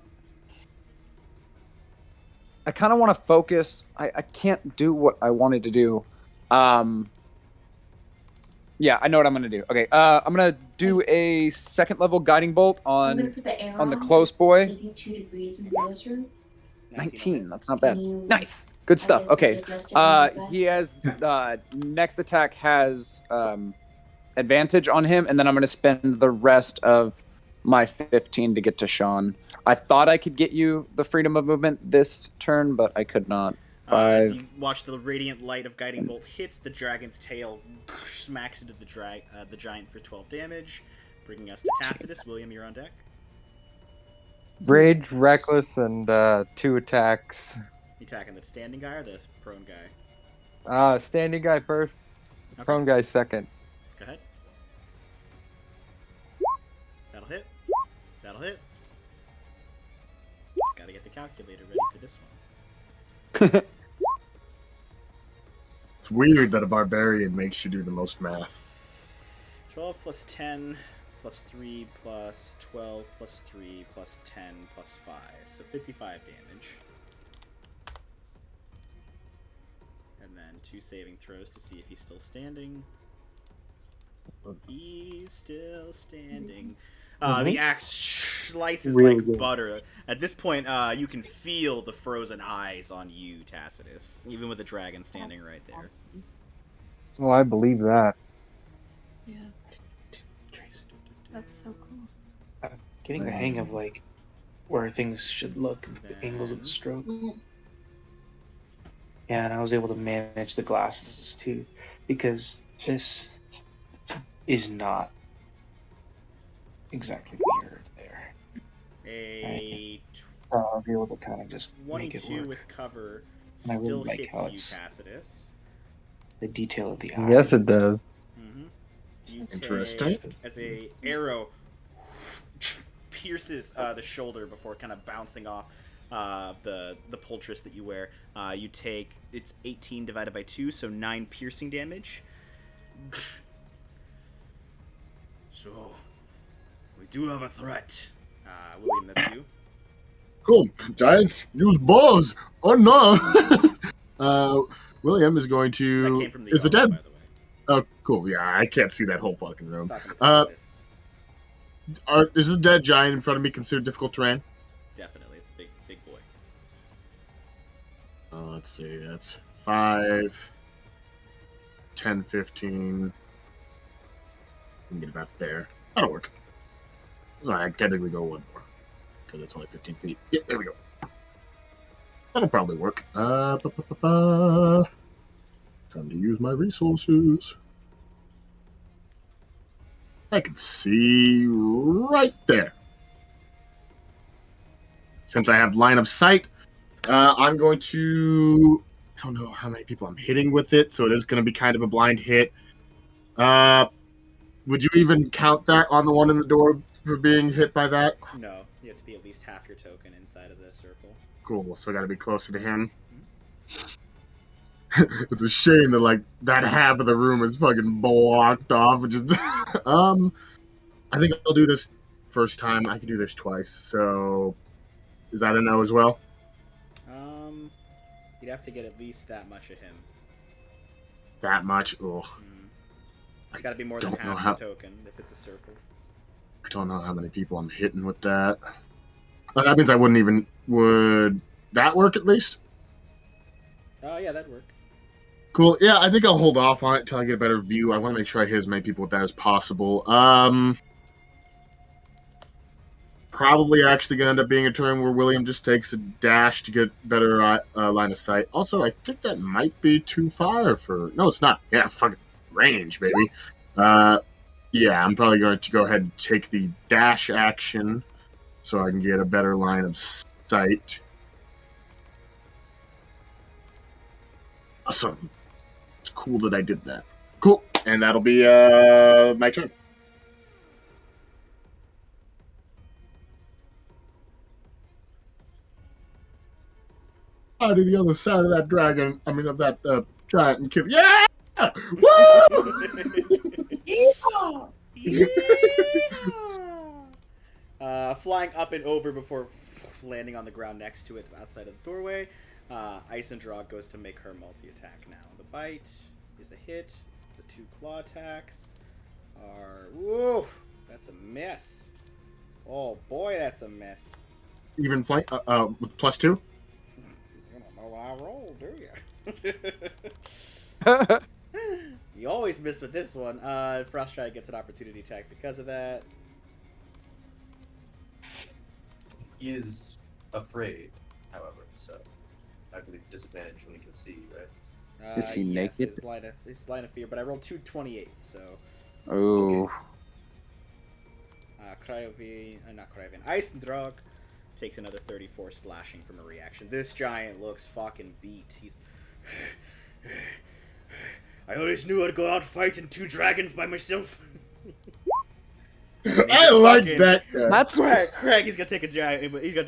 kind of want to focus. I can't do what I wanted to do. Yeah, I know what I'm going to do. Okay, I'm going to do a second level guiding bolt I'm gonna on put the arrow on the close boy. 82 degrees in the nose room. 19. That's not Can bad. you- Nice. Good stuff. I guess Okay. you adjust it on the He has next attack has advantage on him, and then I'm going to spend the rest of my 15 to get to Sean. I thought I could get you the freedom of movement this turn, but I could not. As 5. you watch the radiant light of guiding bolt hits the dragon's tail, smacks into the giant for 12 damage, bringing us to Tacitus. William, you're on deck. Rage, reckless, and 2 attacks. You attacking the standing guy or the prone guy? Standing guy first, Okay. prone guy second. Go ahead. That'll hit. That'll hit. Gotta get the calculator ready for this one. It's weird that a barbarian makes you do the most math. 12 plus 10 plus 3 plus 12 plus 3 plus 10 plus 5. So 55 damage. And then 2 saving throws to see if he's still standing. He's still standing. The axe slices Really like good. butter. At this point, you can feel the frozen eyes on you, Tacitus, even with the dragon standing right there. Well, I believe that. Yeah. That's so cool. Getting the hang of like where things should look, the angle of the stroke. Yeah, and I was able to manage the glasses too, because this is not exactly mirrored there. A I'll be able to kind of just make it 22 work. with cover And I really still like hits how you, it's- Tacitus. The detail of the eye. Yes, it does. Mm-hmm. You Interesting. take, as a arrow pierces the shoulder before kind of bouncing off the poultice that you wear. You take, it's 18 divided by 2, so 9 piercing damage. So, we do have a threat. William, that's you. Cool. Giants use bows. Oh no. William is going That to. came from the Is the audio, dead? by the way. Oh, cool. Yeah, I can't see that whole fucking room. Talking to Uh, Tacitus. Is this dead giant in front of me considered difficult terrain? Definitely, it's a big boy. Let's see. That's 5, 10, 15. We can get about there. That'll work. I technically go one more because it's only 15 feet. Yeah, there we go. That'll probably work. Time to use my resources. I can see right there. since I have line of sight, I'm going to. I don't know how many people I'm hitting with it, so it is going to be kind of a blind hit. Would you even count that on the one in the door for being hit by that? No, you have to be at least half your token inside of the circle. Cool. So I got to be closer to him. It's a shame that like that half of the room is fucking blocked off. Which is, I think I'll do this first time. I can do this twice. So, is that a no as well? You'd have to get at least that much of him. That much? Oh, It's got to be more than don't know half how- the token if it's a circle. I don't know how many people I'm hitting with that. That means I wouldn't even. Would that work at least? Oh yeah, that'd work. Cool. Yeah, I think I'll hold off on it until I get a better view. I want to make sure I hit as many people with that as possible. Probably actually going to end up being a turn where William just takes a dash to get better line of sight. Also, I think that might be too far for... No, it's not. Yeah, fucking range, baby. Yeah, I'm probably going to go ahead and take the dash action so I can get a better line of sight. Awesome. It's cool that I did that. Cool. And that'll be my turn. Out to the other side of that dragon. I mean, of that giant and kill. Yeah! Woo! Flying up and over before landing on the ground next to it outside of the doorway. Isendrog goes to make her multi-attack now. The bite is a hit. The 2 claw attacks are... Woo! That's a miss. Oh boy, that's a miss. Even flank with +2? You don't know what I roll, do you? You always miss with this one. Froststrike gets an opportunity attack because of that. He is afraid, however, so I believe disadvantage when he can see, right? Is he yes, naked? His line of fear, but I rolled 2 28s, so... Oh. Not Cryovian. Isendrog takes another 34 slashing from a reaction. This giant looks fucking beat. He's... I always knew I'd go out fighting 2 dragons by myself. I like that guy. That's Craig, he's gonna take a dragon with him.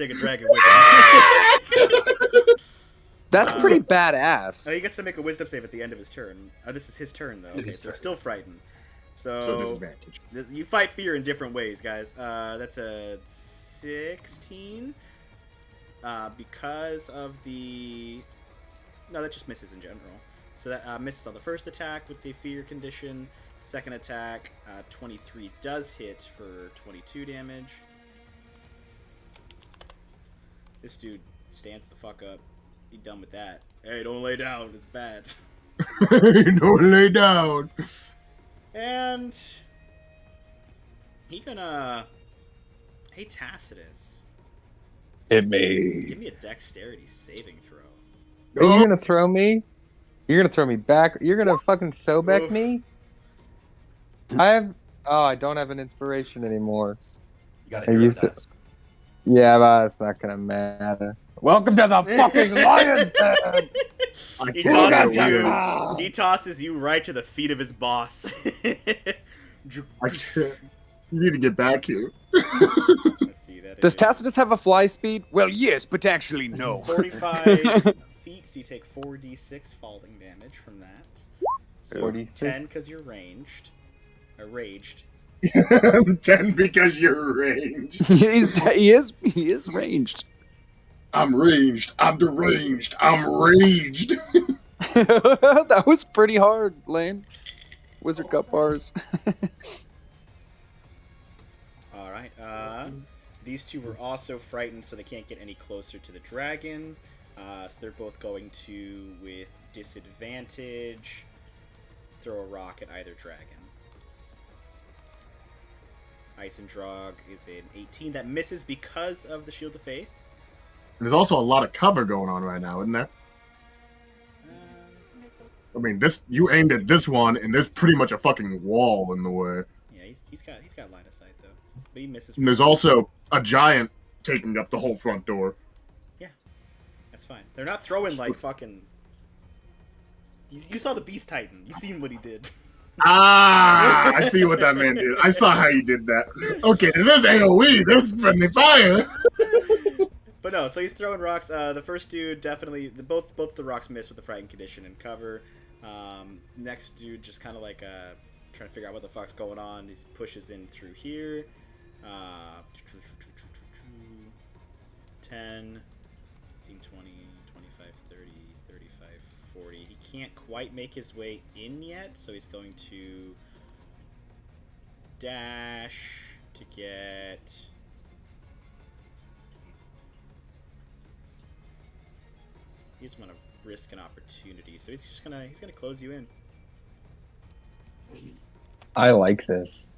that's pretty badass. He gets to make a wisdom save at the end of his turn. This is his turn, though. Okay, so still frightened. So disadvantage. You fight fear in different ways, guys. That's a 16. Because of the... No, that just misses in general. So that misses on the first attack with the fear condition. Second attack, 23 does hit for 22 damage. This dude stands the fuck up. Be done with that. Hey, don't lay down. It's bad. Don't lay down. And he gonna... Hey, Tacitus. Hit me. Give me a dexterity saving throw. Are you gonna throw me? You're gonna throw me back? You're gonna fucking back Oof. me? I don't have an inspiration anymore. You gotta I hear used that. it. Yeah, but it's not gonna matter. Welcome to the fucking lion's den. He tosses you right to the feet of his boss. I can't. You need to get back here. Let's see, that Does is Tacitus have a fly speed? Well, yes, but actually no. 45 feet, so you take 4d6 falling damage from that. So 4d6? 10 because you're raged. 10 because you're ranged. he is ranged. I'm ranged. I'm deranged. I'm raged. That was pretty hard, Lane. Wizard Cup bars. Alright, these two were also frightened, so they can't get any closer to the dragon. So they're both going to, with disadvantage, throw a rock at either dragon. Isendrog is an 18. That misses because of the Shield of Faith. There's also a lot of cover going on right now, isn't there? I mean, you aimed at this one, and there's pretty much a fucking wall in the way. Yeah, he's got line of sight though, but he misses. And there's also a giant taking up the whole front door. That's fine. They're not throwing like fucking. You saw the Beast Titan. You seen what he did. Ah, I see what that man did. I saw how you did that. Okay, there's AOE. There's friendly fire. But no, so he's throwing rocks. The first dude definitely both the rocks miss with the frightened condition and cover. Next dude just kind of like trying to figure out what the fuck's going on. He pushes in through here. 10, 15, 20, 25, 30, 35, 40. He can't quite make his way in yet, so he's going to dash to get. He's gonna risk an opportunity, so he's gonna close you in. I like this.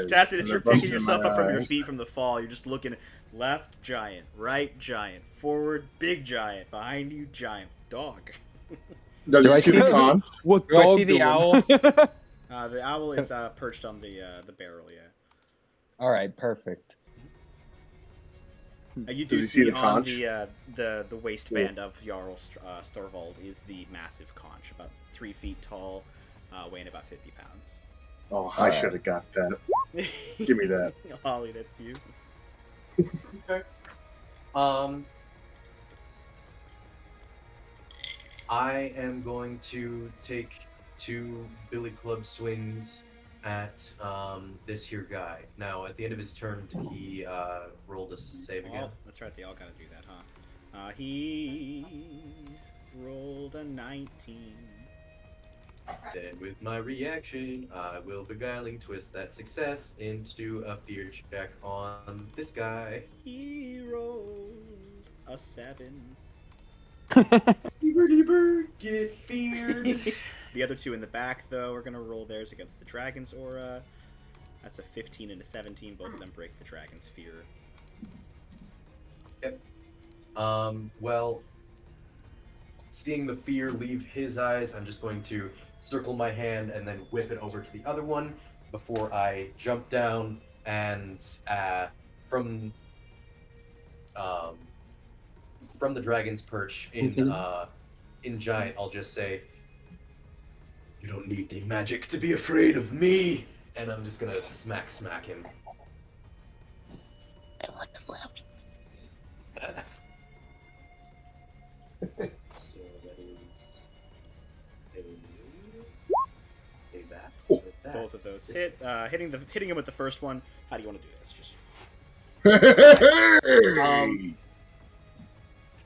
Tacitus, you're picking in yourself my up from your eyes. feet from the fall. You're just looking left, giant, right, giant, forward, big giant, behind you, giant, dog. Does Do he I see see the the- con? What Do I dog see the doing? owl? The owl is perched on the barrel. Yeah. All right, perfect. You do Does he see see the on conch? the waistband of Jarl Storvald is the massive conch, about 3 feet tall, weighing about 50 pounds. Oh, I should have got that. Give me that. Ollie, that's you. Okay. I am going to take 2 billy club swings at this here guy. Now, at the end of his turn, did he rolled a save again? Oh, that's right. They all gotta do that, huh? He rolled a 19. Then, with my reaction, I will beguiling twist that success into a fear check on this guy. He rolled a 7. Steeber get feared. The other two in the back, though, are gonna roll theirs against the dragon's aura. That's a 15 and a 17. Both of them break the dragon's fear. Well, seeing the fear leave his eyes, I'm just going to circle my hand and then whip it over to the other one before I jump down and from the dragon's perch in giant, I'll just say, "You don't need any magic to be afraid of me," and I'm just gonna smack him. So that is that. Both of those hit. Hitting him with the first one. How do you want to do this? Just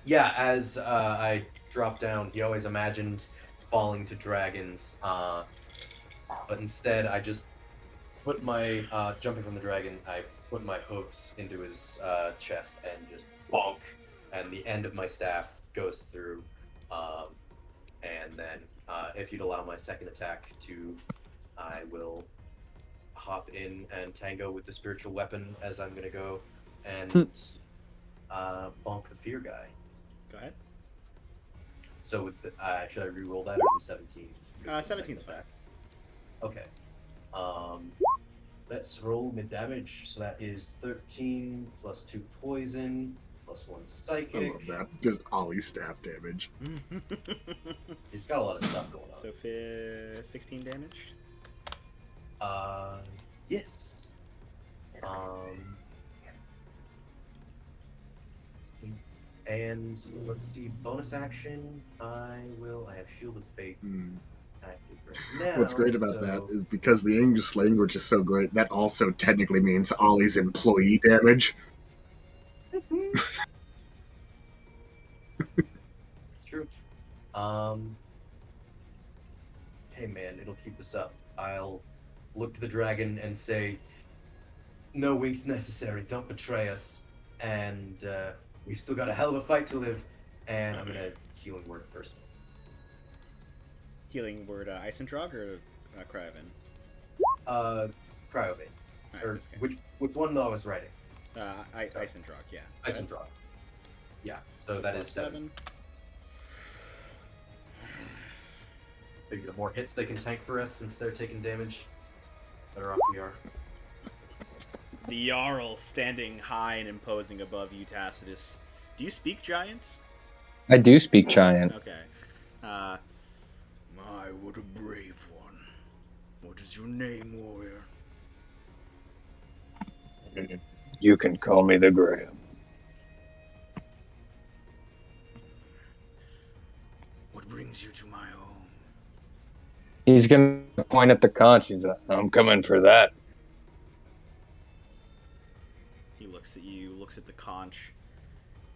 Yeah, as I dropped down, he always imagined falling to dragons, but instead I just put my, jumping from the dragon, I put my hooves into his chest and just bonk, and the end of my staff goes through, and then if you'd allow my second attack to, I will hop in and tango with the spiritual weapon as I'm gonna go and bonk the fear guy. go ahead. So with the, should I re-roll that or the 17? 17's fine. Okay. Let's roll mid damage. So that is 13 plus 2 poison plus 1 I psychic. love that. Just Ollie staff damage. He's got a lot of stuff going on. So 16 damage. Yes. And let's see, bonus action. I have Shield of Faith active right now. What's great about so- that is because the English language is so great, that also technically means Ollie's employee damage. It's true. Hey man, it'll keep us up. I'll look to the dragon and say, "No winks necessary. Don't betray us." And we've still got a hell of a fight to live. And I'm gonna healing word first. Healing word Isendrog or Cryovin? Cryovane. Alright, Or this guy. which one I was writing? Isendrog, yeah. Isendrog. Yeah. So that is 7. Maybe the more hits they can tank for us since they're taking damage, better off we are. The Jarl standing high and imposing above you, Tacitus. Do you speak Giant? I do speak giant. Okay. My, what a brave one. What is your name, warrior? You can call me the Graham. What brings you to my home? He's gonna point at the conch. He's like, I'm coming for that. He looks at you, looks at the conch.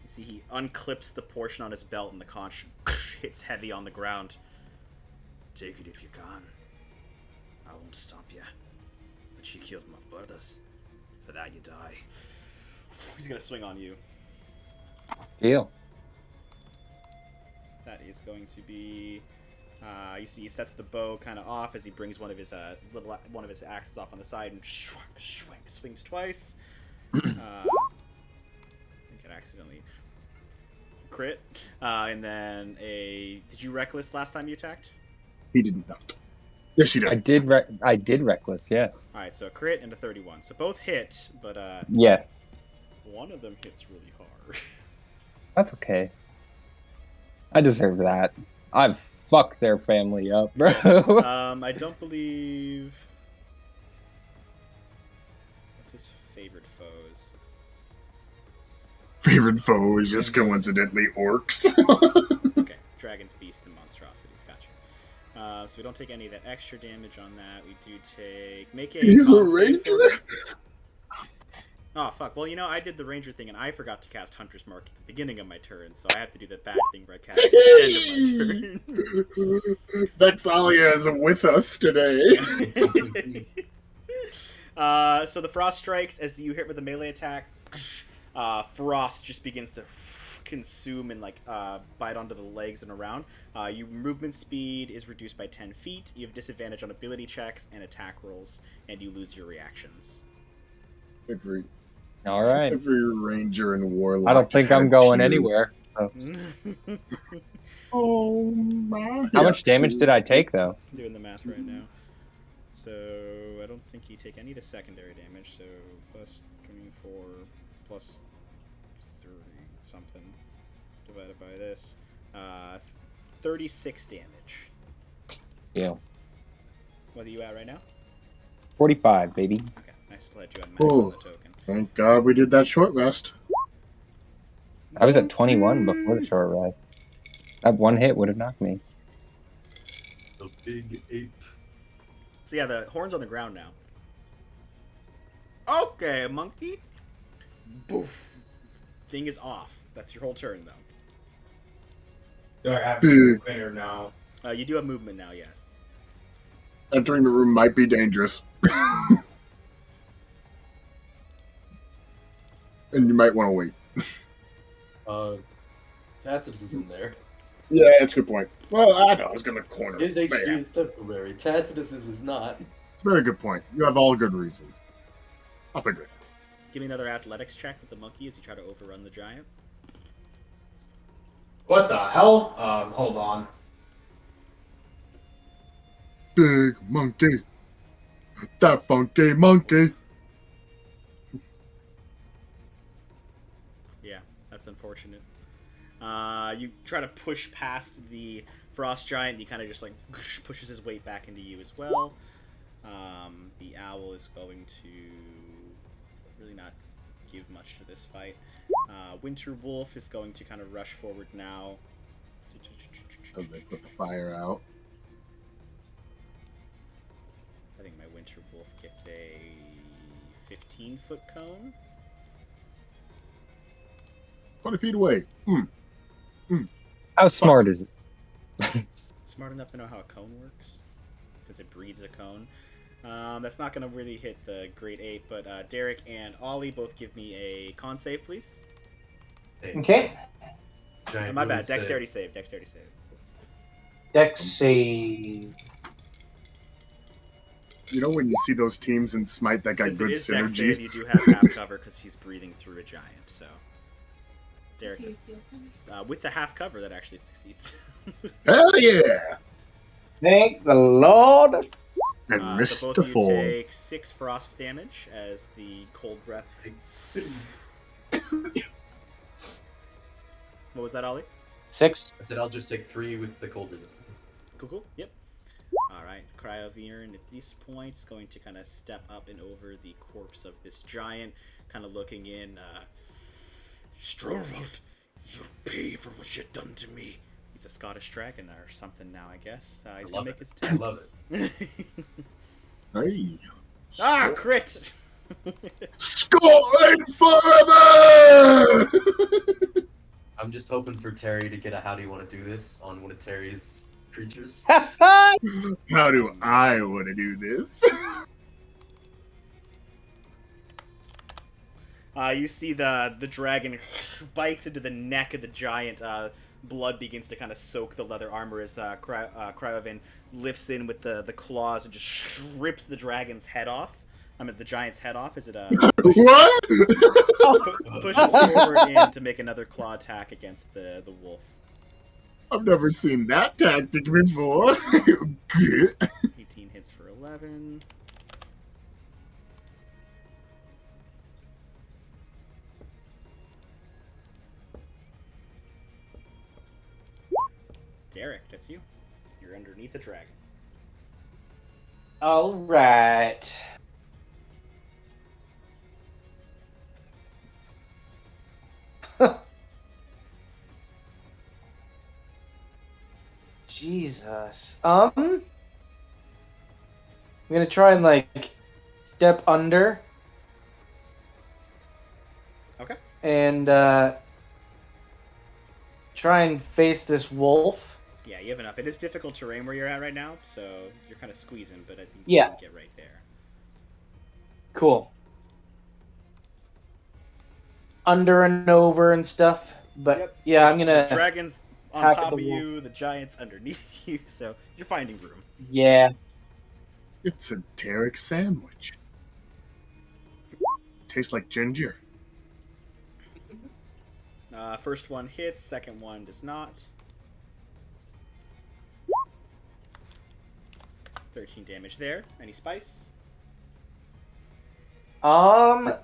You see he unclips the portion on his belt and the conch hits heavy on the ground. Take it if you can. I won't stop you. But she killed my brothers. For that you die. He's gonna swing on you. Deal. That is going to be. You see, he sets the bow kind of off as he brings one of his axes off on the side and swings twice. I think it accidentally crit. And then a. Did you reckless last time you attacked? He did not. Yes, he did. I did reckless. Yes. All right, so a crit and a 31. So both hit, but Yes. one of them hits really hard. That's okay. I deserve that. I've fucked their family up, bro. I don't believe. What's his favorite foes? Favorite foe is just coincidentally orcs. Okay, dragons, beasts, and monstrosities. Gotcha. So we don't take any of that extra damage on that. We do take. Make a. He's a con save ranger? for me. Oh fuck! Well, you know, I did the ranger thing, and I forgot to cast Hunter's Mark at the beginning of my turn, so I have to do the bad thing where I cast it at the end of my turn. Vexalia is with us today. So the frost strikes as you hit with a melee attack. Frost just begins to consume and bite onto the legs and around. Your movement speed is reduced by 10 feet. You have disadvantage on ability checks and attack rolls, and you lose your reactions. All right. Every ranger and warlock. I don't think I'm going anywhere. So. Oh my! How much damage did I take, though? I'm doing the math right now. So I don't think you take any of the secondary damage. So plus 24 plus 30 something divided by this, 36 damage. Yeah. What are you at right now? 45, baby. Okay, nice. Glad you had max on the token. Thank God we did that short rest. I was at 21 before the short rest. That one hit would have knocked me. The big ape. So yeah, the horn's on the ground now. Okay, monkey. Boof. Thing is off. That's your whole turn, though. Do I have movement or no? You do have movement now, yes. Entering the room might be dangerous. And you might want to wait. Tacitus is in there. Yeah, that's a good point. Well, I know I was going to corner His him. HP Yeah, is temporary. Tacitus's is not. it's a very good point. You have all good reasons. I'll figure it out. Give me another athletics check with the monkey as you try to overrun the giant. What the hell? Hold on. Big monkey. That funky monkey. Yeah, that's unfortunate. You try to push past the frost giant. And he kind of just pushes his weight back into you as well. The owl is going to really not give much to this fight. Winter Wolf is going to kind of rush forward now. So they put the fire out. I think my Winter Wolf gets a 15-foot cone. 20 feet away. How smart is it? Smart enough to know how a cone works, since it breathes a cone. That's not going to really hit the Great Ape, but Derek and Ollie both give me a con save, please. Okay. Giant My bad. really Dexterity save. Dexterity save. Dex save. You know when you see those teams in Smite that got Since good it is Dex synergy? save, you do have half cover because he's breathing through a giant. So, Derek, with the half cover, that actually succeeds. Hell yeah! Thank the Lord. And So Mr. both of you Ford. take 6 frost damage as the cold breath. What was that, Ollie? 6. I said I'll just take 3 with the cold resistance. Cool. Yep. All right, Cryoviren at this point is going to kind of step up and over the corpse of this giant, kind of looking in. Storvald, you'll pay for what you've done to me. He's a Scottish dragon or something now, I guess. He's gonna make his attacks. I love it. Hey. Crit! Scotland forever! I'm just hoping for Terry to get a how do you want to do this on one of Terry's creatures. How do I want to do this? You see the dragon bites into the neck of the giant. Blood begins to kind of soak the leather armor as Cryovan lifts in with the claws and just strips the dragon's head off. The giant's head off as it What? pushes forward in to make another claw attack against the wolf. I've never seen that tactic before. Good. 18 hits for 11. Derek, that's you. You're underneath the dragon. All right. Jesus. I'm gonna try and step under. Okay. And try and face this wolf. Yeah, you have enough. It is difficult terrain where you're at right now, so you're kind of squeezing, but I think Yeah. you can get right there. Cool. Under and over and stuff. But Yep. yeah, I'm gonna. The dragon's on hack top the of wolf. you, the giant's underneath you, so you're finding room. Yeah. It's a Derek sandwich. Tastes like ginger. First one hits, second one does not. 13 damage there. Any spice? Not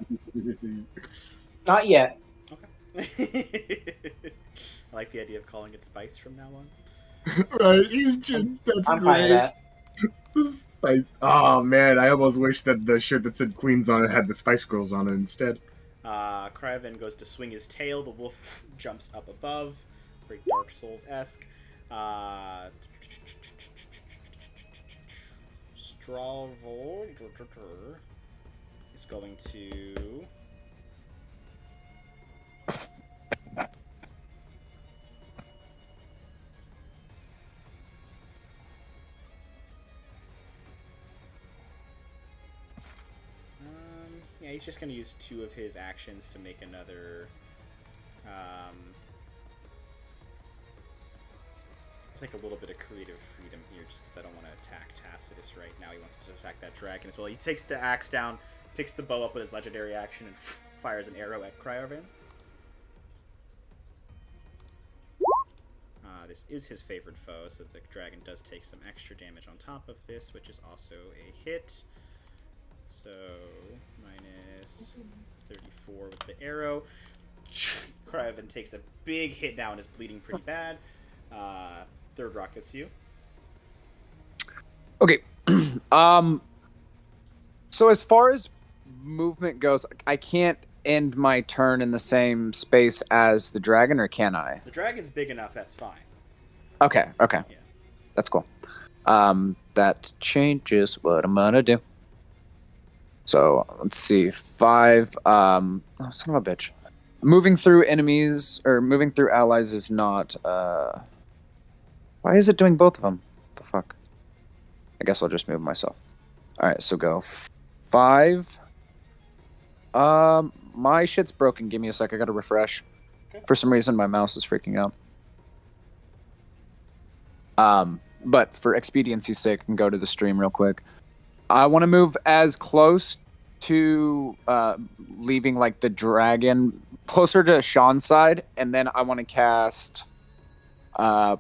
yet. Okay. I like the idea of calling it spice from now on. Right, he's just, that's I'm fine with great. that. The spice. Oh man, I almost wish that the shirt that said Queens on it had the Spice Girls on it instead. Cryovan goes to swing his tail. The wolf jumps up above. Very Dark Souls-esque. Storvald is going to... yeah, he's just going to use 2 of his actions to make another... take a little bit of creative freedom here, just because I don't want to attack Tacitus right now. He wants to attack that dragon as well. He takes the axe down, picks the bow up with his legendary action, and fires an arrow at Cryovan. This is his favorite foe, so the dragon does take some extra damage on top of this, which is also a hit. So, minus 34 with the arrow. Cryovan takes a big hit now and is bleeding pretty bad. Third rock, that's you. Okay. So as far as movement goes, I can't end my turn in the same space as the dragon, or can I? The dragon's big enough, that's fine. Okay. Yeah. That's cool. That changes what I'm gonna do. So let's see. 5. Oh, son of a bitch. Moving through enemies or moving through allies is not. Why is it doing both of them? What the fuck? I guess I'll just move myself. All right, so go 5. My shit's broken. Give me a sec. I gotta refresh. Okay. For some reason, my mouse is freaking out. But for expediency's sake, I can go to the stream real quick. I want to move as close to leaving like the dragon closer to Sean's side, and then I want to cast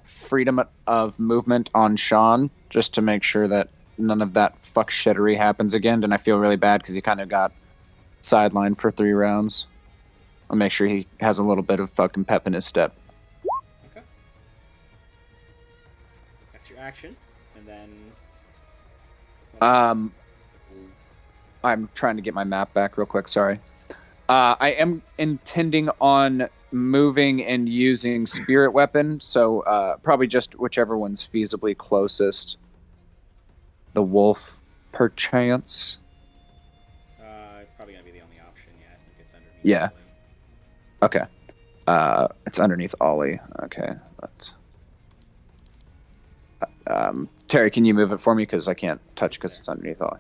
freedom of movement on Sean just to make sure that none of that fuck shittery happens again, and I feel really bad because he kind of got sidelined for 3 rounds. I'll make sure he has a little bit of fucking pep in his step. Okay. That's your action, and then. I'm trying to get my map back real quick. Sorry. I am intending on moving and using spirit weapon, so probably just whichever one's feasibly closest. The wolf, perchance. It's probably gonna be the only option. Yeah, I think it's underneath. Yeah. Ollie. Okay. It's underneath Ollie. Okay. Let's. Terry, can you move it for me? Because I can't touch because it's underneath Ollie.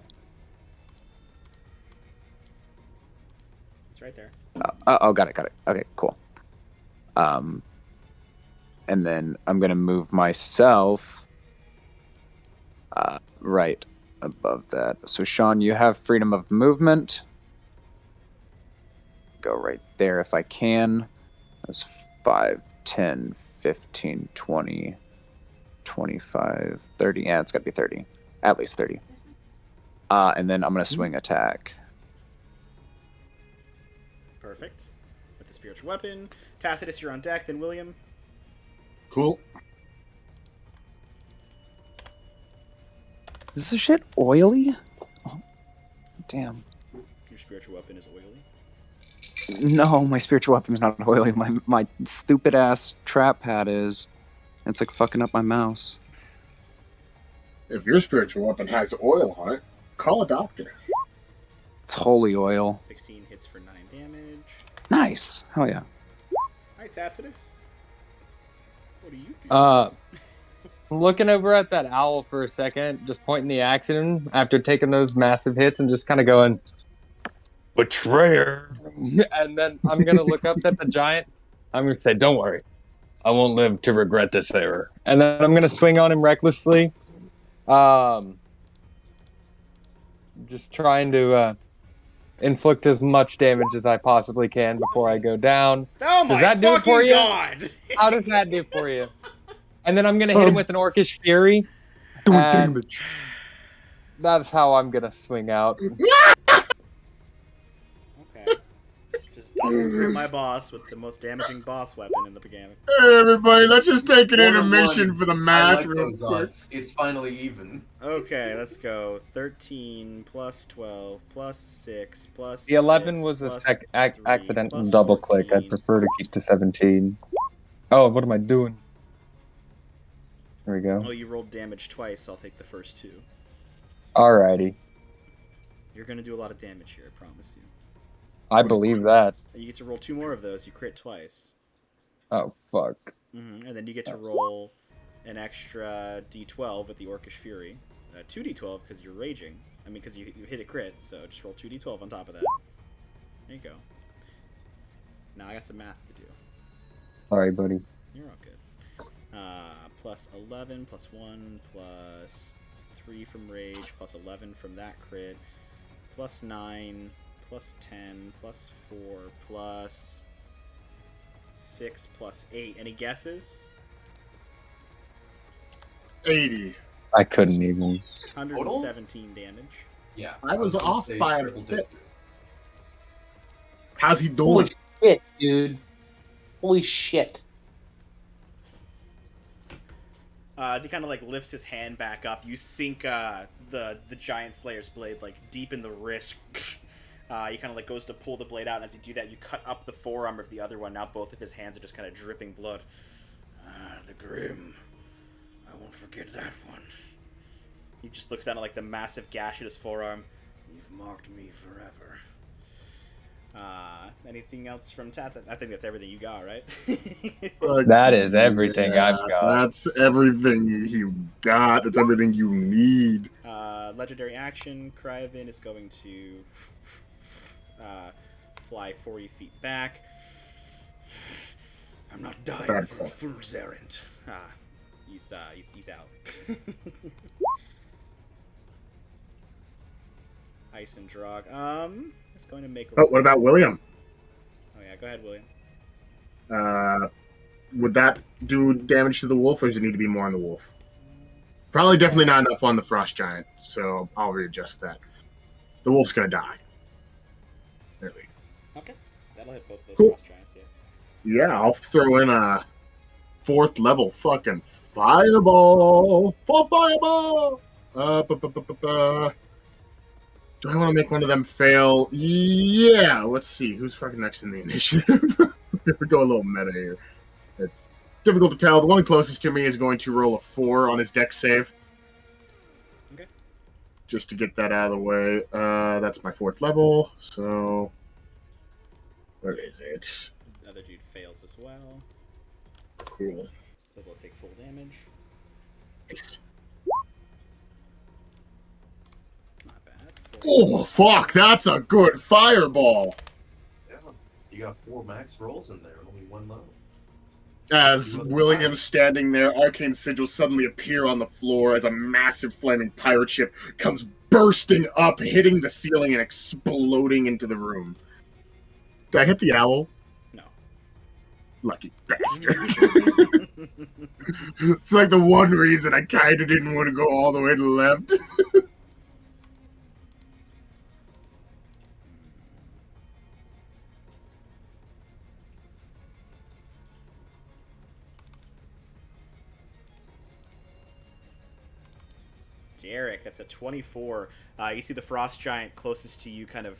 It's right there. Oh, got it. Okay, cool. And then I'm gonna move myself right above that. So Sean, you have freedom of movement. Go right there if I can. That's 5, 10, 15, 20, 25, 30. Yeah, it's gotta be 30. At least 30. And then I'm gonna swing attack. Perfect. With the spiritual weapon. Tacitus, you're on deck. Then William. Cool. Is this shit oily? Oh, damn. Your spiritual weapon is oily. No, my spiritual weapon's not oily. My stupid ass trap pad is. It's like fucking up my mouse. If your spiritual weapon has oil on it, call a doctor. It's holy oil. 16 hits for 9 damage. Nice. Hell yeah. Alright, Tacitus. What do you do? I'm looking over at that owl for a second, just pointing the axe at him after taking those massive hits and just kind of going, betrayer. And then I'm going to look up at the giant. I'm going to say, don't worry. I won't live to regret this error. And then I'm going to swing on him recklessly. Just trying to inflict as much damage as I possibly can before I go down. Oh Does my that do it for fucking you? god! How does that do for you? And then I'm going to hit him with an Orcish Fury. Doing and damage. That's how I'm going to swing out. Okay. Just double grip my boss with the most damaging boss weapon in the beginning. Hey, everybody, let's just take an intermission 1-1. for the I match like real those quick. odds. It's finally even. Okay, let's go. 13 plus 12 plus 6 plus. The 11 6 was a plus 3 accidental plus double click. I'd 14. prefer to keep to 17. Oh, what am I doing? There we Oh, go. you rolled damage twice, so I'll take the first 2. Alrighty. You're gonna do a lot of damage here, I promise you. I believe that. You get to roll 2 more of those. You crit twice. Oh, fuck. And then you get to roll an extra d12 with the Orcish Fury. 2d12 because you're raging. I mean, because you hit a crit, so just roll 2d12 on top of that. There you go. Now I got some math to do. Alright, buddy. You're all good. Plus 11, plus 1, plus 3 from rage, plus 11 from that crit, plus 9, plus 10, plus 4, plus 6, plus 8. Any guesses? 80. I couldn't even. 117 damage. Yeah. I was gonna off say by a triple bit. digit. How's he doing? Holy shit, dude. Holy shit. As he kind of like lifts his hand back up, you sink the giant slayer's blade like deep in the wrist. He kind of like goes to pull the blade out, and as you do that, you cut up the forearm of the other one. Now both of his hands are just kind of dripping blood. The Grim. I won't forget that one. He just looks down at like the massive gash at his forearm. You've marked me forever. Anything else from Tat? I think that's everything you got, right? That is everything I've got. That's everything you got. That's everything you need. Legendary action. Cryovin is going to fly 40 feet back. I'm not dying for a fool's errand. He's out. Ice and Drog. It's going to make. Oh, what about William? Oh yeah, go ahead, William. Would that do damage to the wolf, or does it need to be more on the wolf? Probably definitely not enough on the frost giant, so I'll readjust that. The wolf's gonna die. There we go. Okay, that'll hit both those Cool. frost giants. Yeah. Yeah, I'll throw in a 4th level fucking fireball. Full fireball. Do I want to make one of them fail? Yeah. Let's see who's fucking next in the initiative. We're going a little meta here. It's difficult to tell. The one closest to me is going to roll a 4 on his dex save. Okay. Just to get that out of the way. That's my 4th level. So where is it? The other dude fails as well, Cool. so they'll take full damage. Nice. Not bad. Oh fuck! That's a good fireball. Yeah, you got 4 max rolls in there, only 1 low. As William's standing there, arcane sigils suddenly appear on the floor as a massive flaming pirate ship comes bursting up, hitting the ceiling and exploding into the room. Did I hit the owl? No. Lucky bastard. It's like the one reason I kind of didn't want to go all the way to the left. Derek, that's a 24. You see the frost giant closest to you kind of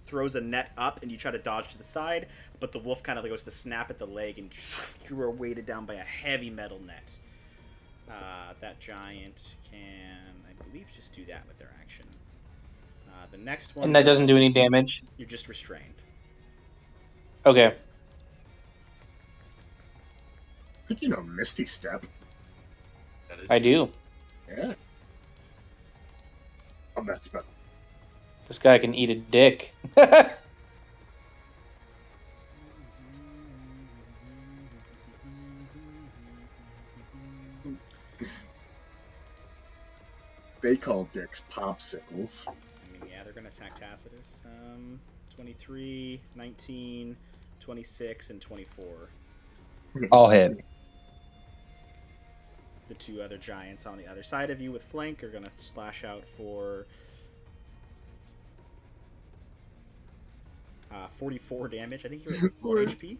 throws a net up, and you try to dodge to the side, but the wolf kind of goes to snap at the leg, and you are weighted down by a heavy metal net. That giant can, I believe, just do that with their action. The next one... And that doesn't do any damage? You're just restrained. Okay. I think you know Misty Step. That is I do. Yeah. Oh, that's better. This guy can eat a dick. They call dicks popsicles. I mean, yeah, they're going to attack Tacitus. 23, 19, 26, and 24. All hit. The 2 other giants on the other side of you with flank are going to slash out for 44 damage. I think you're at 1 HP.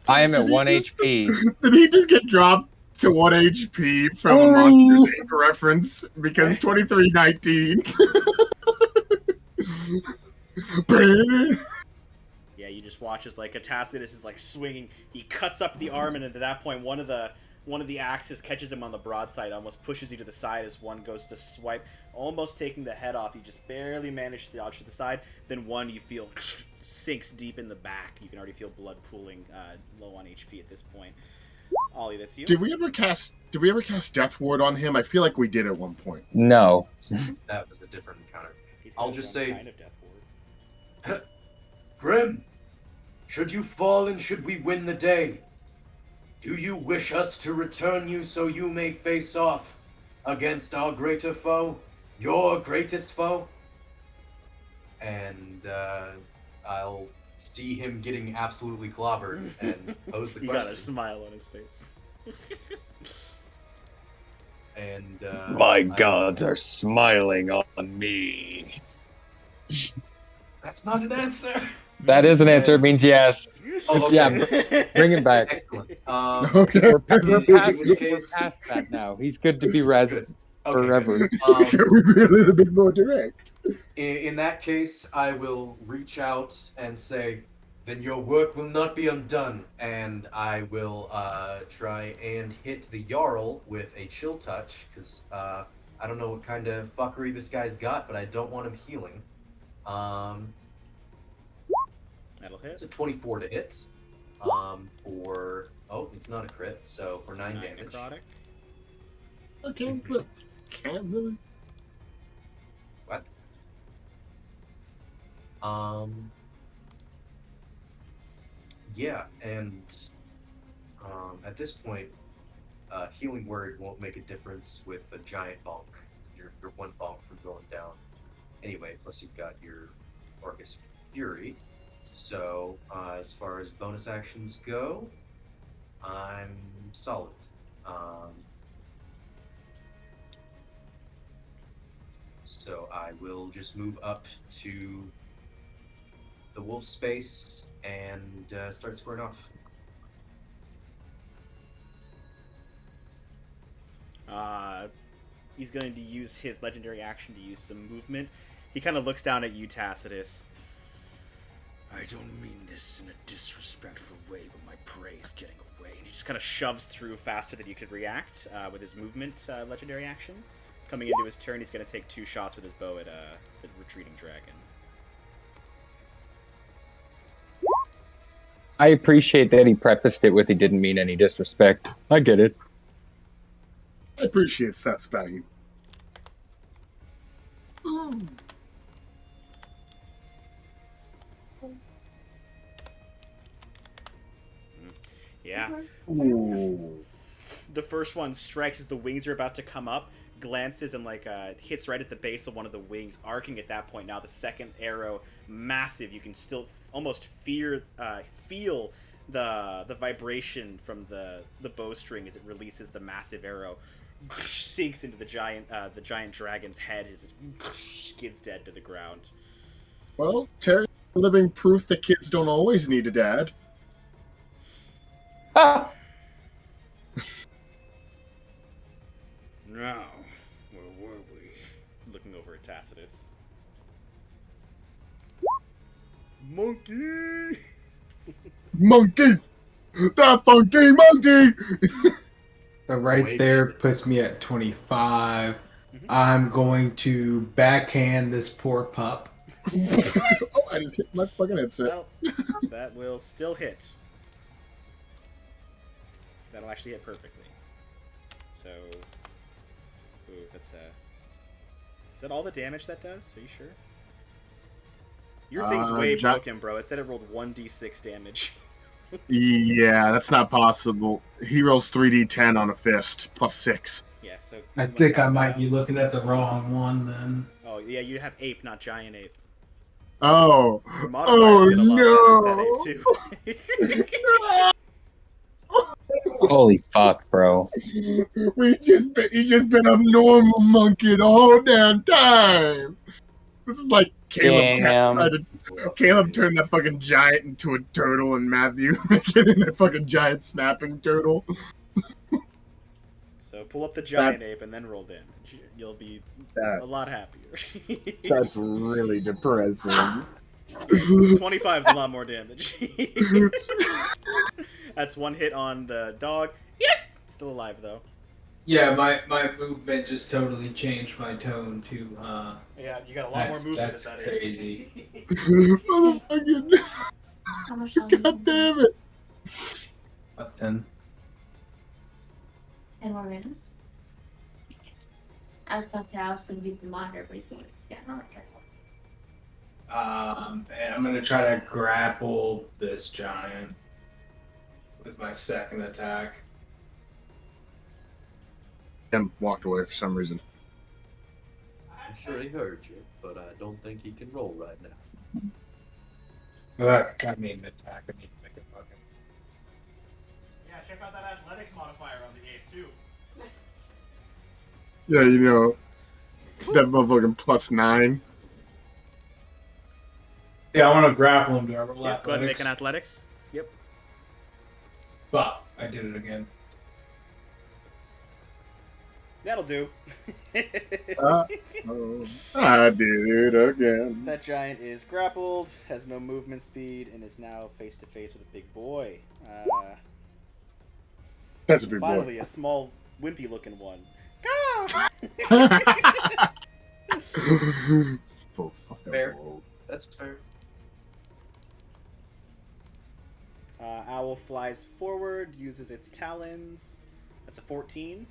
I am at 1 HP. Did he just get dropped to 1 HP from a Monsters Inc. reference? Because 2319. Yeah, you just watch as like Tacitus is like swinging. He cuts up the arm, and at that point, one of the axes catches him on the broadside, almost pushes you to the side as one goes to swipe, almost taking the head off. You just barely manage to dodge to the side. Then one you feel sinks deep in the back. You can already feel blood pooling, low on HP at this point. Ollie, that's you. Did we ever cast Death Ward on him? I feel like we did at one point. No. That was a different encounter. He's got I'll his just own say- kind of death ward. Grim, should you fall and should we win the day, do you wish us to return you so you may face off against our greater foe, your greatest foe? And I'll see him getting absolutely clobbered and pose the He got a question. smile on his face. And My gods are smiling on me. that's not an answer. That is an answer. It means yes. Oh, okay. Yeah, bring him back. Excellent. Okay. We're past case- that now. He's good to be res Good. forever. Can we be a little bit more direct? In that case, I will reach out and say, then your work will not be undone, and I will try and hit the Jarl with a chill touch, because I don't know what kind of fuckery this guy's got, but I don't want him healing. That'll hit. It's a 24 to hit. For... Oh, it's not a crit, so for 9 damage. Necrotic. Okay, but can't really. What? Yeah, and at this point, healing word won't make a difference with a giant bonk. You're 1 bonk from going down. Anyway, plus you've got your Orcus Fury. So as far as bonus actions go, I'm solid. So I will just move up to the wolf space and start squaring off. He's going to use his legendary action to use some movement. He kind of looks down at you, Tacitus. I don't mean this in a disrespectful way, but my prey is getting away. And he just kind of shoves through faster than you could react with his movement legendary action. Coming into his turn, he's going to take 2 shots with his bow at the retreating dragon. I appreciate that he prefaced it with he didn't mean any disrespect. I get it. I appreciate stats value. Yeah. Ooh. The first one strikes as the wings are about to come up, glances and hits right at the base of one of the wings, arcing at that point. Now the second arrow, massive. You can still almost feel the vibration from the bowstring as it releases the massive arrow, sinks into the giant dragon's head as it skids dead to the ground. Well, Terry, living proof that kids don't always need a dad. Ah! Now, where were we? Looking over at Tacitus. Monkey! Monkey! That funky monkey! So right Wait. there puts me at 25. Mhm. I'm going to backhand this poor pup. Oh, I just hit my fucking headset. Well, that will still hit. That'll actually hit perfectly. So, ooh, that's is that all the damage that does? Are you sure? Your thing's way broken, bro. It said it rolled 1d6 damage. Yeah, that's not possible. He rolls 3d10 on a fist, plus 6. Yeah, so I think I might be looking at the wrong one then. Oh yeah, you have ape, not giant ape. Oh. Your modifiers get a lot better No! with that ape too. Holy fuck, bro. He's just been a normal monkey the whole damn time. This is like Damn. Caleb turned that fucking giant into a turtle, and Matthew making that fucking giant snapping turtle. So pull up the giant ape and then roll damage. You'll be a lot happier. That's really depressing. 25 is a lot more damage. That's 1 hit on the dog. Yeah, still alive though. Yeah, my movement just totally changed my tone to Yeah, you got a lot more movement. That's at that crazy. Motherfucking. How much God damn it. What's 10? 10 more minutes? I was about to say I was going to be the monitor, but he's like, yeah, no, I guess. And I'm gonna try to grapple this giant with my second attack. Tim walked away for some reason. I'm sure he heard you, but I don't think he can roll right now. I mean, attack. I need to make it fucking. Yeah, check out that athletics modifier on the ape too. Yeah, you know, that motherfucking +9. Yeah, I want to grapple him. Do I roll Yep, go ahead and make an athletics. Yep. But I did it again. That'll do. I did it again. That giant is grappled, has no movement speed, and is now face to face with a big boy. That's a big Finally, boy. a small, wimpy-looking one. Full fucking Fair. roll. That's fair. Owl flies forward, uses its talons. That's a 14.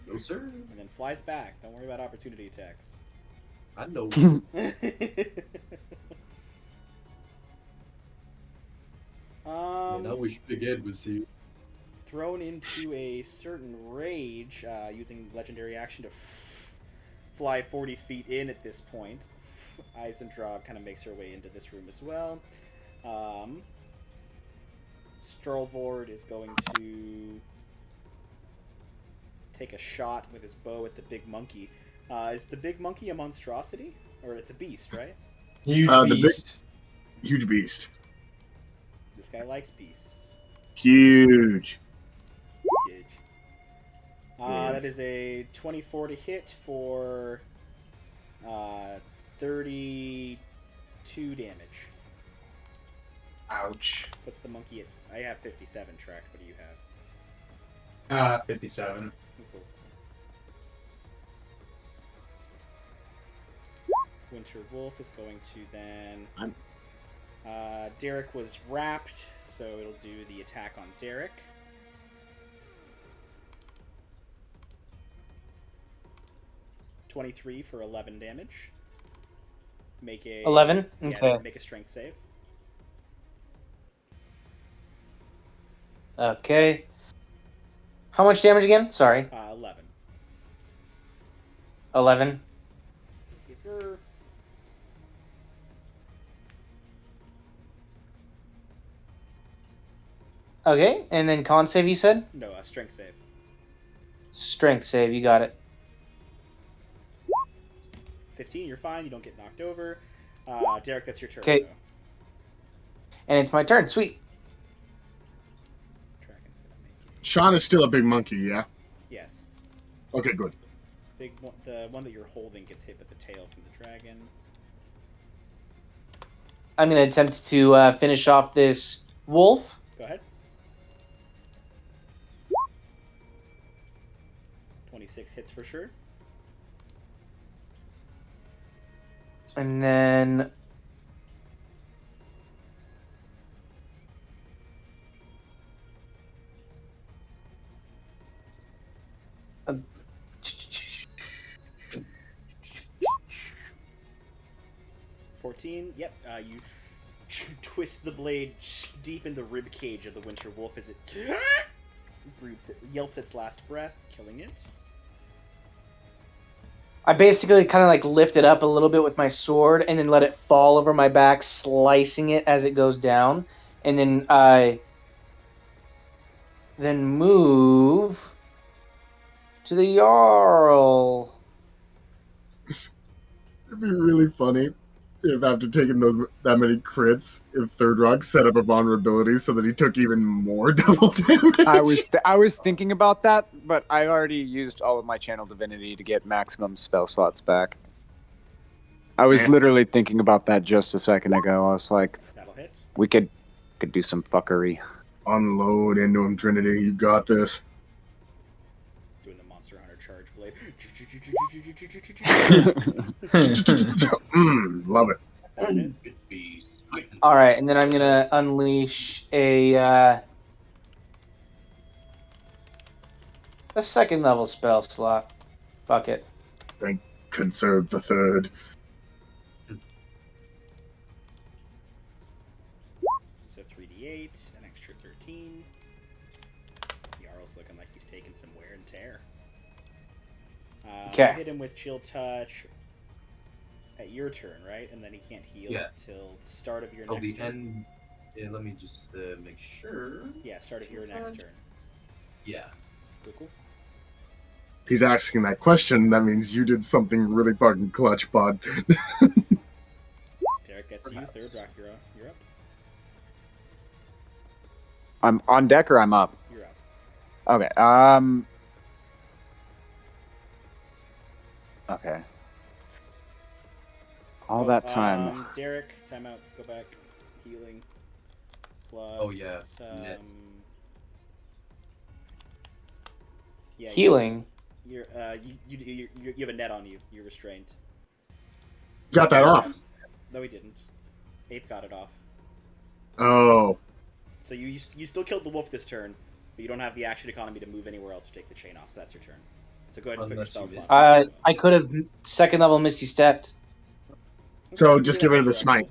No, sir. And then flies back. Don't worry about opportunity attacks. I know. Man, I wish Big Ed was here. Thrown into a certain rage, using legendary action to fly 40 feet in at this point. Eisendraw kind of makes her way into this room as well. Storvald is going to take a shot with his bow at the big monkey. Is the big monkey a monstrosity? Or it's a beast, right? Huge The big- beast. Huge beast. This guy likes beasts. Huge. Huge. That is a 24 to hit for 32 damage. Ouch. What's the monkey at? I have 57 tracked. What do you have? 57. Cool. Winter Wolf is going to then. Derek was wrapped, so it'll do the attack on Derek. (23) for 11 damage. Make a 11? Yeah, Okay. make a strength save. Okay. How much damage again? Sorry. 11. 11. Give her. Okay, and then con save, you said? No, a strength save. Strength save, you got it. 15, you're fine. You don't get knocked over. Derek, that's your turn. Okay. though. And it's my turn. Sweet. Dragon's gonna make it. Sean is still a big monkey, yeah? Yes. Okay, good. Big one, the one that you're holding gets hit with the tail from the dragon. I'm going to attempt to finish off this wolf. Go ahead. 26 hits for sure. And then... Uh, 14. Yep. You twist the blade deep in the rib cage of the winter wolf as it yelps its last breath, killing it. I basically kind of like lift it up a little bit with my sword and then let it fall over my back, slicing it as it goes down. And then I move to the Jarl. It'd be really funny if after taking that many crits, if Third Rock set up a vulnerability so that he took even more double damage. I was thinking about that, but I already used all of my channel divinity to get maximum spell slots back. I was literally thinking about that just a second ago. I was like, That'll hit. we could do some fuckery. Unload into him, Trinity. You got this. Doing the Monster Hunter charge blade. Love it. All right, and then I'm gonna unleash a second level spell slot. Fuck it. Conserve the third. So 3d8, an extra 13. Jarl's looking like he's taking some wear and tear. Okay. Hit him with chill touch at your turn, right? And then he can't heal till the start of your next the turn. end. Yeah, let me just make sure. Yeah, start of your next turn. Yeah. Cool. He's asking that question. That means you did something really fucking clutch, bud. Derek gets you. Third Rock, you're up. I'm on deck or I'm up? You're up. Okay. Okay. All that time. Derek, timeout. Go back. Healing. Plus. Oh, yeah. Net. Yeah. Healing. You have a net on you. You're restrained. Got that off. No, he didn't. Ape got it off. Oh. So you still killed the wolf this turn, but you don't have the action economy to move anywhere else to take the chain off. So that's your turn. So go ahead and put your Unless you spell miss slot. I could have second level Misty Stepped. So just give her the smite.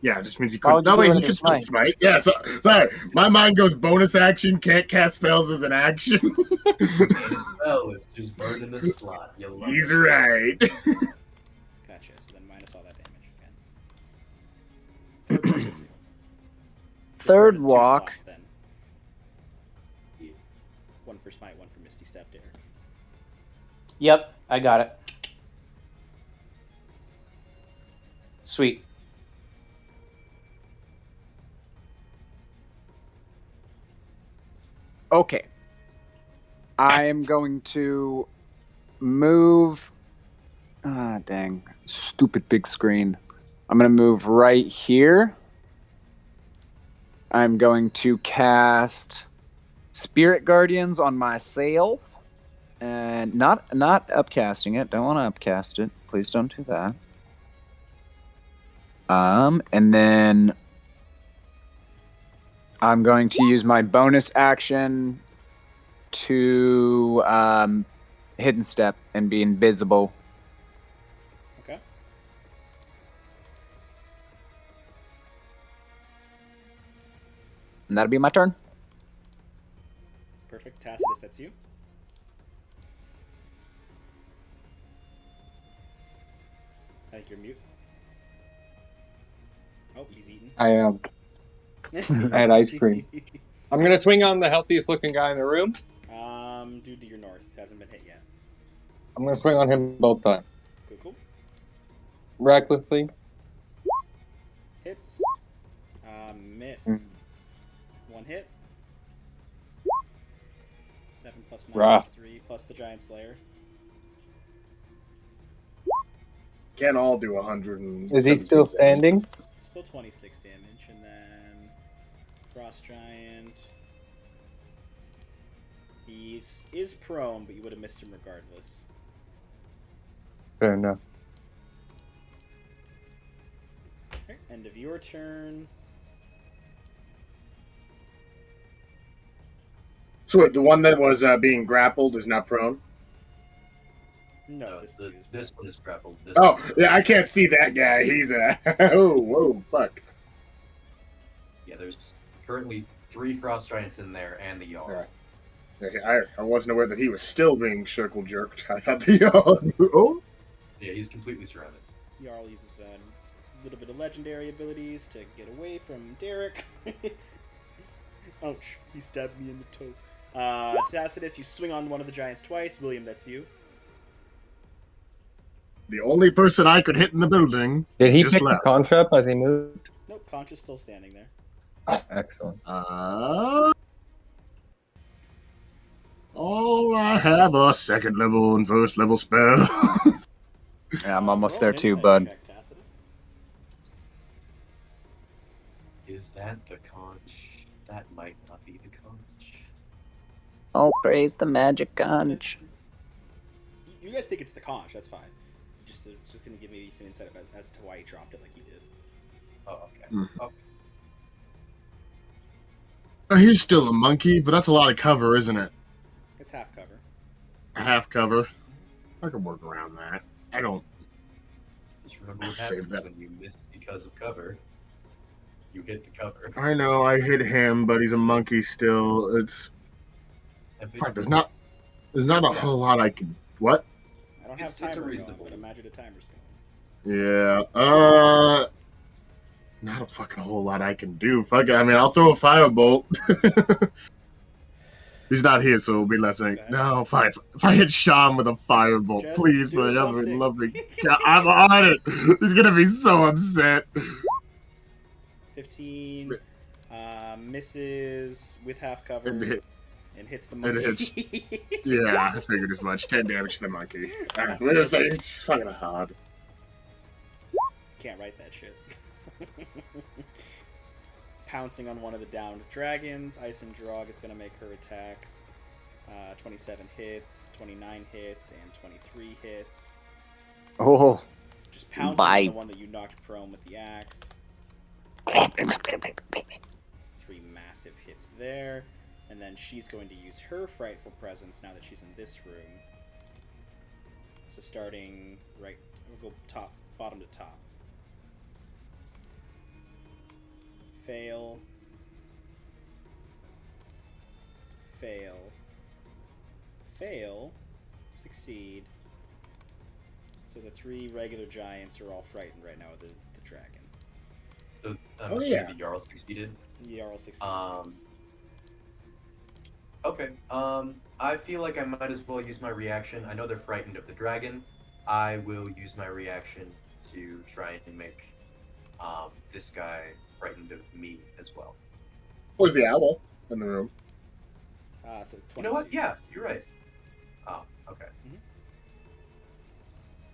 Yeah, it just means you Why would couldn't. you No, do wait, it you as can a still smite. Yeah, so, sorry. My mind goes bonus action, can't cast spells as an action. Spell, it's just burning the slot. You love He's it. right. Gotcha. So then minus all that damage again. Third Two walk. slots, then. One for smite, one for misty step, Derek. Yep. I got it. Sweet. Okay. I am going to move. Ah, dang. Stupid big screen. I'm going to move right here. I'm going to cast Spirit Guardians on myself. And not upcasting it. Don't want to upcast it. Please don't do that. And then I'm going to use my bonus action to hidden step and be invisible. Okay. And that'll be my turn. Perfect. Tacitus, that's you. I think you're mute. Oh, he's eating. I am. I had ice cream. I'm gonna swing on the healthiest looking guy in the room. Dude to your north. Hasn't been hit yet. I'm gonna swing on him both times. Cool. Recklessly. Hits. Miss. Mm. 1 hit. 7 plus 9 Rah. plus 3 plus the Giant Slayer. Can't all do 100. Is he still standing? Still 26 damage. And then Frost Giant. He is prone, but you would have missed him regardless. Fair enough. Okay, end of your turn. So wait, the one that was being grappled is not prone? No, This one is grappled. Oh, yeah, I can't see that guy. He's a... oh, whoa, fuck. Yeah, there's currently 3 Frost Giants in there and the Jarl. Yeah. Okay, I wasn't aware that he was still being circle jerked. I thought the Jarl... Oh? Yeah, he's completely surrounded. Jarl uses a little bit of legendary abilities to get away from Derek. Ouch, he stabbed me in the toe. Tacitus, you swing on one of the giants twice. William, that's you. The only person I could hit in the building Did he just pick left. the conch up as he moved? Nope, Conch is still standing there. Excellent. Oh, I have a 2nd level and 1st level spell. Yeah, I'm almost Roll there an too, insight bud. check, Tacitus. Is that the conch? That might not be the conch. Oh, praise the magic conch. You guys think it's the Conch, that's fine. It's just going to give me some insight as to why he dropped it like he did. Oh, okay. Mhm. Oh, He's still a monkey, but that's a lot of cover, isn't it? It's half cover. Half cover. I can work around that. I don't... just remember I'll what save happens that. when you miss because of cover. You hit the cover. I know, I hit him, but he's a monkey still. It's... Fuck, there's not a whole lot I can... What? I don't have It's a timer going, reasonable. but imagine a timer's going. Yeah, not a fucking whole lot I can do. Fuck it, I mean, I'll throw a firebolt. He's not here, so it'll be less than... Okay. No, fine. If I hit Sean with a firebolt, Just please, do for the something. lovely... Yeah, I'm on it! He's gonna be so upset. 15 misses with half cover And hit- and hits the and monkey. Yeah, I figured as much. 10 damage to the monkey. We're gonna say it's fucking hard. Can't write that shit. Pouncing on one of the downed dragons, Ice and Drog is going to make her attacks. 27 hits, 29 hits, and 23 hits. Oh, Just pouncing bye. on the one that you knocked prone with the axe. 3 massive hits there. And then she's going to use her frightful presence now that she's in this room. So starting right, we'll go bottom to top. Fail. Fail. Fail. Succeed. So the 3 regular giants are all frightened right now with the dragon. So, Oh, yeah. The Jarl succeeded. Jarl succeeded. Um, Okay. I feel like I might as well use my reaction. I know they're frightened of the dragon. I will use my reaction to try and make this guy frightened of me as well. Where's the owl in the room? So You know what? 22 Yeah, succeeds. you're right. Oh, okay. Mhm.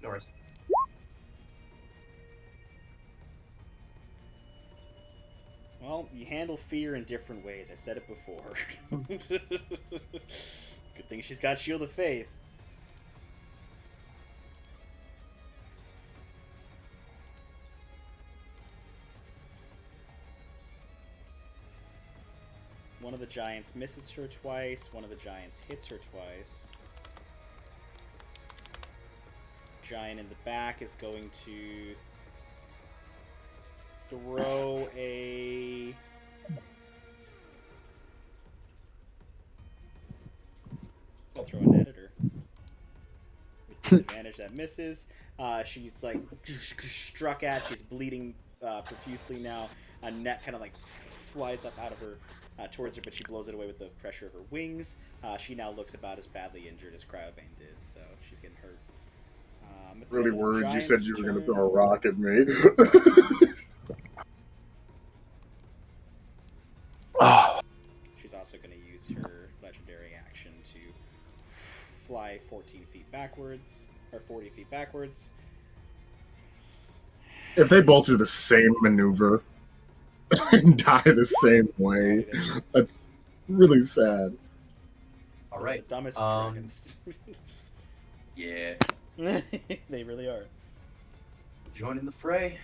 No worries. Well, you handle fear in different ways. I said it before. Good thing she's got Shield of Faith. One of the giants misses her twice. One of the giants hits her twice. Giant in the back is going to throw a... So throw an editor. With disadvantage, that misses. She's like struck at. She's bleeding profusely now. A net kind of like flies up out of her towards her, but she blows it away with the pressure of her wings. She now looks about as badly injured as Cryovane did, so she's getting hurt. Really worried you said you were going to throw a rock at me. Oh, She's also going to use her legendary action to fly 14 feet backwards, or 40 feet backwards. If they both do the same maneuver and die the same way, that's really sad. All right. The dumbest dragons. Yeah. They really are. Joining the fray.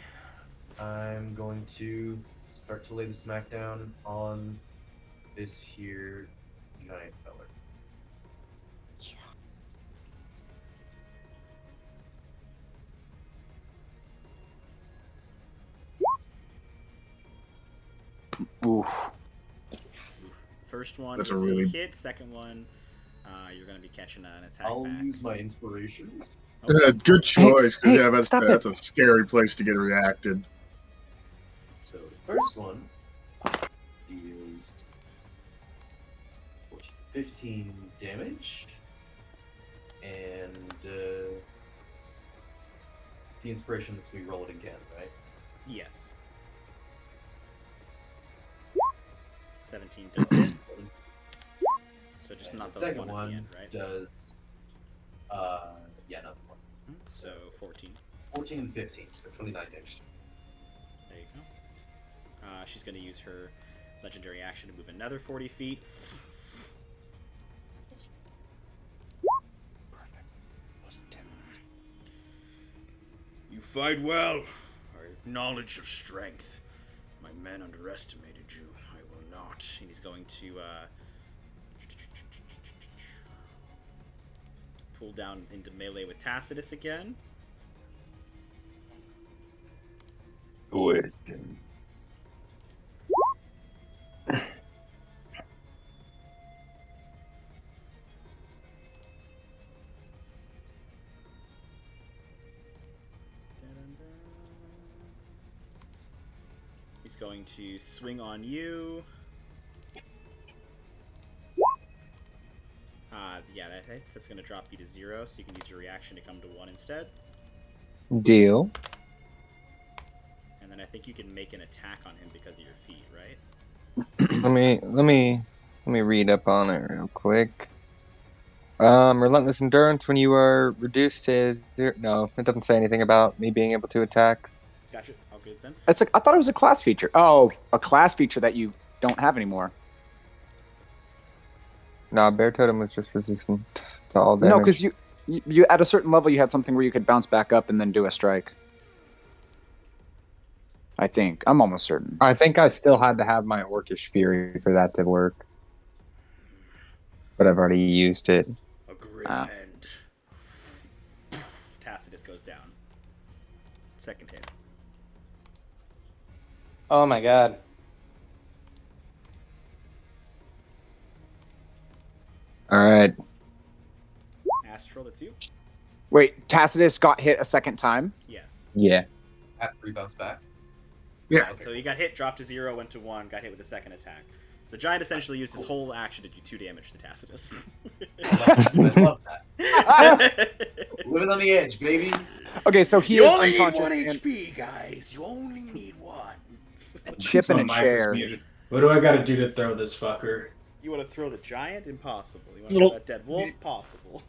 I'm going to start to lay the smackdown on this here giant feller. Oof. First one That's is a really- a hit. Second one, you're going to be catching an attack I'll back. use my inspiration. Good choice, because hey, that's stop a scary place to get reacted. So the first one deals 15 damage, and the inspiration lets me roll it again, right? Yes. 17 does hit. So just And not the the second one at one the end, right? does, yeah, not the one. So 14. 14 and 15, so 29 damage. There you go. She's going to use her legendary action to move another 40 feet. You fight well. I acknowledge your strength. My men underestimated you. I will not. And he's going to pull down into melee with Tacitus again. Wait. He's going to swing on you. Yeah, that hits. That's going to drop you to 0, so you can use your reaction to come to 1 instead. Deal. And then I think you can make an attack on him because of your feet, right? Let me read up on it real quick. Relentless endurance when you are reduced to 0. No, it doesn't say anything about me being able to attack. Gotcha. All good then. It's like I thought it was a class feature. Oh, a class feature that you don't have anymore. Nah, Bear Totem was just resistant to all damage. No, because you at a certain level you had something where you could bounce back up and then do a strike. I think. I'm almost certain. I think I still had to have my Orcish Fury for that to work. But I've already used it. A grim end. Tacitus goes down. Second hit. Oh my god. Alright. Astral, that's you? Wait, Tacitus got hit a second time? Yes. Yeah. At rebounds back. Yeah. So he got hit, dropped to 0, went to 1, got hit with a second attack. So the giant essentially used his whole action to do 2 damage to Tacitus. I love that. Living on the edge, baby. Okay, so he you is only need unconscious 1 and HP, guys. You only need 1. a chip in a My mic was chair. muted. What do I gotta do to throw this fucker? You want to throw the giant? Impossible. You want to throw that dead wolf? Possible.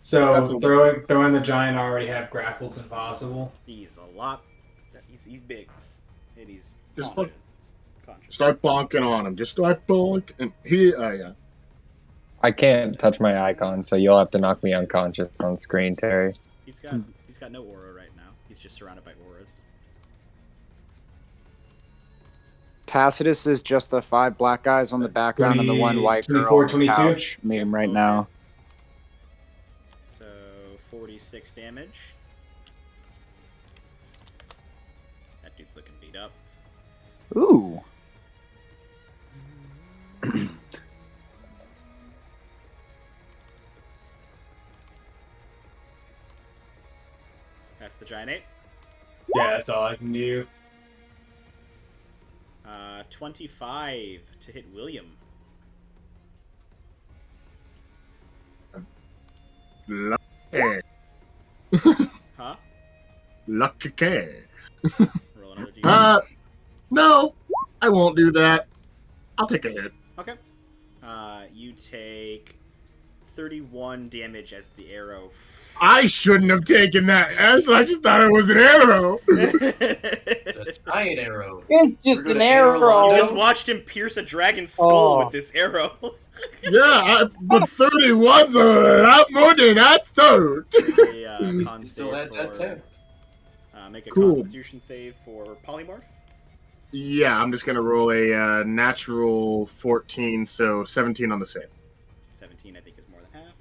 So throwing the giant I already have grappled is impossible. He's a lot. He's big, and he's Just conscious. Conscious. Start bonking on him. Just start bonking. Yeah. I can't touch my icon, so you'll have to knock me unconscious on screen, Terry. He's got no aura right now. He's just surrounded by auras. Tacitus is just the 5 black guys on the background and the 1 white girl 24, on the 22? couch meme right now. So 46 damage. That dude's looking beat up. Ooh. That's the giant ape. Yeah, that's all I can do. 25 to hit William. Lucky. Huh? Lucky cat. Roll another d8. No, I won't do that. I'll take a hit. Okay. You take 31 damage as the arrow. I shouldn't have taken that as I just thought it was an arrow. The giant arrow. It's just We're an gonna arrow arrow. You him. just watched him pierce a dragon's skull Oh. with this arrow. Yeah, but 31's a lot more than I thought. A con Still save at that for, 10. make a Cool. Constitution save for polymorph. Yeah, I'm just gonna roll a natural 14, so 17 on the save. 17, I think, is more than half.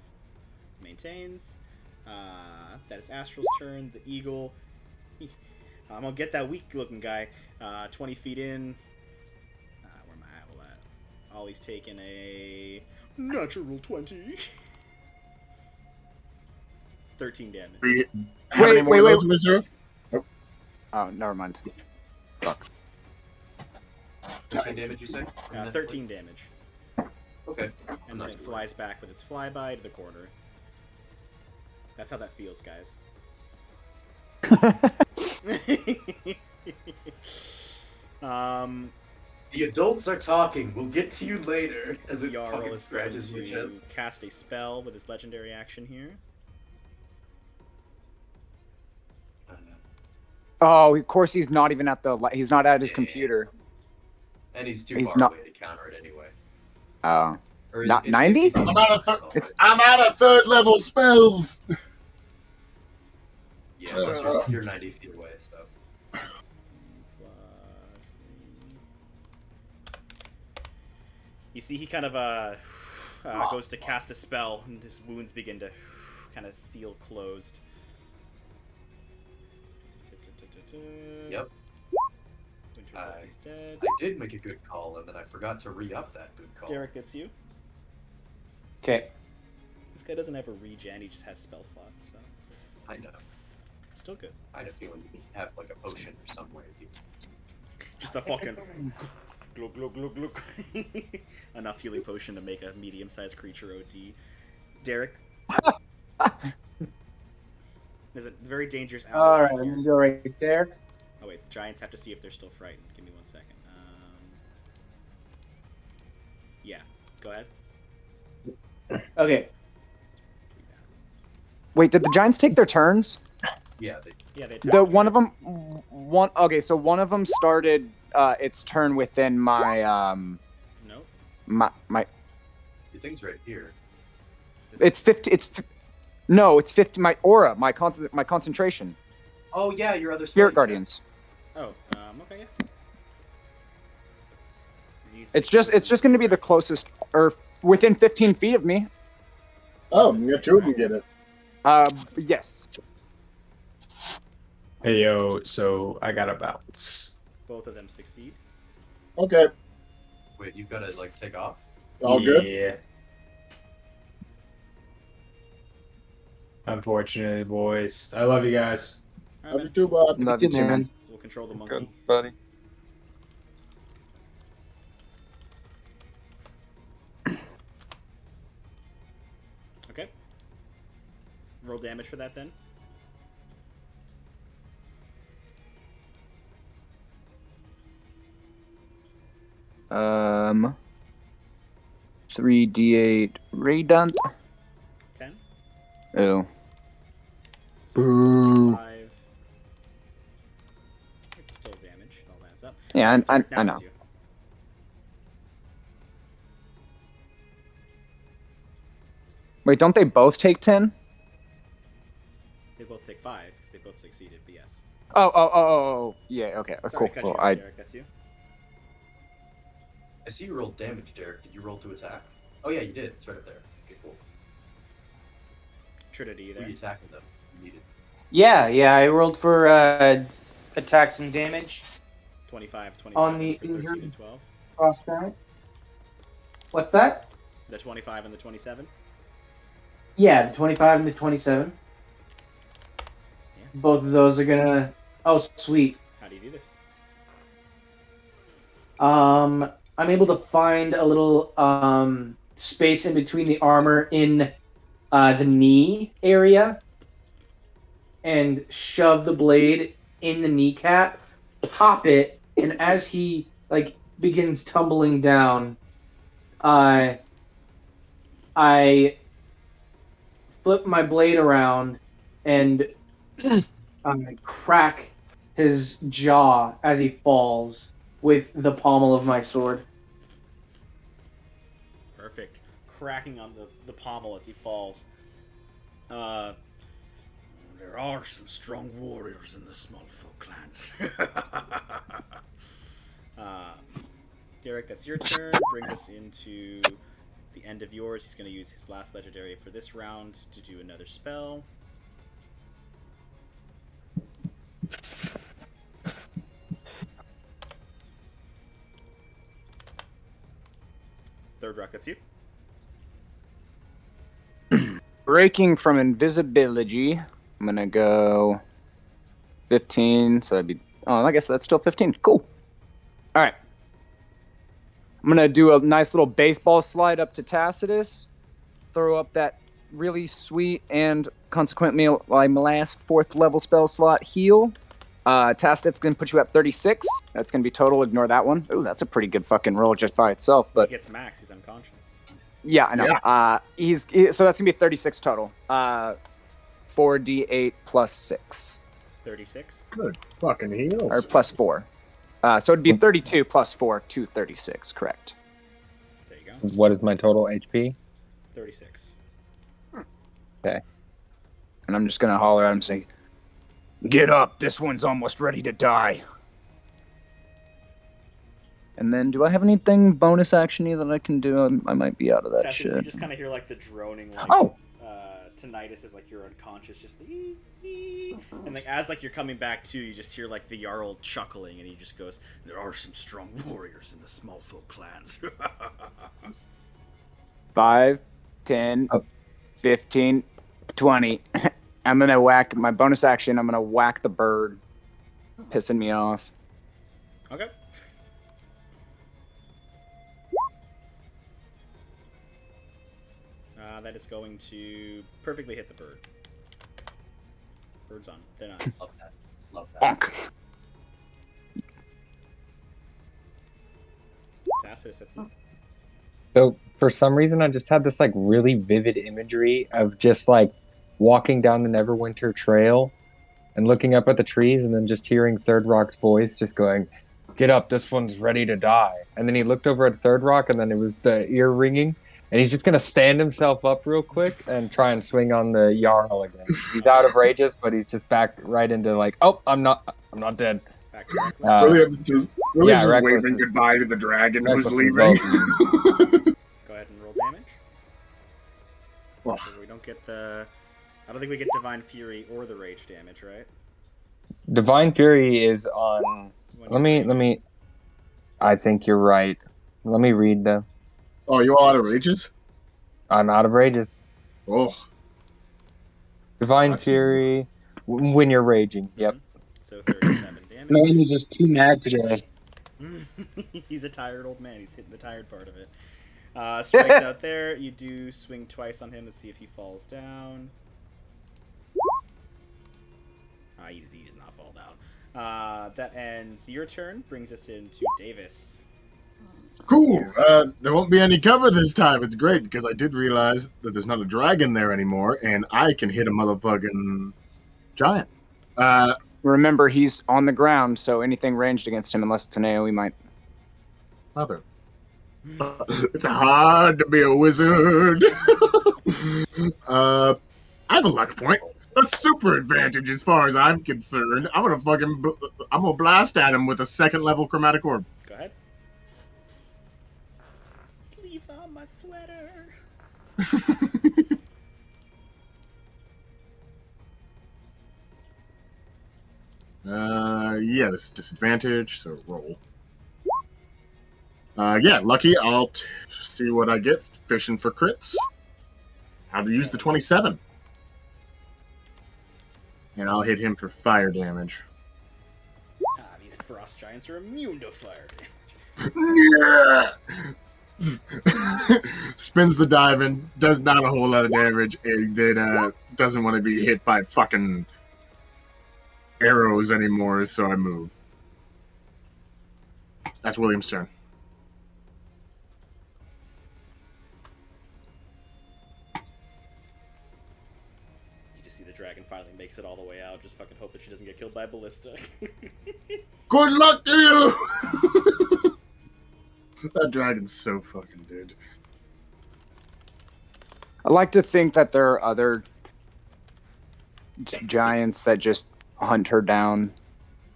Maintains. That is Astral's turn. The eagle. I'm gonna get that weak-looking guy. 20 feet in. Where am I at? Ollie's taking a natural 20. It's 13 damage. Have any more wait, of wait. those in reserve? Oh, never mind. 13 damage, you say? 13 damage. Okay. And then it flies back with its flyby to the corner. That's how that feels, guys. The adults are talking. We'll get to you later. As it Jarl fucking is scratches your going chest. to cast a spell with his legendary action here. I don't know. Oh, of course he's not even at the. He's not at his Yeah. computer. And he's too He's far not- away to counter it anyway. Oh. Or Not it's 90? 60 feet I'm out of away, It's- I'm out of third level spells. Yeah, plus you're 90 feet away, so. Plus you see, he kind of goes to cast a spell, and his wounds begin to kind of seal closed. Yep. Winterwolf is dead. I did make a good call, and then I forgot to re-up that good call. Derek, that's you. Okay. This guy doesn't have a regen; he just has spell slots. So I know. still good. I had a feeling you have like a potion or somewhere. Just a fucking glug glug glug glug. Enough healing potion to make a medium-sized creature OD. Derek. There's a very dangerous owl. All right, here. I'm gonna go right there. Oh wait, the giants have to see if they're still frightened. Give me 1 second. Yeah, go ahead. Okay. Wait, did the Giants take their turns? Yeah, They The one of them, Okay, so one of them started its turn within my No. my. your thing's right here. It's 50. No, it's 50. My aura, my concentration. Oh yeah, your other Spirit spell. Guardians. Oh, okay. Yeah. It's just going to be the closest, or within 15 feet of me. Oh, you got 2 of them get it. Yes. Hey yo, so I got a bounce. Both of them succeed. Okay, Wait, you've got to like take off. all good. Yeah. Unfortunately, boys. I love you guys. All Love right, you too, bud. Love you Good too, man. man. We'll control the monkey. Good, buddy. Roll damage for that then. Um, 3d8 redundant. 10. Oh. So Boo. 5. It's still damage. It all adds up. Yeah, Now I it's know. you. Wait, don't they both take 10? They both take 5 because they both succeeded. But yes. Oh. Yeah, okay. Sorry, Cool. cut Well, you off, Derek. That's you. I see you rolled damage, Derek. Did you roll to attack? Oh yeah, you did. It's right up there. Okay, cool. Trinity Who are there. you attacking them? You need it. Yeah, I rolled for attacks and damage 25, on 27 the for 13 injured and 12. crossbow. What's that? The 25 and the 27. Yeah, the 25 and the 27. Yeah. Both of those are gonna. Oh, sweet. How do you do this? I'm able to find a little space in between the armor in the knee area, and shove the blade in the kneecap, pop it, and as he begins tumbling down, I flip my blade around and crack his jaw as he falls with the pommel of my sword. Perfect. Cracking on the pommel as he falls. There are some strong warriors in the small folk clans. Derek, that's your turn. Brings us into the end of yours. He's going to use his last legendary for this round to do another spell. Third rock, that's you. Breaking from invisibility. I'm gonna go 15, so that'd be... Oh, I guess that's still 15. Cool. All right. I'm gonna do a nice little baseball slide up to Tacitus. Throw up that really sweet and consequently my last 4th level spell slot, heal. Tacitus gonna put you at 36. That's gonna be total. Ignore that one. Ooh, that's a pretty good fucking roll just by itself. But He gets max. He's unconscious. yeah, I know. Yeah. So that's gonna be 36 total. 4d8 plus 6. 36. Good fucking heals. Or plus 4. So it'd be 32 plus 4 to 36, correct. There you go. What is my total HP? 36. Okay. And I'm just gonna holler at him and say, "Get up, this one's almost ready to die." And then, do I have anything bonus actiony that I can do? I might be out of that Tacitus, you shit. just kind of hear like the droning, like tinnitus is like you're unconscious, just the and like as like you're coming back to, you just hear like the Jarl chuckling, and he just goes, "There are some strong warriors in the small folk clans." 5, 10, 15, 20. I'm gonna whack my bonus action. I'm gonna whack the bird, pissing me off. Okay. That is going to perfectly hit the bird. Bird's on. They're nice. Love that. Love that. Bonk. Tacitus, that's you. So for some reason, I just had this like really vivid imagery of just like walking down the Neverwinter Trail and looking up at the trees, and then just hearing Third Rock's voice just going, "Get up, this one's ready to die." And then he looked over at Third Rock, and then it was the ear ringing, and he's just gonna stand himself up real quick and try and swing on the Jarl again. He's out of rages, but he's just back right into like, "Oh, I'm not dead." Back to Reckless. William's just Reckless waving is- goodbye to the dragon who's Reckless is leaving. Go ahead and roll damage. Oh. So we don't get the... I don't think we get Divine Fury or the Rage damage, right? Divine Fury is on. Let me. I think you're right. Let me read them. Oh, you all out of rages? I'm out of rages. Oh, Divine That's- Fury when you're raging. Yep. So 37 damage. Man is just too mad today. He's a tired old man. He's hitting the tired part of it. Strikes out there. You do swing twice on him. Let's see if he falls down. he does not fall down. That ends your turn. Brings us into Davis. Cool. There won't be any cover this time. It's great because I did realize that there's not a dragon there anymore, and I can hit a motherfucking giant. Remember, he's on the ground, so anything ranged against him, unless it's an AoE, might. Mother. It's hard to be a wizard. I have a luck point. A super advantage as far as I'm concerned. I'm gonna blast at him with a 2nd level chromatic orb. Go ahead. Sleeves on my sweater. Yeah, this is disadvantage, so roll. Yeah, lucky. I'll see what I get. Fishing for crits. How to use the 27. And I'll hit him for fire damage. These frost giants are immune to fire damage. Yeah! Spins the dive and does not a whole lot of damage, and then doesn't want to be hit by fucking arrows anymore, so I move. That's William's turn. You just see the dragon finally makes it all the way out. Just fucking hope that she doesn't get killed by a ballista. Good luck to you! That dragon's so fucking dead. I like to think that there are other giants that just hunt her down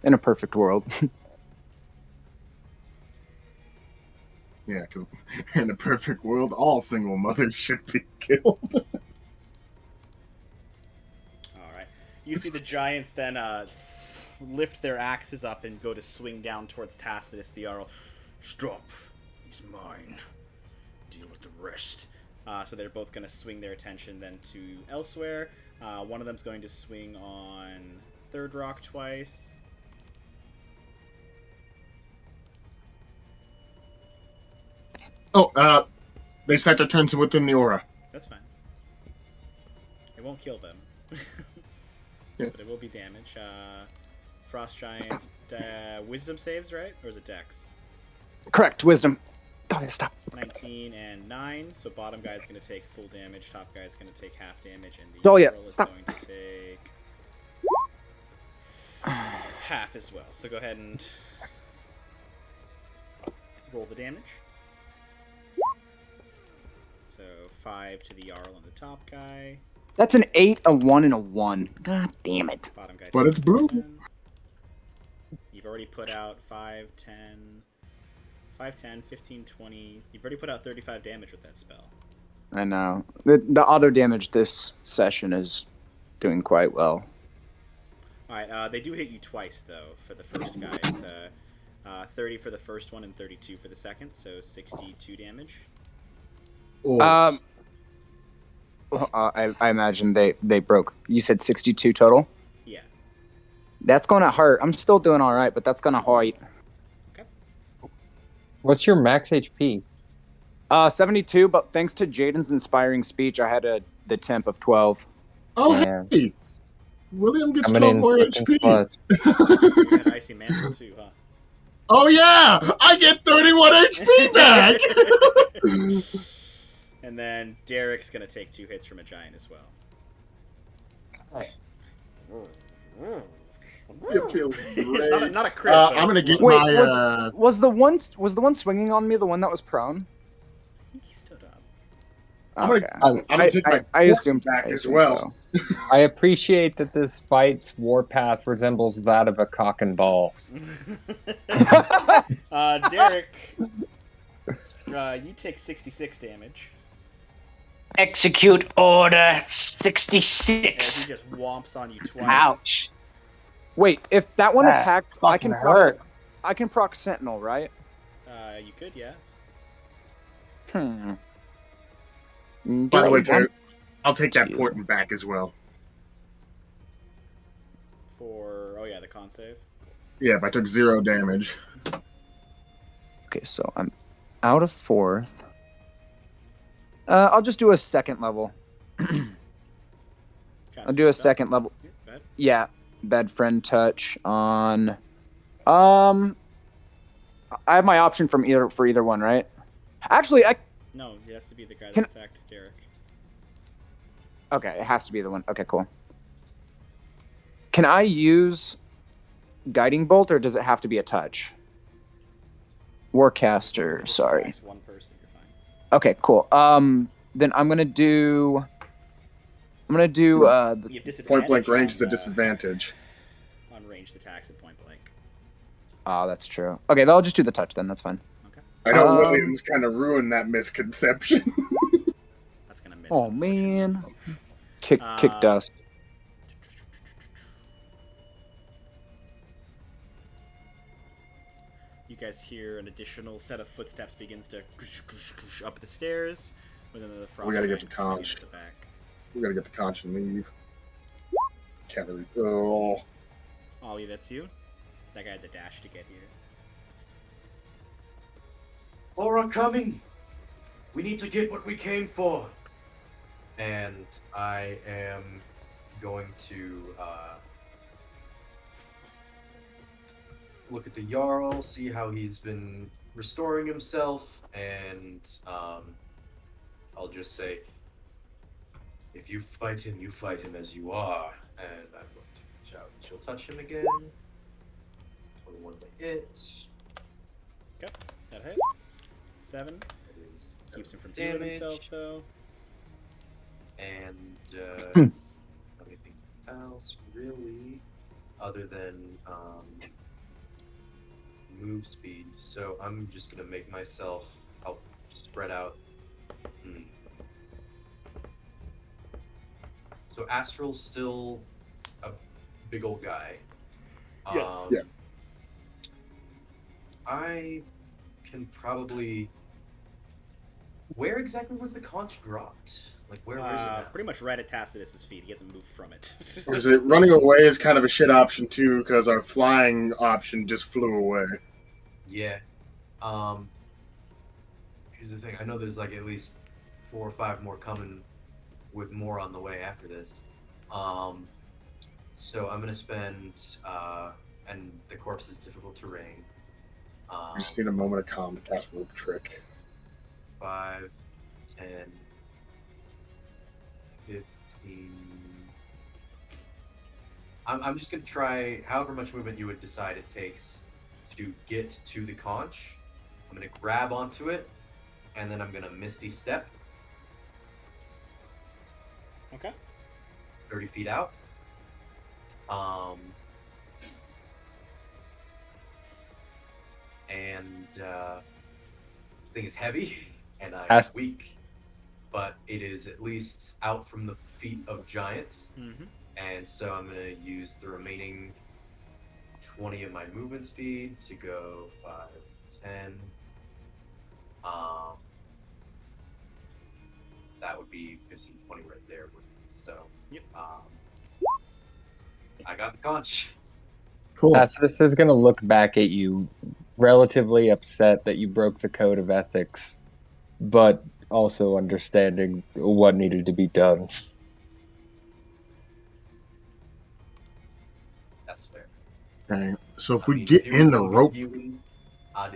in a perfect world. Yeah, because in a perfect world, all single mothers should be killed. Alright. You see the giants then lift their axes up and go to swing down towards Tacitus the Jarl. Stop. He's mine. Deal with the rest. So they're both going to swing their attention then to elsewhere. One of them's going to swing on Third Rock twice. Oh, they set their turns within the aura. That's fine. It won't kill them. Yeah. But it will be damage. Frost Giants, Wisdom saves, right? Or is it Dex? Correct, Wisdom. Oh, yeah, stop. 19 and 9. So bottom guy's going to take full damage. Top guy's going to take half damage. And the Oh, yeah, Jarl is stop. going to take half as well. So go ahead and roll the damage. So 5 to the Jarl and the top guy. That's an 8, a 1, and a 1. God damn it. Bottom guy But takes it's brutal. 10. You've already put out 5, 10, 15, 20. You've already put out 35 damage with that spell. I know. The auto damage this session is doing quite well. Alright, they do hit you twice, though, for the first guys. 30 for the first one and 32 for the second, so 62 damage. I imagine they broke. You said 62 total? Yeah. That's gonna hurt. I'm still doing alright, but that's gonna hurt. What's your max HP? 72, but thanks to Jaden's inspiring speech, I had the temp of 12. Oh, Yeah. hey! William gets Coming 12 in more fucking HP. clutch. You had Icy Mantle, too, huh? Oh, yeah! I get 31 HP back! And then Derek's going to take 2 hits from a giant as well. It feels great. not a crit. I'm going to get Wait, my... was the one swinging on me the one that was prone? He stood up. I'm gonna- Okay. I'm gonna take my I assumed back I as assumed well. so. I appreciate that this fight's warpath resembles that of a cock and balls. Derek, you take 66 damage. Execute order As 66. he just whomps on you twice. Ouch. Wait, if that one That attacked, I fucking can hurt. proc Sentinel, right? You could, yeah. Hmm. By the way, One- Terry, I'll take that Jeez. portent back as well. Oh yeah, the con save. Yeah, if I took 0 damage. Okay, so I'm out of 4th. I'll just do a second level. I'll do a second level. Go ahead. Yeah. bed friend touch on. I have my option for either one, right? Actually, No, it has to be the guy that Can- attacked Derek. Okay, it has to be the one. Okay, cool. Can I use guiding bolt, or does it have to be a touch? Warcaster, Just sorry. attacks one person, you're fine. Okay, cool. Then I'm gonna do. You have disadvantage Point blank range on, is a disadvantage. on ranged attacks at point blank. Oh, that's true. Okay, then I'll just do the touch then. That's fine. I know Williams kind of ruined that misconception. That's gonna miss. Oh man, kick dust. You guys hear an additional set of footsteps begins to up the stairs. With another frost. We gotta get the giant coming conch. into the back. We gotta get the conch and leave. Can't really. Oh. Ollie, that's you. That guy had the dash to get here. Aura coming! We need to get what we came for! And I am going to look at the Jarl, see how he's been restoring himself, and I'll just say, if you fight him as you are. And I'm going to reach out. She'll touch him again. 21 to hit. Okay, that hits. 7. That is Keeps him from damage. healing himself, though. And anything else really, other than move speed. So I'm just gonna make myself. I'll spread out. So Astral's still a big old guy. Yes. Yeah. I can probably. Where exactly was the conch dropped? Like, where is it now? Pretty much right at Tacitus's feet. He hasn't moved from it. Is it running away is kind of a shit option too, because our flying option just flew away. Yeah. Here's the thing. I know there's like at least 4 or 5 more coming, with more on the way after this. So I'm gonna spend. And the corpse is difficult terrain. We just need a moment of calm to cast rope trick. 5, 10, 15. I'm just gonna try however much movement you would decide it takes to get to the conch. I'm gonna grab onto it, and then I'm gonna Misty Step. Okay. 30 feet out. And the thing is heavy, and I'm weak, but it is at least out from the feet of giants. Mm-hmm. And so I'm gonna use the remaining 20 of my movement speed to go 5, 10. That would be 15, 20 right there. So, yep. I got the conch. Cool. This is gonna look back at you, relatively upset that you broke the code of ethics, but also understanding what needed to be done. That's fair. Okay, so if we get in the rope, I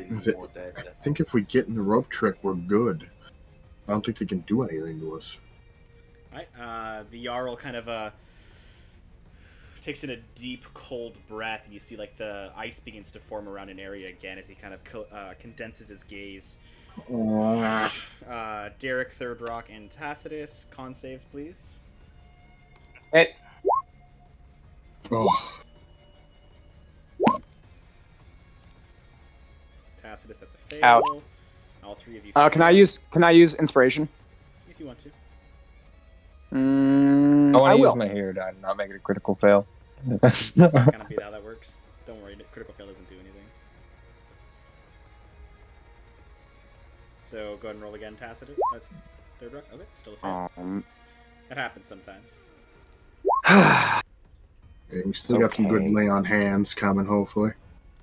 think if we get in the rope trick, we're good. I don't think they can do anything to us. Alright, the Jarl kind of takes in a deep, cold breath, and you see like the ice begins to form around an area again as he kind of condenses his gaze. Derek, Third Rock, and Tacitus, con saves, please. Hey. Oh. Tacitus, that's a fail. Out. All 3 of you. Can I use inspiration? If you want to. I want I to use will. my hero die and not make it a critical fail. That's not gonna be how that works. Don't worry, critical fail doesn't do anything. So go ahead and roll again, Tacitus. Third Rock. Okay, still a fail. That happens sometimes. Yeah, we still got some good lay on hands coming, hopefully.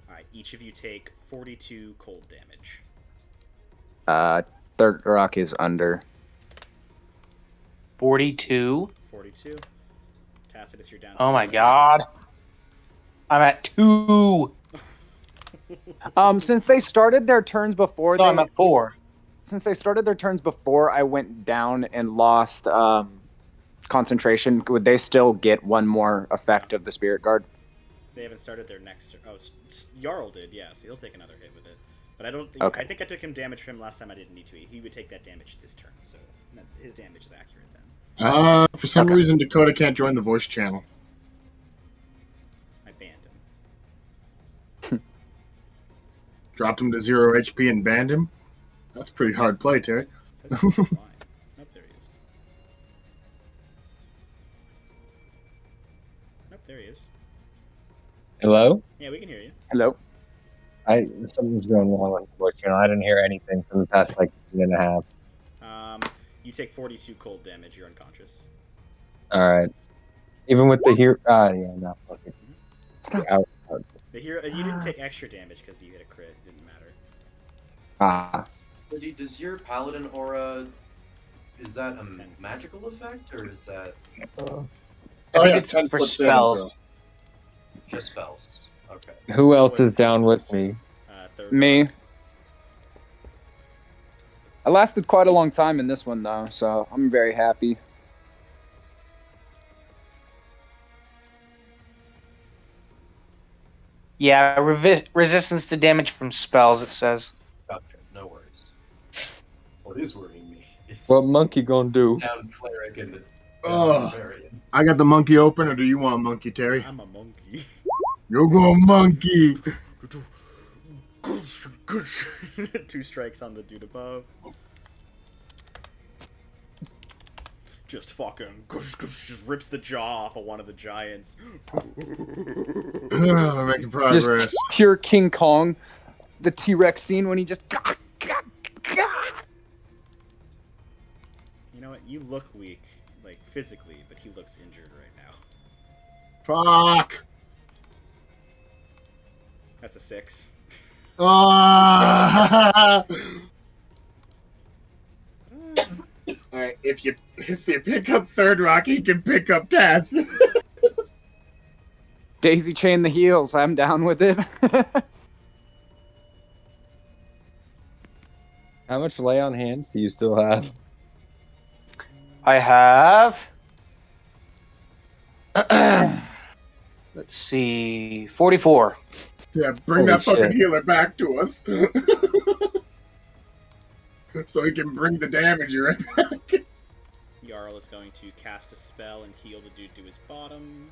Alright, each of you take 42 cold damage. Third Rock is under. 42. 42. Tacitus, you're down. Oh my god. I'm at 2. Since they started their turns before, No, I'm at 4. since they started their turns before I went down and lost concentration, would they still get one more effect of the Spirit Guard? They haven't started their next. Oh, Jarl did, yeah. So he'll take another hit with it. But I don't think. Okay. I think I took him damage from last time. I didn't need to. He would take that damage this turn. So his damage is accurate then. For some Okay. reason, Dakota can't join the voice channel. I banned him. Dropped him to 0 HP and banned him. That's a pretty hard play, Terry. Says he's online. Nope, there he is. Nope, there he is. Hello? Yeah, we can hear you. Hello. Something's going wrong with the voice channel. I didn't hear anything for the past like minute and a half. You take 42 cold damage. You're unconscious. All right. Even with the here, yeah, no. Okay. Stop. Out. The hero, you didn't take extra damage because you hit a crit. It didn't matter. Ah. Does your paladin aura, is that a magical effect, or is that Oh yeah, it's 10 for foot spells. seven, just spells? Okay. Who else is down with me? Third Me. I lasted quite a long time in this one, though, so I'm very happy. Yeah, resistance to damage from spells, it says. Gotcha. No worries. What is worrying me is What monkey gonna do? down cleric and the Ugh. barbarian. I got the monkey open, or do you want monkey, Terry? I'm a monkey. You're going monkey. 2 strikes on the dude above. Just fucking just rips the jaw off of one of the giants. We're making progress. Just pure King Kong. The T-Rex scene when he just... You know what? You look weak, like physically, but he looks injured right now. Fuck. That's a 6. Ah! Alright, if you pick up Third Rock, he can pick up Tess. Daisy chain the heels. I'm down with it. How much lay on hands do you still have? I have... Let's see... 44. Yeah, bring Holy that fucking shit. healer back to us. So he can bring the damage right back. Jarl is going to cast a spell and heal the dude to his bottom.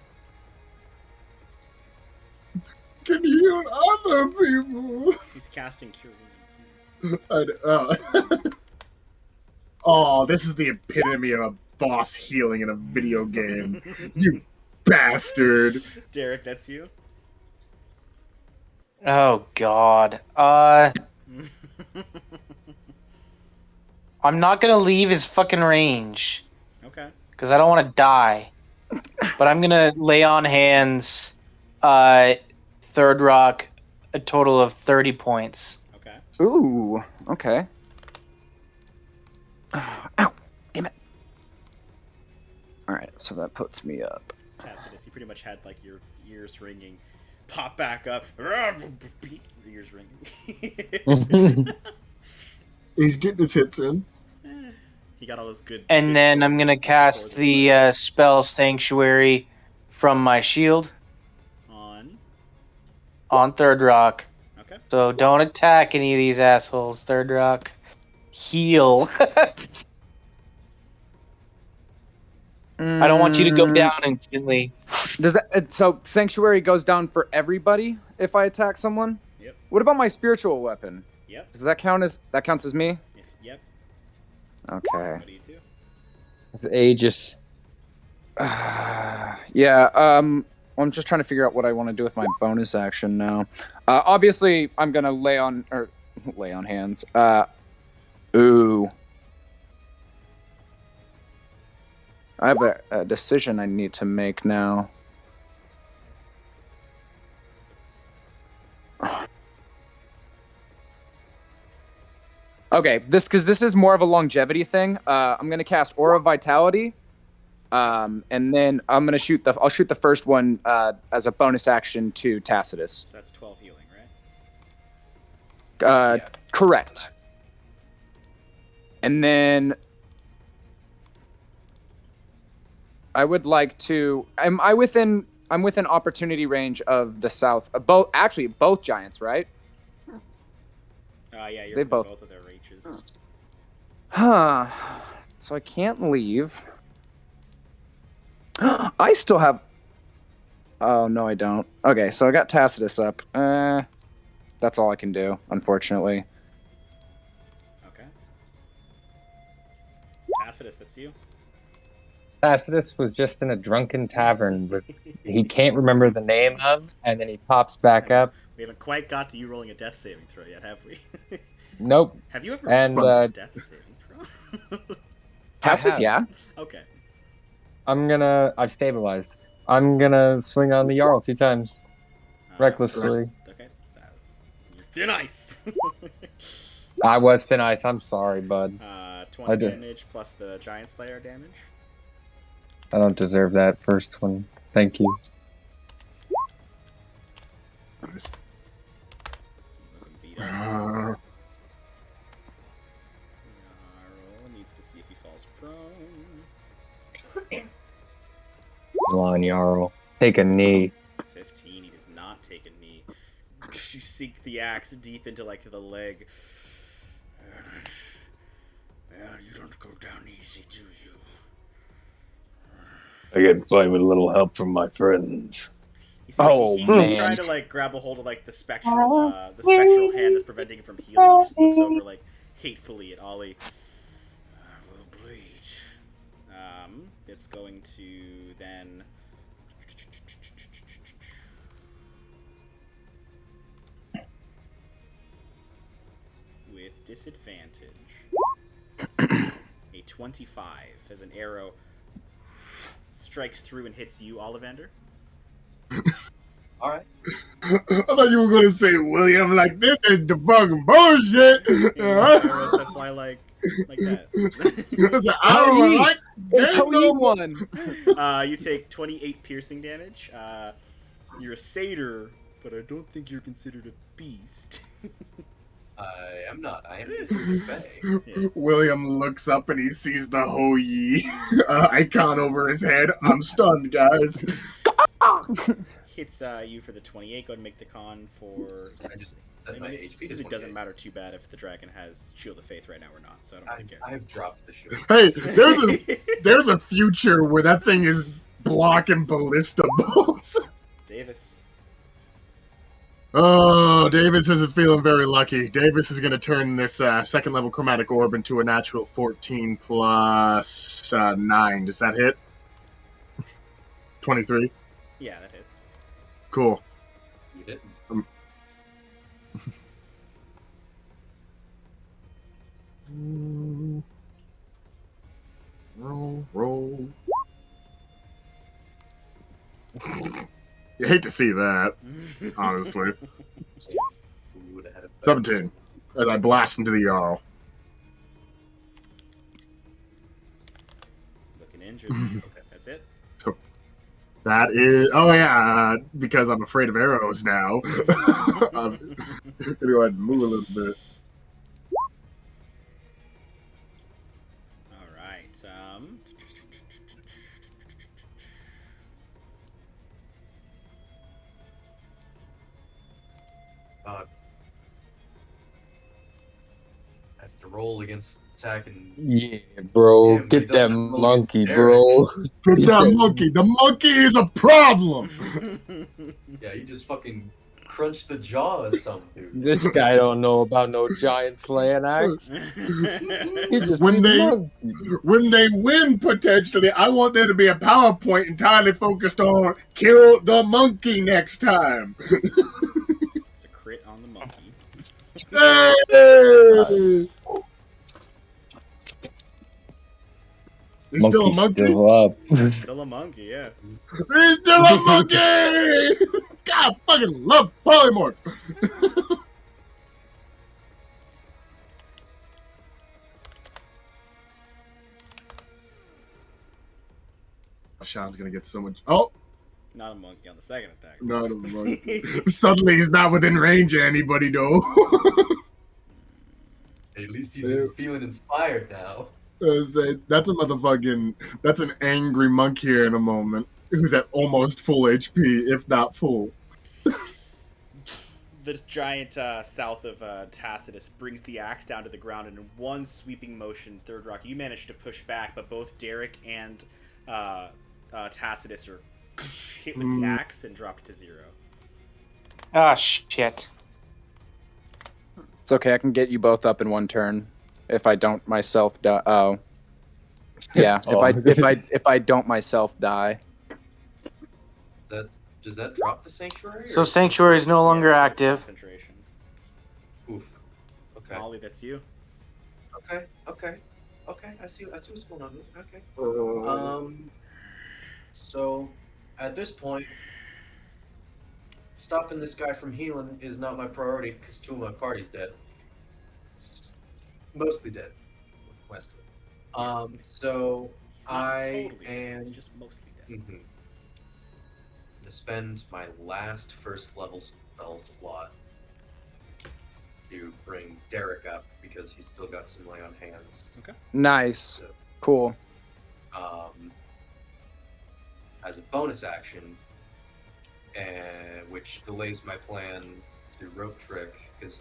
Can heal other people. He's casting Cure Wounds. Oh, this is the epitome of a boss healing in a video game. You bastard. Derek, that's you? Oh, God. I'm not gonna leave his fucking range. Okay. Because I don't want to die. But I'm gonna lay on hands, Third Rock, a total of 30 points. Okay. Ooh, okay. Ow, damn it. Alright, so that puts me up. Tacitus, you pretty much had like your ears ringing. Pop back up. Ears ringing. He's getting his hits in. He got all his good. And good then stuff I'm gonna before cast the the spell Sanctuary from my shield on Third Rock. Okay. So don't attack any of these assholes, Third Rock. Heal. I don't want you to go down instantly. Does that so Sanctuary goes down for everybody if I attack someone? Yep. What about my spiritual weapon? Yep. Does that counts as me? Yep. Okay. What do you do? Aegis. Yeah, I'm just trying to figure out what I want to do with my bonus action now. Obviously I'm gonna lay on hands. Ooh. I have a decision I need to make now. Okay, because this is more of a longevity thing. I'm gonna cast Aura of Vitality, And then I'll shoot the first one as a bonus action to Tacitus. So that's 12 healing, right? Yeah. Correct. And then I would like to. I'm within opportunity range of the south. Both giants, right? Yeah, you're They within both- both of their reaches. Huh. So I can't leave. I still have. Oh no, I don't. Okay, so I got Tacitus up. That's all I can do, unfortunately. Okay. Tacitus, that's you. Tacitus was just in a drunken tavern that he can't remember the name of, and then he pops back up. We haven't quite got to you rolling a death saving throw yet, have we? Nope. Have you ever And, rolled a death saving throw? Tacitus, have. yeah. Okay. I've stabilized. I'm gonna swing on the Jarl 2 times. Recklessly. Okay. You're thin ice. I was thin ice. I'm sorry, bud. 20 I did. damage plus the Giant Slayer damage. I don't deserve that first one. Thank you. Looking beat up. Uh, Jarl needs to see if he falls prone. Come on, Jarl. Take a knee. 15. He does not take a knee. You sink the axe deep into the leg. Well, you don't go down easy, do you? I get by with a little help from my friends. He's Oh, man. trying to grab a hold of the spectral hand that's preventing him from healing. He just looks over hatefully at Ollie. I will bleed. It's going to then. With disadvantage, a 25 as an arrow strikes through and hits you, Ollivander. All right. I thought you were going to say, William, this is debugging bullshit. Arrows that fly like that. It's how he won. You take 28 piercing damage. You're a satyr, but I don't think you're considered a beast. I am not. I am considered Fae. Yeah. William looks up and he sees the Ho Yi icon over his head. I'm stunned, guys. Hits you for the 28. Go ahead and make the con for. I just set my HP to It 28. doesn't matter too bad if the dragon has Shield of Faith right now or not, so I don't really care. I've dropped the shield. Hey, there's a future where that thing is blocking ballista bolts. Davis. Oh, Davis isn't feeling very lucky. Davis is going to turn this second level chromatic orb into a natural 14 plus 9. Does that hit? 23. Yeah, that hits. Cool. You didn't. Roll. You hate to see that, honestly. Who would have had it better? 17. As I blast into the Jarl. Looking injured. Okay, that's it. That is... Oh, yeah, because I'm afraid of arrows now. I'm going to go ahead and move a little bit. All right. Has to roll against attack and Yeah, bro. Damn, Get he that doesn't roll monkey, against bro. Get that monkey. The monkey is a problem. yeah, you just fucking crunch the jaw of some dude. This guy don't know about no giant slaying axe. He just When sees they- monkey. When they win, potentially, I want there to be a PowerPoint entirely focused on kill the monkey next time. It's a crit on the monkey. Hey! He's still a Monkey's monkey? still up. Still a monkey, yeah. He's still a monkey! God, I fucking love polymorph. Sean's gonna get so much. Oh, Not a monkey on the second attack. not a monkey. Suddenly he's not within range of anybody, though. At least he's feeling inspired now. That's a motherfucking. That's an angry monk here in a moment. Who's at almost full HP, if not full. The giant south of Tacitus brings the axe down to the ground, and in one sweeping motion, Third Rock, you manage to push back, but both Derek and Tacitus are hit with the axe and dropped to 0. Ah, shit. It's okay. I can get you both up in one turn if I don't myself die. Oh, yeah. If I don't myself die. Does that drop the sanctuary? So sanctuary is no longer active. Concentration. Oof. Okay. Molly, that's you. Okay. I see what's going on. Okay. So at this point, stopping this guy from healing is not my priority because 2 of my party's dead. Mostly dead. Wesley. So He's not I totally dead, am he's just mostly dead. I'm gonna spend my last first level spell slot to bring Derek up because he's still got some lay on hands. Okay. Nice. So, Cool. as a bonus action, which delays my plan to rope trick because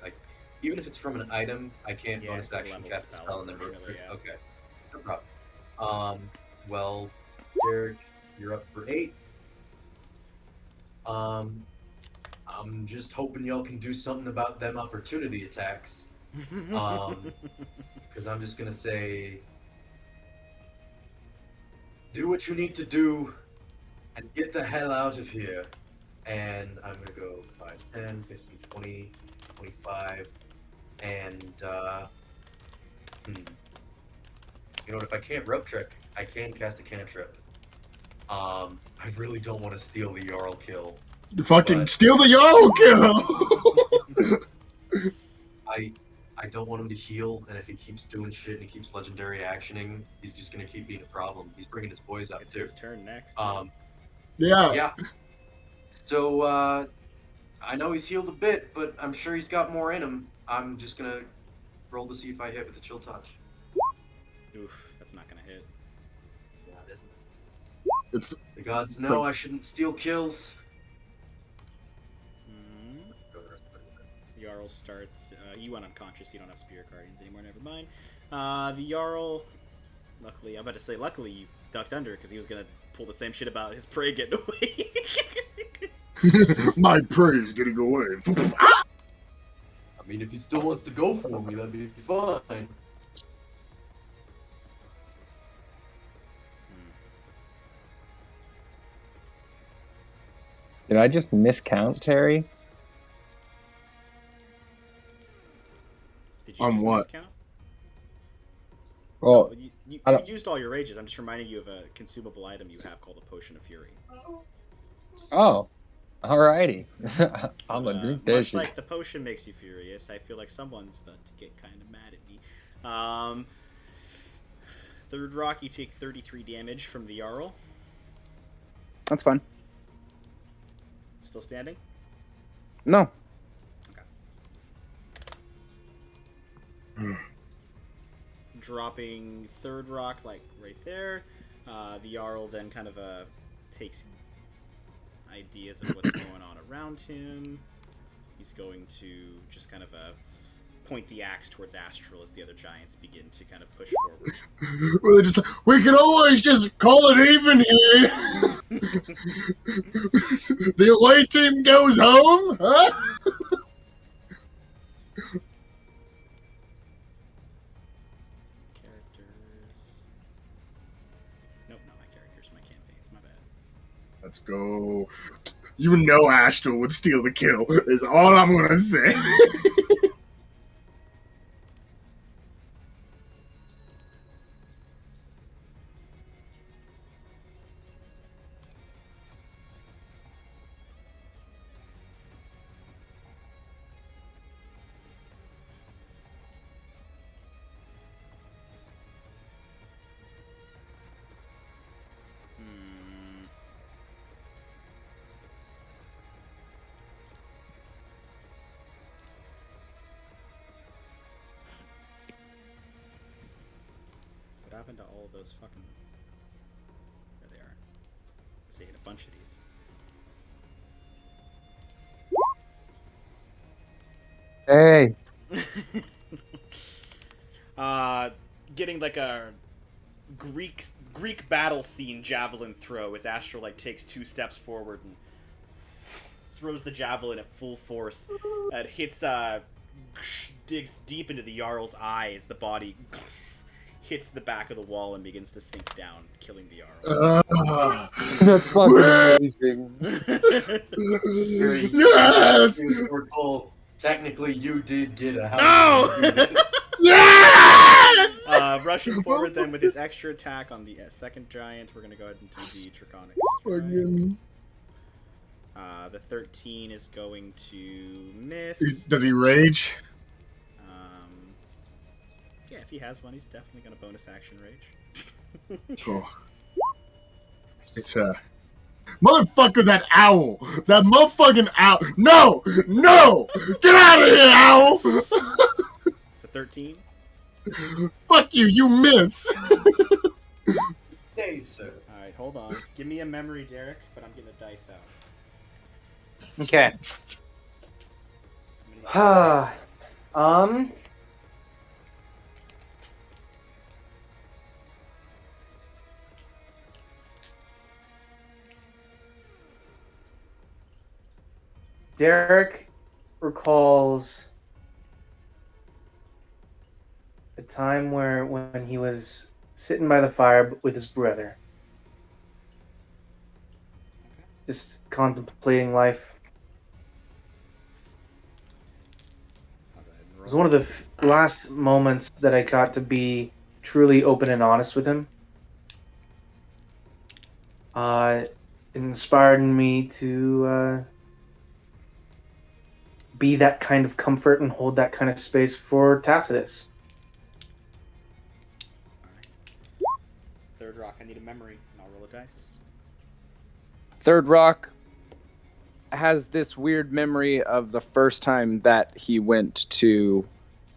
even if it's from an item, I can't Yeah, bonus it's a action leveled cast a spell, spell and then rope unfortunately, trick. yeah. Okay, no problem. Well, Derek, you're up for 8. I'm just hoping y'all can do something about them opportunity attacks. Because I'm just gonna say, do what you need to do and get the hell out of here. And I'm gonna go 5, 10, 15, 20, 25, and you know what? If I can't rope trick, I can cast a cantrip. I really don't want to steal the Jarl kill. Fucking but steal the Jarl kill! I don't want him to heal, and if he keeps doing shit and he keeps legendary actioning, he's just gonna keep being a problem. He's bringing his boys up It's too. his turn next. Yeah. So I know he's healed a bit, but I'm sure he's got more in him. I'm just gonna roll to see if I hit with the chill touch. Oof, that's not gonna hit. Yeah, it isn't. It's The gods know I shouldn't steal kills. Jarl starts. You went unconscious. You don't have Spirit Guardians anymore. Never mind. The Jarl. Luckily, I'm about to say, luckily you ducked under because he was gonna pull the same shit about his prey getting away. my prey is getting away. I mean, if he still wants to go for me, that'd be fine. Did I just miscount, Terry? Did you On just what? miscount? Well, You I don't- used all your rages. I'm just reminding you of a consumable item you have called a Potion of Fury. oh, alrighty. I'm gonna drink this Much shit. like the potion makes you furious, I feel like someone's about to get kind of mad at me. Third Rock, you take 33 damage from the Jarl. That's fine. Still standing? No. Dropping Third Rock, like right there. The Jarl then kind of takes ideas of what's going on around him. He's going to just kind of point the axe towards Astral as the other giants begin to kind of push forward. Well, they're just like, we can always just call it even here. The away team goes home, huh? Characters. Nope, not my characters, my campaigns, my bad. Let's go. You know Astral would steal the kill, is all I'm gonna say. happened to all of those fucking... There they are. Let's see, hit a bunch of these. Hey. Getting like a Greek battle scene javelin throw as Astral like takes 2 steps forward and throws the javelin at full force. It hits digs deep into the Jarl's eye as the body hits the back of the wall and begins to sink down, killing the Jarl. That's fucking amazing. Yes! Since we're told, technically you did get a house. No! Yes! Rushing forward then with his extra attack on the second giant, we're gonna go ahead and do the Draconic Strike. Fucking... The 13 is going to miss. Does he rage? Yeah, if he has one, he's definitely gonna bonus action rage. Cool. It's motherfucker, that owl! That motherfucking owl! No! No! Get out of here, owl! It's a 13. Fuck you, you miss! Hey, sir. Alright, hold on. Give me a memory, Derek, but I'm getting a dice out. Okay. Derek recalls a time when he was sitting by the fire with his brother, just contemplating life. It was one of the last moments that I got to be truly open and honest with him. It inspired me to be that kind of comfort and hold that kind of space for Tacitus. Alright. Third rock, I need a memory, and I'll roll a dice. Third Rock has this weird memory of the first time that he went to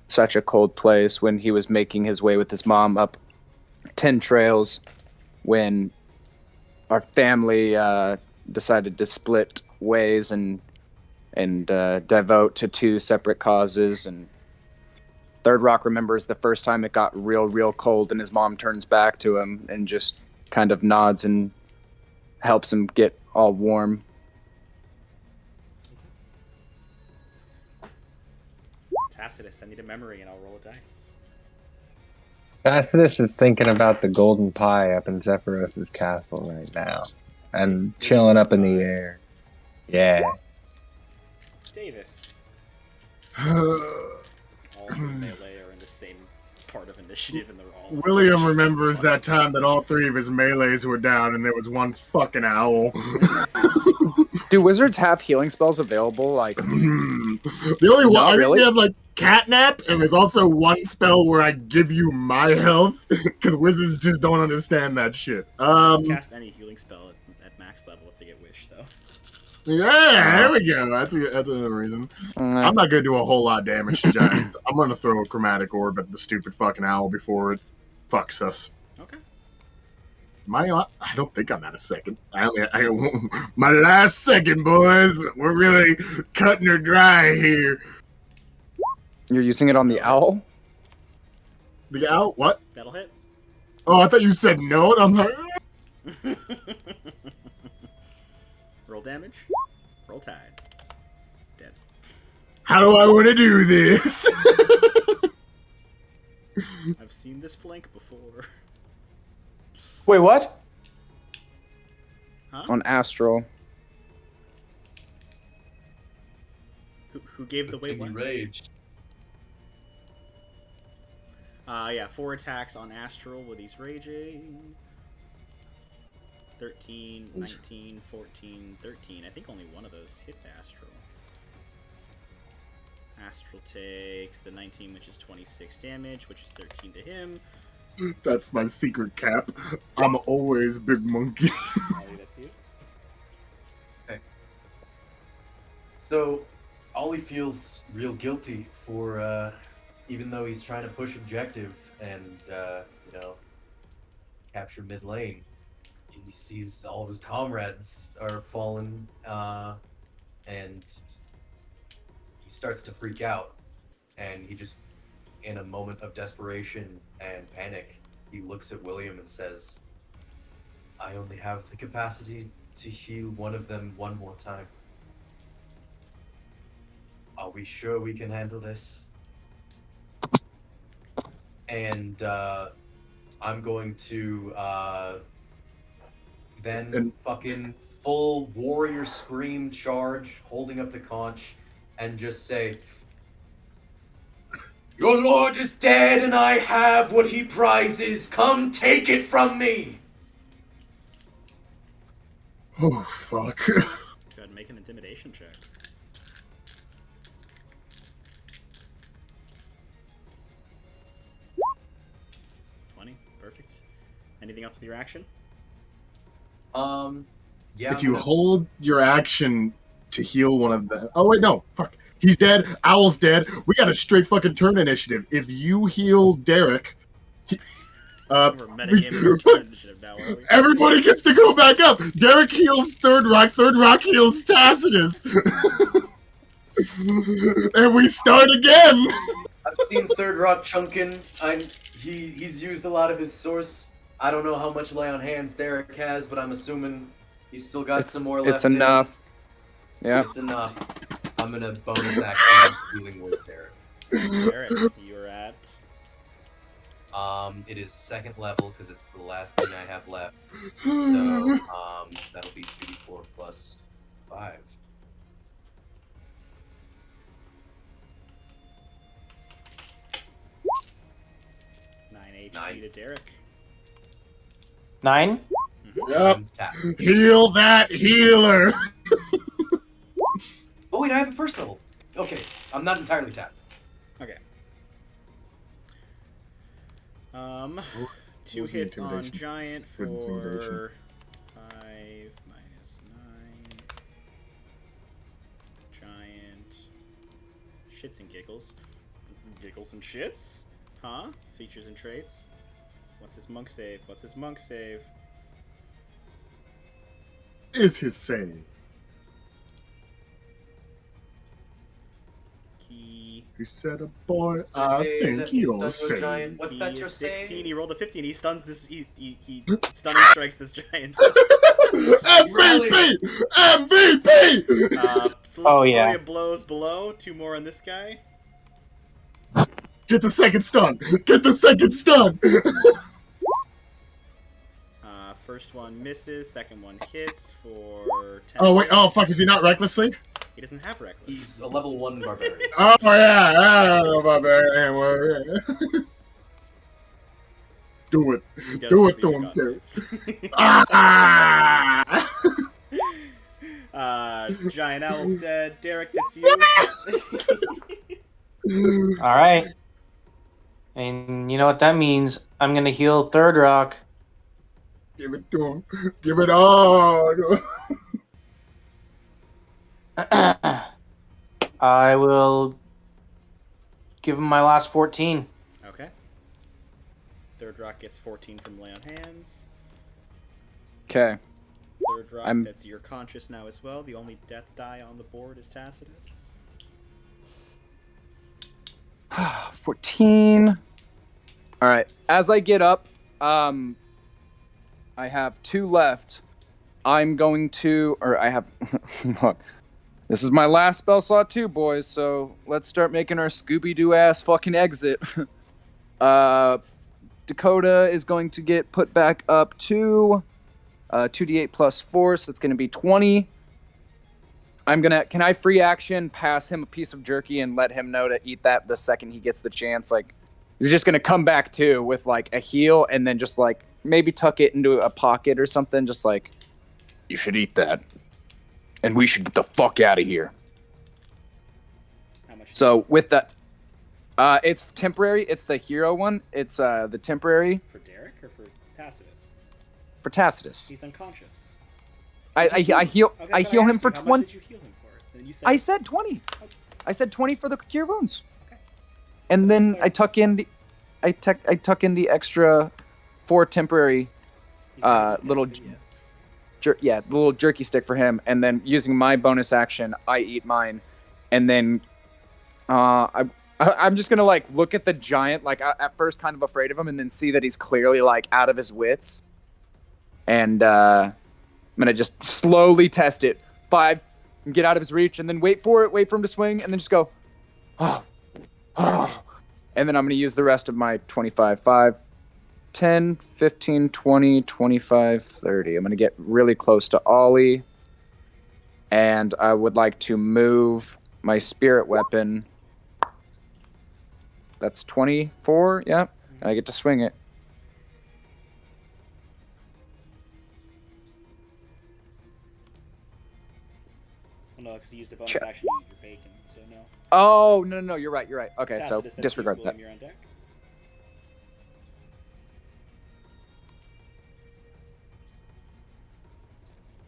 such a cold place when he was making his way with his mom up 10 trails when our family decided to split ways and devote to 2 separate causes. And Third Rock remembers the first time it got real cold and his mom turns back to him and just kind of nods and helps him get all warm. Tacitus, I need a memory, and I'll roll a dice. Tacitus is thinking about the golden pie up in Zephyros's castle right now. And chilling up in the air. Yeah. Davis. All of melee are in the same part of initiative, and they're all... William remembers that time that all 3 of his melees were down and there was one fucking owl. Do wizards have healing spells available? Like, the only one, I think we have like catnap, and there's also one spell where I give you my health, because wizards just don't understand that shit. Cast any healing spell at max level if they get wish, though. Yeah, there we go. That's another reason. I'm not gonna do a whole lot of damage to giants. I'm gonna throw a chromatic orb at the stupid fucking owl before it fucks us. Okay. I don't think I'm at a second. My last second, boys. We're really cutting her dry here. you're using it on the owl? The owl? What? That'll hit. Oh, I thought you said no. I'm like... Roll damage. Roll tide. Dead. How do I want to do this? I've seen this flank before. Wait, what? Huh? On Astral. Who gave the way what? Raged. Yeah, 4 attacks on Astral with he's raging. 13, 19, 14, 13. I think only one of those hits Astral. Astral takes the 19, which is 26 damage, which is 13 to him. That's my secret cap. I'm always Big Monkey. Ollie, that's you. Okay. So, Ollie feels real guilty for, even though he's trying to push objective and, capture mid lane, he sees all of his comrades are fallen, and he starts to freak out. And he just, in a moment of desperation and panic, he looks at William and says, "I only have the capacity to heal one of them one more time. Are we sure we can handle this?" And I'm going to then fucking full warrior scream charge, holding up the conch, and just say, "Your lord is dead, and I have what he prizes. Come take it from me!" Oh, fuck. Go ahead and make an intimidation check. 20. Perfect. Anything else with your action? Yeah. If you hold your action to heal one of them... Oh, wait, no. Fuck. He's dead. Owl's dead. We got a straight fucking turn initiative. If you heal Derek... We're metagaming turn initiative now, are we? Everybody gets to go back up. Derek heals Third Rock heals Tacitus. And we start again. I've seen Third Rock chunkin'. He's used a lot of his source. I don't know how much lay on hands Derek has, but I'm assuming he's still got some more left. It's enough. Yeah. It's enough. I'm gonna bonus action healing with Derek. Derek, you're at... It is second level because it's the last thing I have left. So, that'll be 2d4 plus 5. Nine Nine. HP to Derek. 9? Yep. Tap. Heal that healer. Oh wait, I have a first level. Okay, I'm not entirely tapped. Okay. What 2 was the hits on intimidation? Giant Good intimidation. for 5 minus 9. Giant. Shits and giggles. Giggles and shits? Huh? Features and traits. What's his monk save? What's his monk save? Is his save. He said, "A boy, I Hey, think that you're stuns your giant. safe." What's He that your is 16. save? He rolled a 15. He stuns this. He stunning strikes this giant. MVP! MVP! Flurry of blows below. 2 more on this guy. Get the second stun! Get the second stun! First one misses. Second one hits for 10. Oh, wait. Oh, fuck. Is he not recklessly? He doesn't have reckless. He's a level 1 barbarian. Oh, yeah. I don't know about that. Do it. He does Do it succeed to a him, con too. save. Ah! Giant Owl's dead. Derek, that's you. All right. And you know what that means? I'm gonna heal Third Rock. Give it to him. Give it all to him. I will give him my last 14. Okay. Third Rock gets 14 from lay on hands. Okay. Third Rock, that's your conscious now as well. The only death die on the board is Tacitus. 14. All right. As I get up, I have 2 left. I'm going to, or I have, look, this is my last spell slot too, boys. So let's start making our Scooby-Doo ass fucking exit. Dakota is going to get put back up to 2d8 plus 4, so it's going to be 20. Can I free action, pass him a piece of jerky and let him know to eat that the second he gets the chance? Like, he's just going to come back too with like a heal and then just like maybe tuck it into a pocket or something. Just like, you should eat that. And we should get the fuck out of here. How much? So with that, it's temporary. It's the hero one. It's the temporary. For Derek or for Tacitus? For Tacitus. He's unconscious. I heal. Okay, I but heal him asked for you, how 20. much did you heal him for? Then you said, I said 20. I said 20 for the cure wounds. Okay. And So then that's I tuck in the, I tuck in the extra 4 temporary little, the little jerky stick for him, and then using my bonus action, I eat mine, and then I'm just gonna like look at the giant, like at first kind of afraid of him, and then see that he's clearly like out of his wits, and I'm gonna just slowly test it. 5, and get out of his reach, and then wait for him to swing, and then just go, oh, and then I'm gonna use the rest of my 25, 5, 10, 15, 20, 25, 30. I'm gonna get really close to Ollie, and I would like to move my spirit weapon. That's 24, yeah, and I get to swing it. Well, no, because you used a bonus action to eat your bacon, so no. Oh, no, you're right. Okay, so Tacitus, disregard William, that. you're on deck.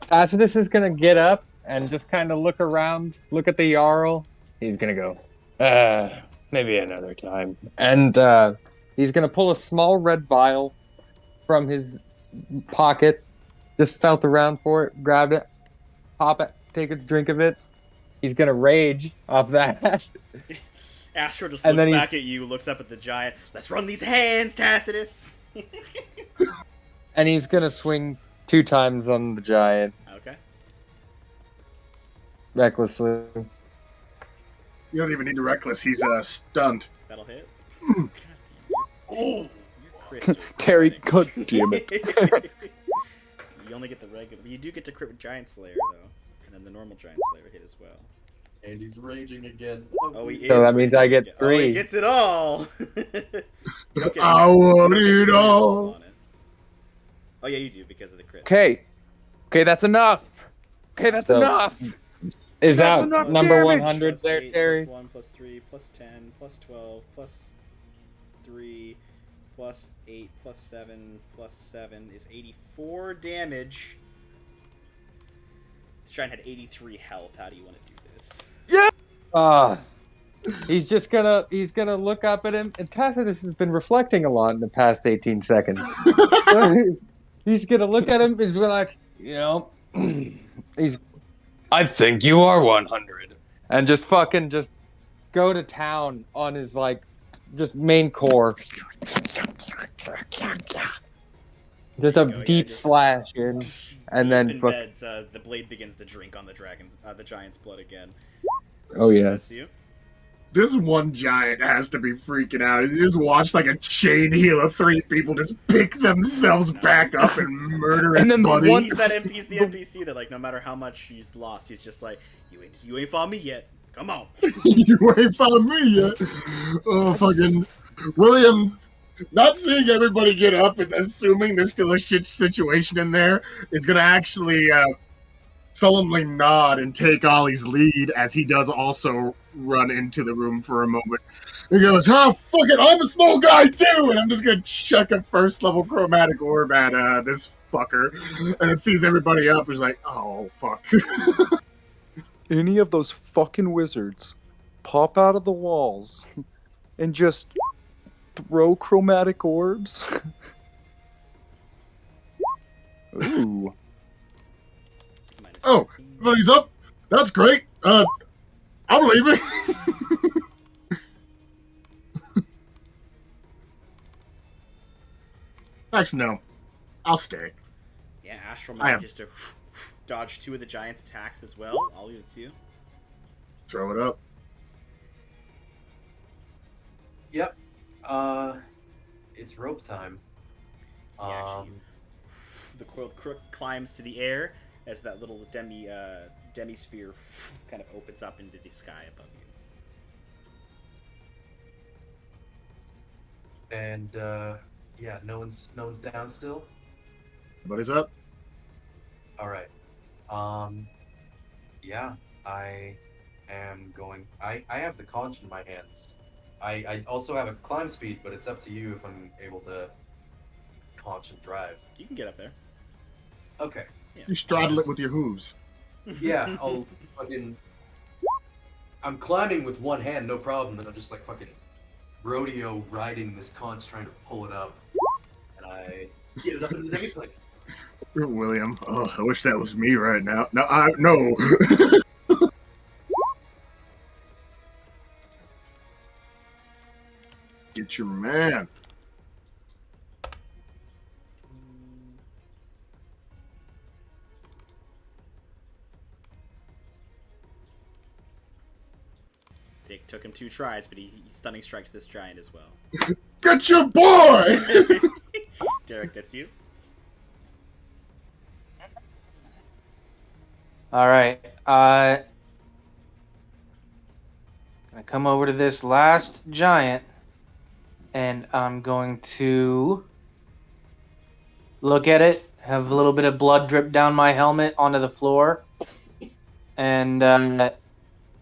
Tacitus is gonna get up and just kind of look around, look at the Jarl. He's gonna go, maybe another time. And he's gonna pull a small red vial from his pocket, just felt around for it, grabbed it, pop it, take a drink of it. He's gonna rage off that. Astro just And looks then back at you, looks up at the giant. Let's run these hands, Tacitus! And he's gonna swing 2 times on the giant, Okay. recklessly. You don't even need to reckless. He's stunned. That'll hit. God damn. Your crits are Terry, pathetic. god damn it. You only get the regular. You do get to crit with Giant Slayer, though. And then the normal Giant Slayer hit as well. And he's raging again. Oh, he is. So that means I get Oh, he 3. gets it all! You don't get I want you don't get it the all. rolls on it. Oh, yeah, you do, because of the crit. Okay, that's enough. Okay, that's So- enough. Is That's that enough number damage! 100 Plus there, 8, Terry? Plus 1, plus 3, plus 10, plus 12, plus 3, plus 8, plus 7 is 84 damage. This giant had 83 health. How do you want to do this? He's just gonna look up at him, and Tacitus has been reflecting a lot in the past 18 seconds. He's gonna look at him and be like, I think you are 100, and just fucking just go to town on his like just main core. Just a deep slash in, and then in fuck. beds, the blade begins to drink on the giant's blood again. Oh That's yes. you. This one giant has to be freaking out. He just watched like a chain heal of 3 people just pick themselves back up and murder his And then the buddy. one- He's the NPC that, like, no matter how much he's lost, he's just like, you ain't found me yet. Come on. You ain't found me yet. Oh, fucking William, not seeing everybody get up and assuming there's still a shit situation in there is going to actually solemnly nod and take Ollie's lead as he does also run into the room for a moment. He goes, oh, fuck it, I'm a small guy too! And I'm just going to chuck a first level chromatic orb at this fucker. And it sees everybody up. He's like, oh, fuck. Any of those fucking wizards pop out of the walls and just throw chromatic orbs? Ooh. Oh, everybody's up? That's great. I'm leaving. Actually, no. I'll stay. Yeah, Astral I am. manages to dodge 2 of the giant's attacks as well. I'll leave it to you. Throw it up. Yep. It's rope time. It's the action. The coiled crook climbs to the air as that little demi-sphere kind of opens up into the sky above you. And yeah, no one's down still. Everybody's up. All right. Yeah, I am going. I have the conch in my hands. I also have a climb speed, but it's up to you if I'm able to conch and drive. You can get up there. Okay. Yeah. You straddle it with your hooves. Yeah, I'll fucking. I'm climbing with one hand, no problem, and I'm just like fucking rodeo riding this conch, trying to pull it up, and I get it up into the demi-plane. William. Oh, I wish that was me right now. No. Get your man. It took him 2 tries, but he stunning strikes this giant as well. Get your boy! Derek, that's you. All right. Gonna come over to this last giant, and I'm going to look at it, have a little bit of blood drip down my helmet onto the floor, and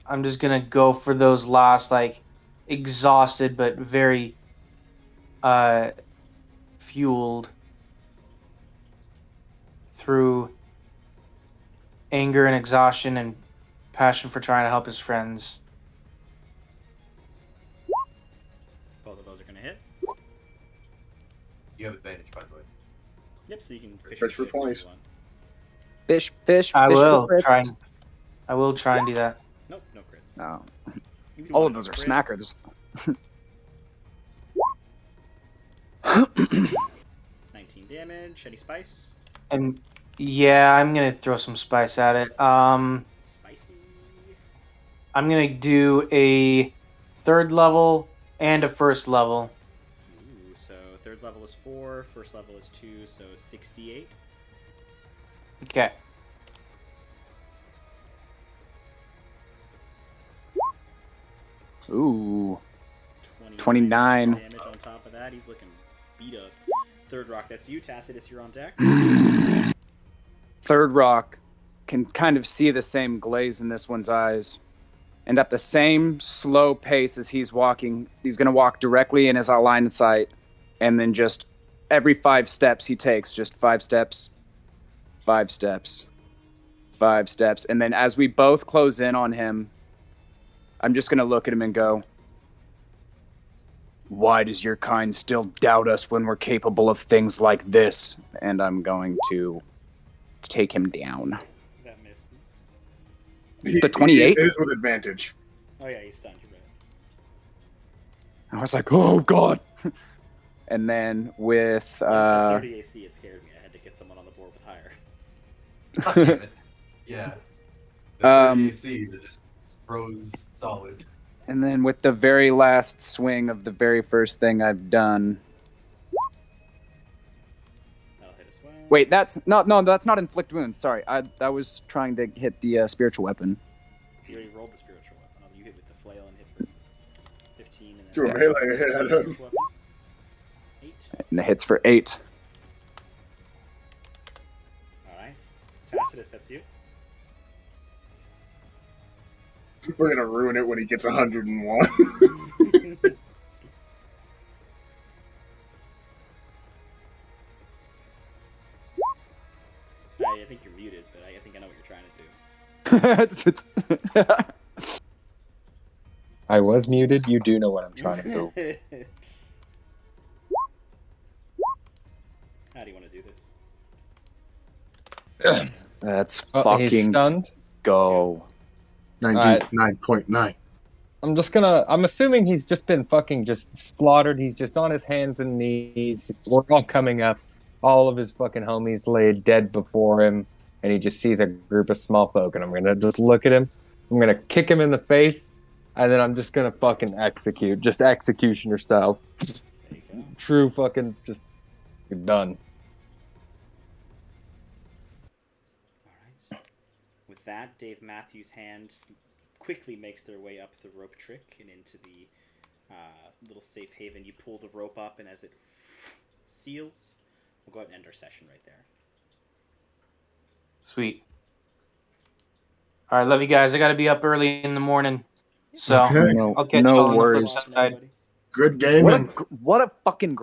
I'm just gonna go for those last, like, exhausted but very fueled through anger and exhaustion and passion for trying to help his friends. Both of those are going to hit. You have advantage, by the way. Yep, so you can fish For 20s. Fish. I fish will for try. crits. I will try and do that. Nope, no crits. No. You can All do of one those are crit. smackers. 19 damage. Any spice? And yeah, I'm gonna throw some spice at it. Spicy. I'm gonna do a 3rd level and a 1st level. Ooh, so 3rd level is 4, 1st level is 2, so 68. Okay. Ooh. 29 29. damage on top of that. He's looking beat up. 3rd rock, that's you. Tacitus, you're on deck. 3rd rock can kind of see the same glaze in this one's eyes. And at the same slow pace as he's walking, he's going to walk directly in his line of sight. And then just every 5 steps he takes, just 5 steps, 5 steps, 5 steps. And then as we both close in on him, I'm just going to look at him and go, "Why does your kind still doubt us when we're capable of things like this?" And I'm going to take him down. That misses. The 28? It is with advantage. Oh yeah, he's stunned. You're right. I was like, "Oh God!" And then with When it said 30 AC, it scared me. I had to get someone on the board with higher. God damn it. Yeah. The 30 AC that just froze solid. and then with the very last swing of the very first thing I've done. That'll hit as well. Wait, that's no, that's not inflict wounds. Sorry, I was trying to hit the spiritual weapon. You already rolled the spiritual weapon. You hit with the flail and hit for 15 and then Threw a melee hit at him. 8. And it hits for 8. Alright. Tacitus, that's you. We're gonna ruin it when he gets 101. I think you're muted, but I think I know what you're trying to do. I was muted. You do know what I'm trying to do. How do you want to do this? That's Oh, he's fucking stunned. go. 99.9. I'm assuming he's just been fucking just slaughtered. He's just on his hands and knees. We're all coming up. All of his fucking homies laid dead before him. And he just sees a group of small folk. And I'm going to just look at him. I'm going to kick him in the face. And then I'm just going to fucking execute. Just executioner style. There you go. True fucking just... You're done. Alright. With that, Dave Matthews' hands quickly makes their way up the rope trick and into the little safe haven. You pull the rope up, and as it seals, we'll go ahead and end our session right there. Sweet. All right, love you guys. I got to be up early in the morning, so Okay. No, I'll catch no y'all on the flip worries. side. Good gaming. What a fucking